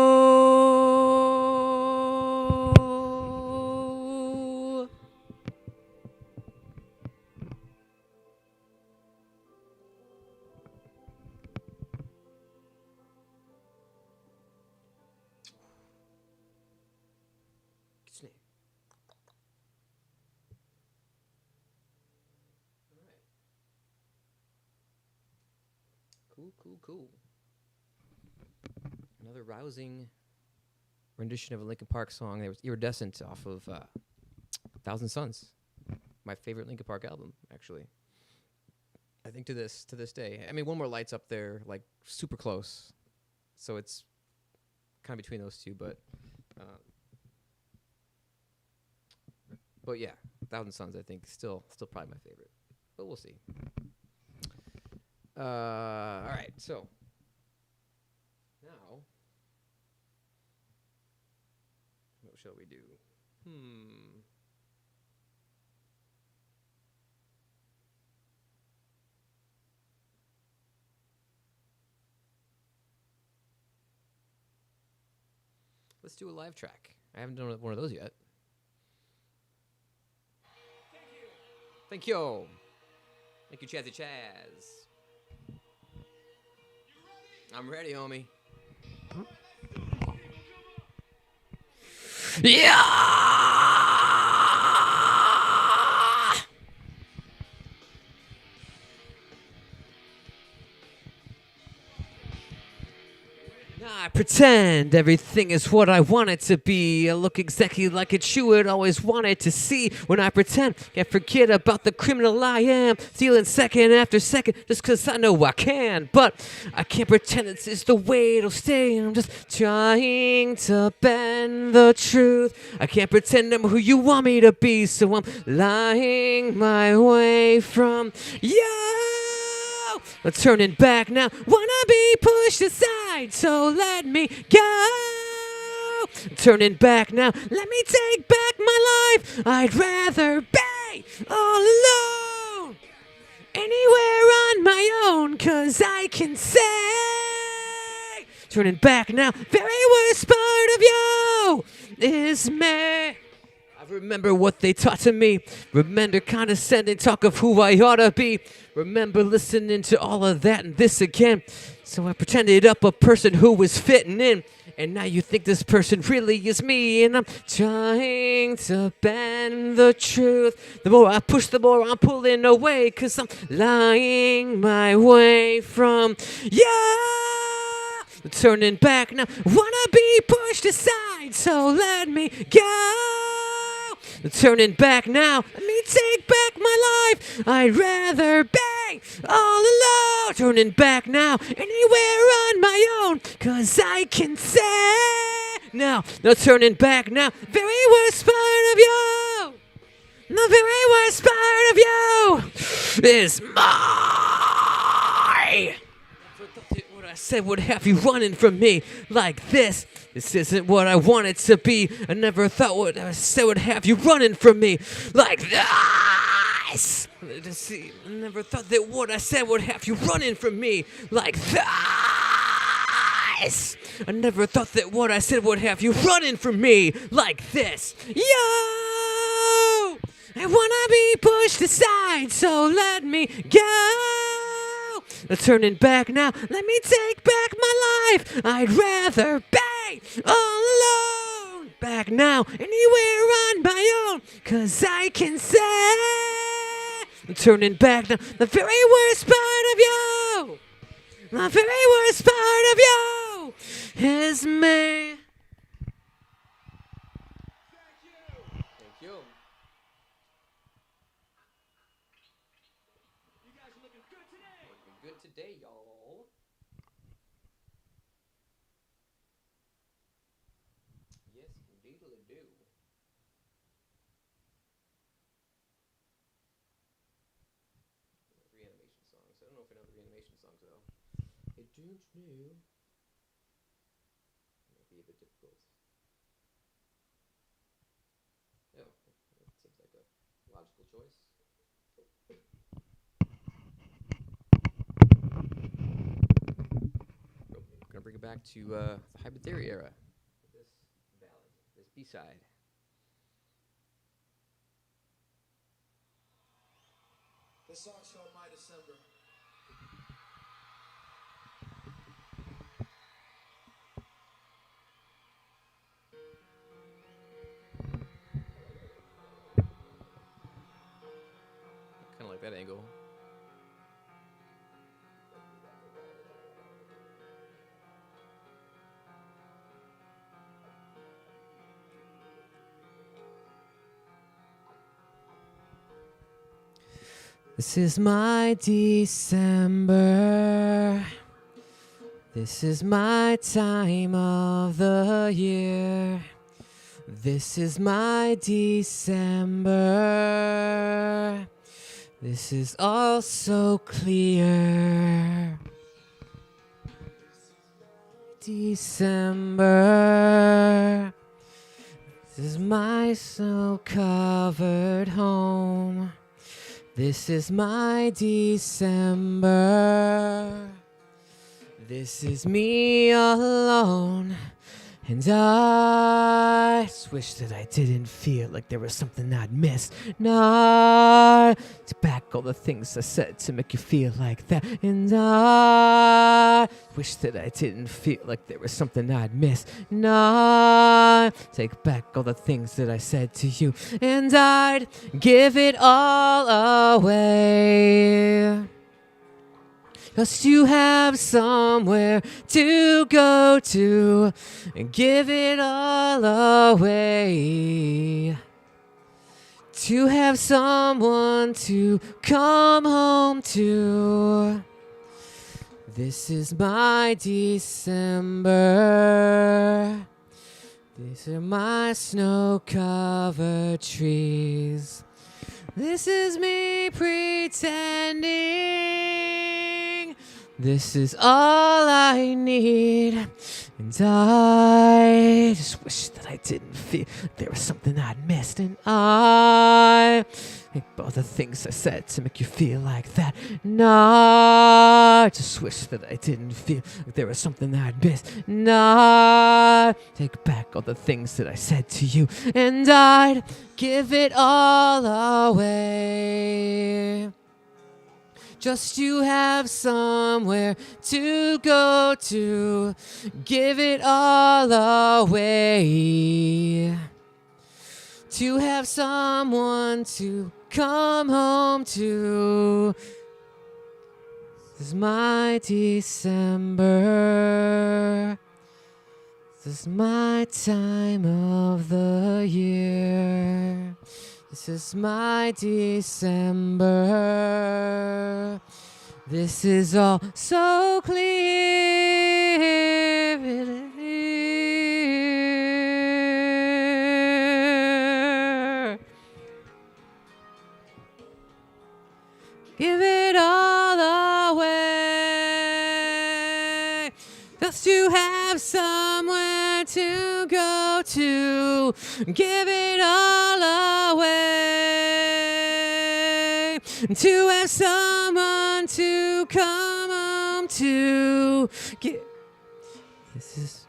Cool. Another rousing rendition of a Linkin Park song. There was Iridescent off of Thousand Suns, my favorite Linkin Park album, actually. I think to this day. I mean, One More Light's up there, like super close, so it's kind of between those two. But yeah, Thousand Suns, I think, still probably my favorite. But we'll see. All right, so now what shall we do? Let's do a live track. I haven't done one of those yet. Thank you. Thank you, Chazzy Chaz. I'm ready, homie. Yeah! Nah, pretend everything is what I want it to be. I look exactly like it you would always wanted to see. When I pretend, can't forget about the criminal I am. Stealing second after second just cause I know I can. But I can't pretend this is the way it'll stay. I'm just trying to bend the truth. I can't pretend I'm who you want me to be. So I'm lying my way from you. I'm turning back now. Wanna be pushed aside, so let me go. I'm turning back now. Let me take back my life. I'd rather be all alone. Anywhere on my own, cause I can say. Turning back now. Very worst part of you is me. I remember what they taught to me. Remember condescending talk of who I ought to be. Remember listening to all of that and this again. So I pretended up a person who was fitting in. And now you think this person really is me. And I'm trying to bend the truth. The more I push, the more I'm pulling away. Cause I'm lying my way from you. Turning back now. Wanna be pushed aside, so let me go. Turning back now. Let me take back my life. I'd rather be all alone. Turning back now. Anywhere on my own. Cause I can say. Now turning back now. Very worst part of you. The very worst part of you is my. What I said would have you running from me like this. This isn't what I wanted to be. I never thought what I said would have you running from me like this. I never thought that what I said would have you running from me like this. I never thought that what I said would have you running from me like this. Yo! I wanna be pushed aside, so let me go. Turning back now, let me take back my life. I'd rather be all alone. Back now, anywhere on my own, cause I can say. Turning back now, the very worst part of you. The very worst part of you is me. Thank you. You guys are looking good today. Looking good today, y'all. Yes, indeed will do. Reanimation songs. I don't know if I know the reanimation songs though. I don't know. Might be a bit difficult. Oh, that seems like a logical choice. Gonna bring it back to the Hybrid Theory era. This ballad, this B-side. This song's called My December. Kind of like that angle. This is my December. This is my time of the year. This is my December. This is all so clear. December. This is my snow-covered home. This is my December. This is me alone. And I just wish that I didn't feel like there was something I'd missed. No, to back all the things I said to make you feel like that. And I wish that I didn't feel like there was something I'd missed. No, take back all the things that I said to you. And I'd give it all away. just to have somewhere to go to and give it all away. To have someone to come home to. This is my December. These are my snow-covered trees. This is me pretending. This is all I need. And I just wish that I didn't feel there was something I'd missed. And I think all the things I said to make you feel like that. And I just wish that I didn't feel like there was something I'd missed. And I take back all the things that I said to you. And I'd give it all away. Just to have somewhere to go to, give it all away. To have someone to come home to. This is my December. This is my time of the year. This is my December. This is all so clear. Give it all away. Just to have somewhere to go to. Give it all away. To have someone to come home to. This is.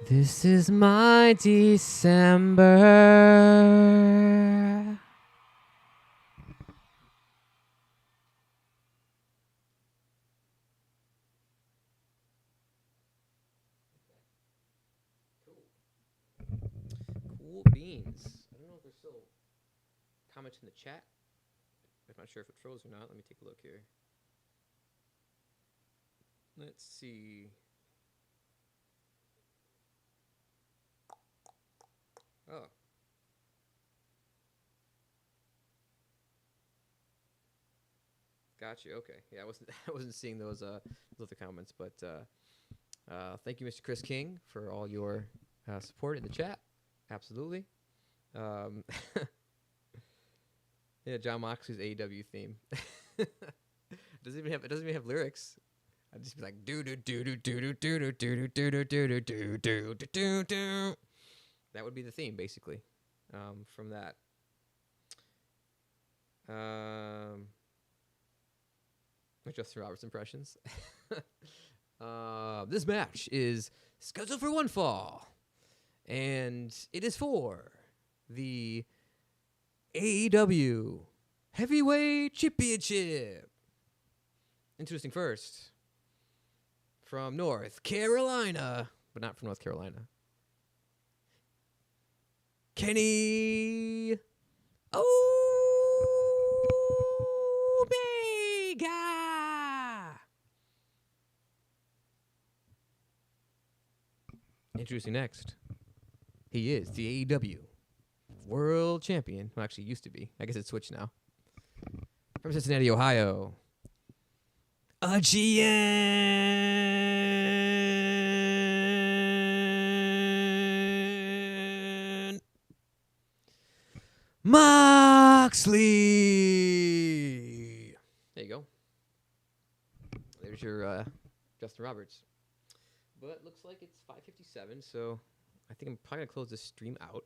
This is my December. Cool beans. I don't know if there's still comments in the chat. I'm not sure if it froze or not. Let me take a look here. Let's see. Oh. Gotcha. Okay. Yeah, I wasn't seeing those other comments, but thank you, Mr. Chris King, for all your support in the chat. Absolutely. Yeah, John Moxley's AEW theme. It doesn't even have lyrics. I'd just be like do do do do do do do do do do do do do do do do. That would be the theme, basically, from that. Justin Roberts impressions. This match is scheduled for one fall, and it is for the AEW Heavyweight Championship. Introducing first, from North Carolina, but not from North Carolina, Kenny Omega. Introducing next, he is the AEW World Champion. Well, actually, used to be. I guess it's switched now. From Cincinnati, Ohio, a GN Moxley. There you go. There's your Justin Roberts. But looks like it's 5:57, so I think I'm probably going to close this stream out.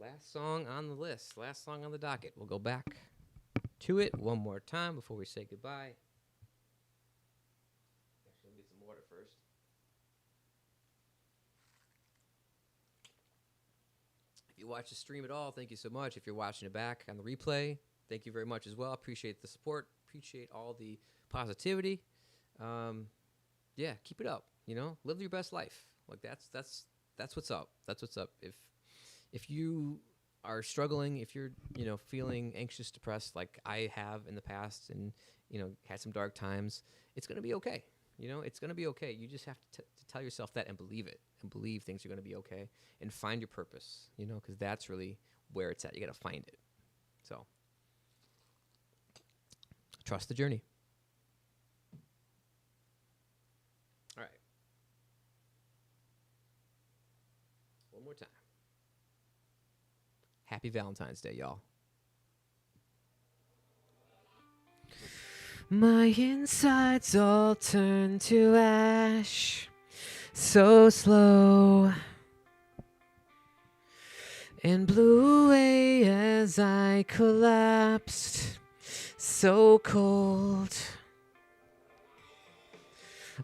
Last song on the list. Last song on the docket. We'll go back to it one more time before we say goodbye. Actually, let me get some water first. If you watch the stream at all, thank you so much. If you're watching it back on the replay, thank you very much as well. Appreciate the support. Appreciate all the positivity. Yeah, keep it up. You know, live your best life. Like that's what's up. That's what's up. If you are struggling, if you're feeling anxious, depressed, like I have in the past, and had some dark times, it's gonna be okay. It's gonna be okay. You just have to tell yourself that and believe it, and believe things are gonna be okay, and find your purpose. Because that's really where it's at. You gotta find it. So trust the journey. All right. One more time. Happy Valentine's Day, y'all. My insides all turn to ash, so slow, and blew away as I collapsed, so cold.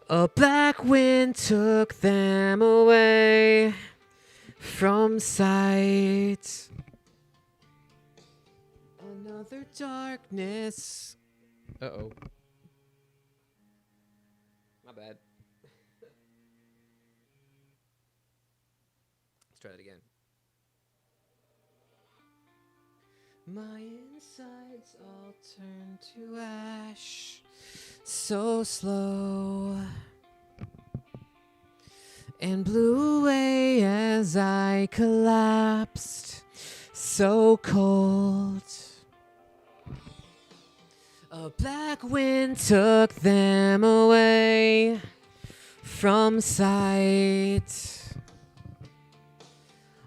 A black wind took them away from sight. Another darkness. Uh-oh. My bad. Let's try that again. My insides all turn to ash, so slow, and blew away as I collapsed, so cold. A black wind took them away from sight.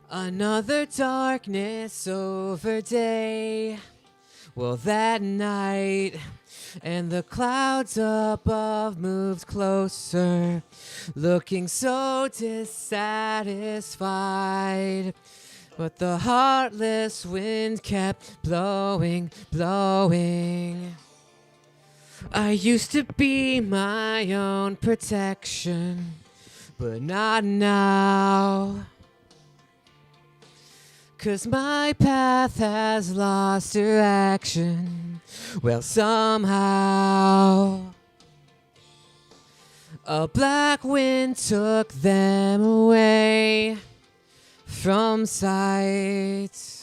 Another darkness over day. Well, that night, and the clouds above moved closer, looking so dissatisfied. But the heartless wind kept blowing, blowing. I used to be my own protection, but not now. 'Cause my path has lost direction. Well, somehow a black wind took them away from sight.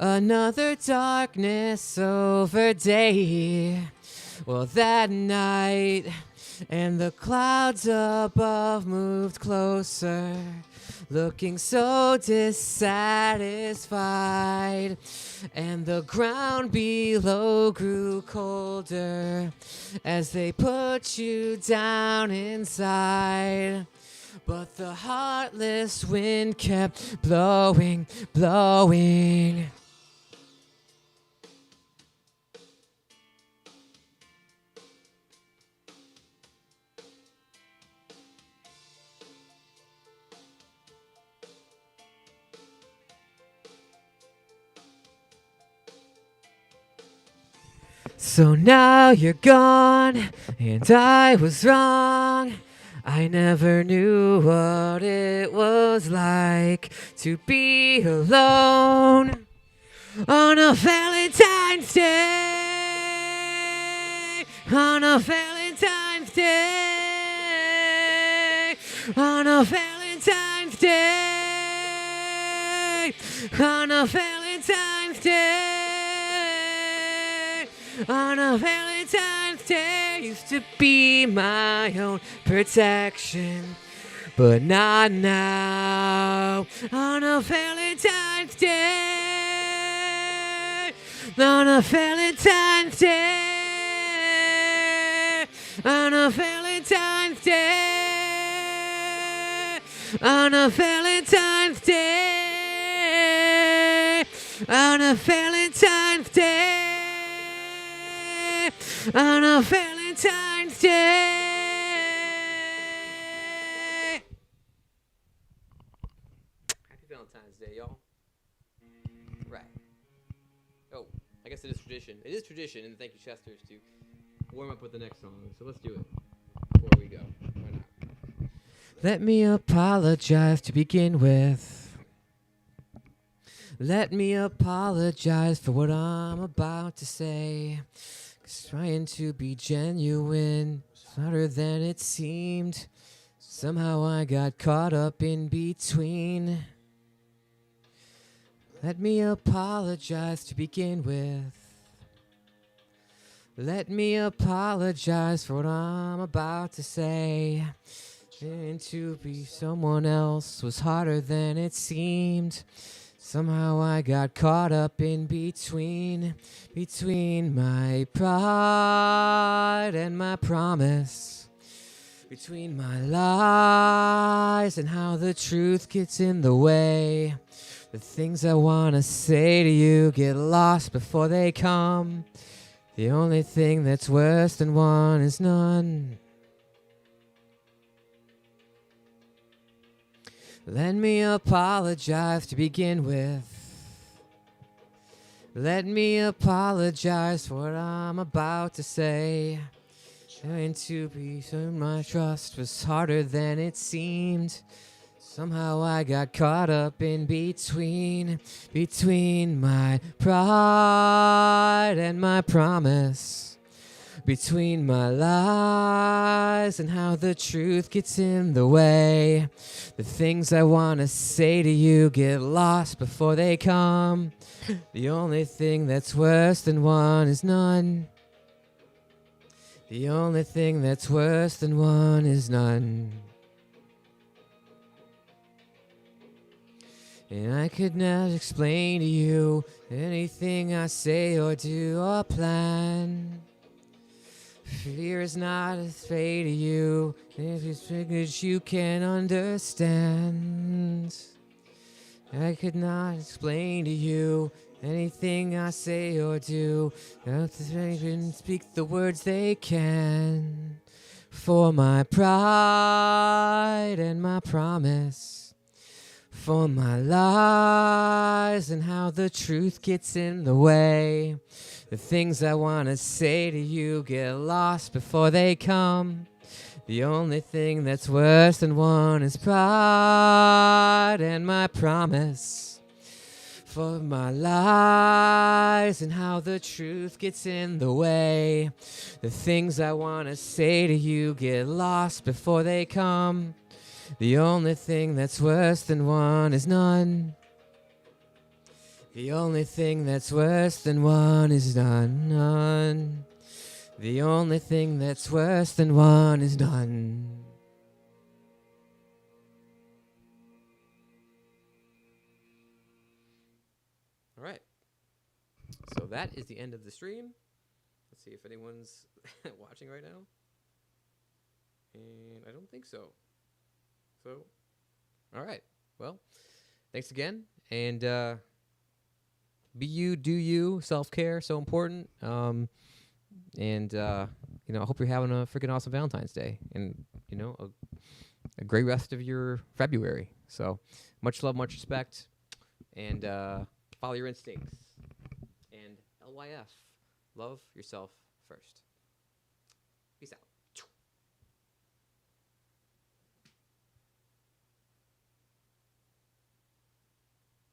Another darkness over day. Well, that night, and the clouds above moved closer, looking so dissatisfied. And the ground below grew colder as they put you down inside. But the heartless wind kept blowing, blowing. So now you're gone, and I was wrong. I never knew what it was like to be alone on a Valentine's Day. On a Valentine's Day. On a Valentine's Day. On a Valentine's Day. On a Valentine's Day, used to be my own protection, but not now. On a Valentine's Day, on a Valentine's Day, on a Valentine's Day, on a Valentine's Day, on a Valentine's Day. On a Valentine's Day. Happy Valentine's Valentine's Day, y'all. Right. Oh, I guess it is tradition. It is tradition, and thank you, Chesters, to warm up with the next song. So let's do it before we go. Why not? Let me apologize to begin with. Let me apologize for what I'm about to say. 'Cause trying to be genuine is harder than it seemed. Somehow I got caught up in between. Let me apologize to begin with. Let me apologize for what I'm about to say. Trying to be someone else was harder than it seemed. Somehow I got caught up in between my pride and my promise, between my lies and how the truth gets in the way. The things I want to say to you get lost before they come. The only thing that's worse than one is none. Let me apologize to begin with. Let me apologize for what I'm about to say. Trying to be so my trust was harder than it seemed. Somehow I got caught up in between my pride and my promise, between my lies and how the truth gets in the way. The things I want to say to you get lost before they come. The only thing that's worse than one is none. The only thing that's worse than one is none. And I could not explain to you anything I say or do or plan. Fear is not a fate to you, if it's figures you can understand. I could not explain to you anything I say or do, not that they can speak the words they can. For my pride and my promise, for my lies and how the truth gets in the way. The things I want to say to you get lost before they come. The only thing that's worse than one is pride and my promise, for my lies and how the truth gets in the way. The things I want to say to you get lost before they come. The only thing that's worse than one is none. The only thing that's worse than one is none. The only thing that's worse than one is none. All right. So that is the end of the stream. Let's see if anyone's watching right now. And I don't think so. So, all right. Well, thanks again. And be you, do you. Self-care, so important. And I hope you're having a freaking awesome Valentine's Day. And, a great rest of your February. So, much love, much respect. And follow your instincts. And LYF, love yourself first. Peace out.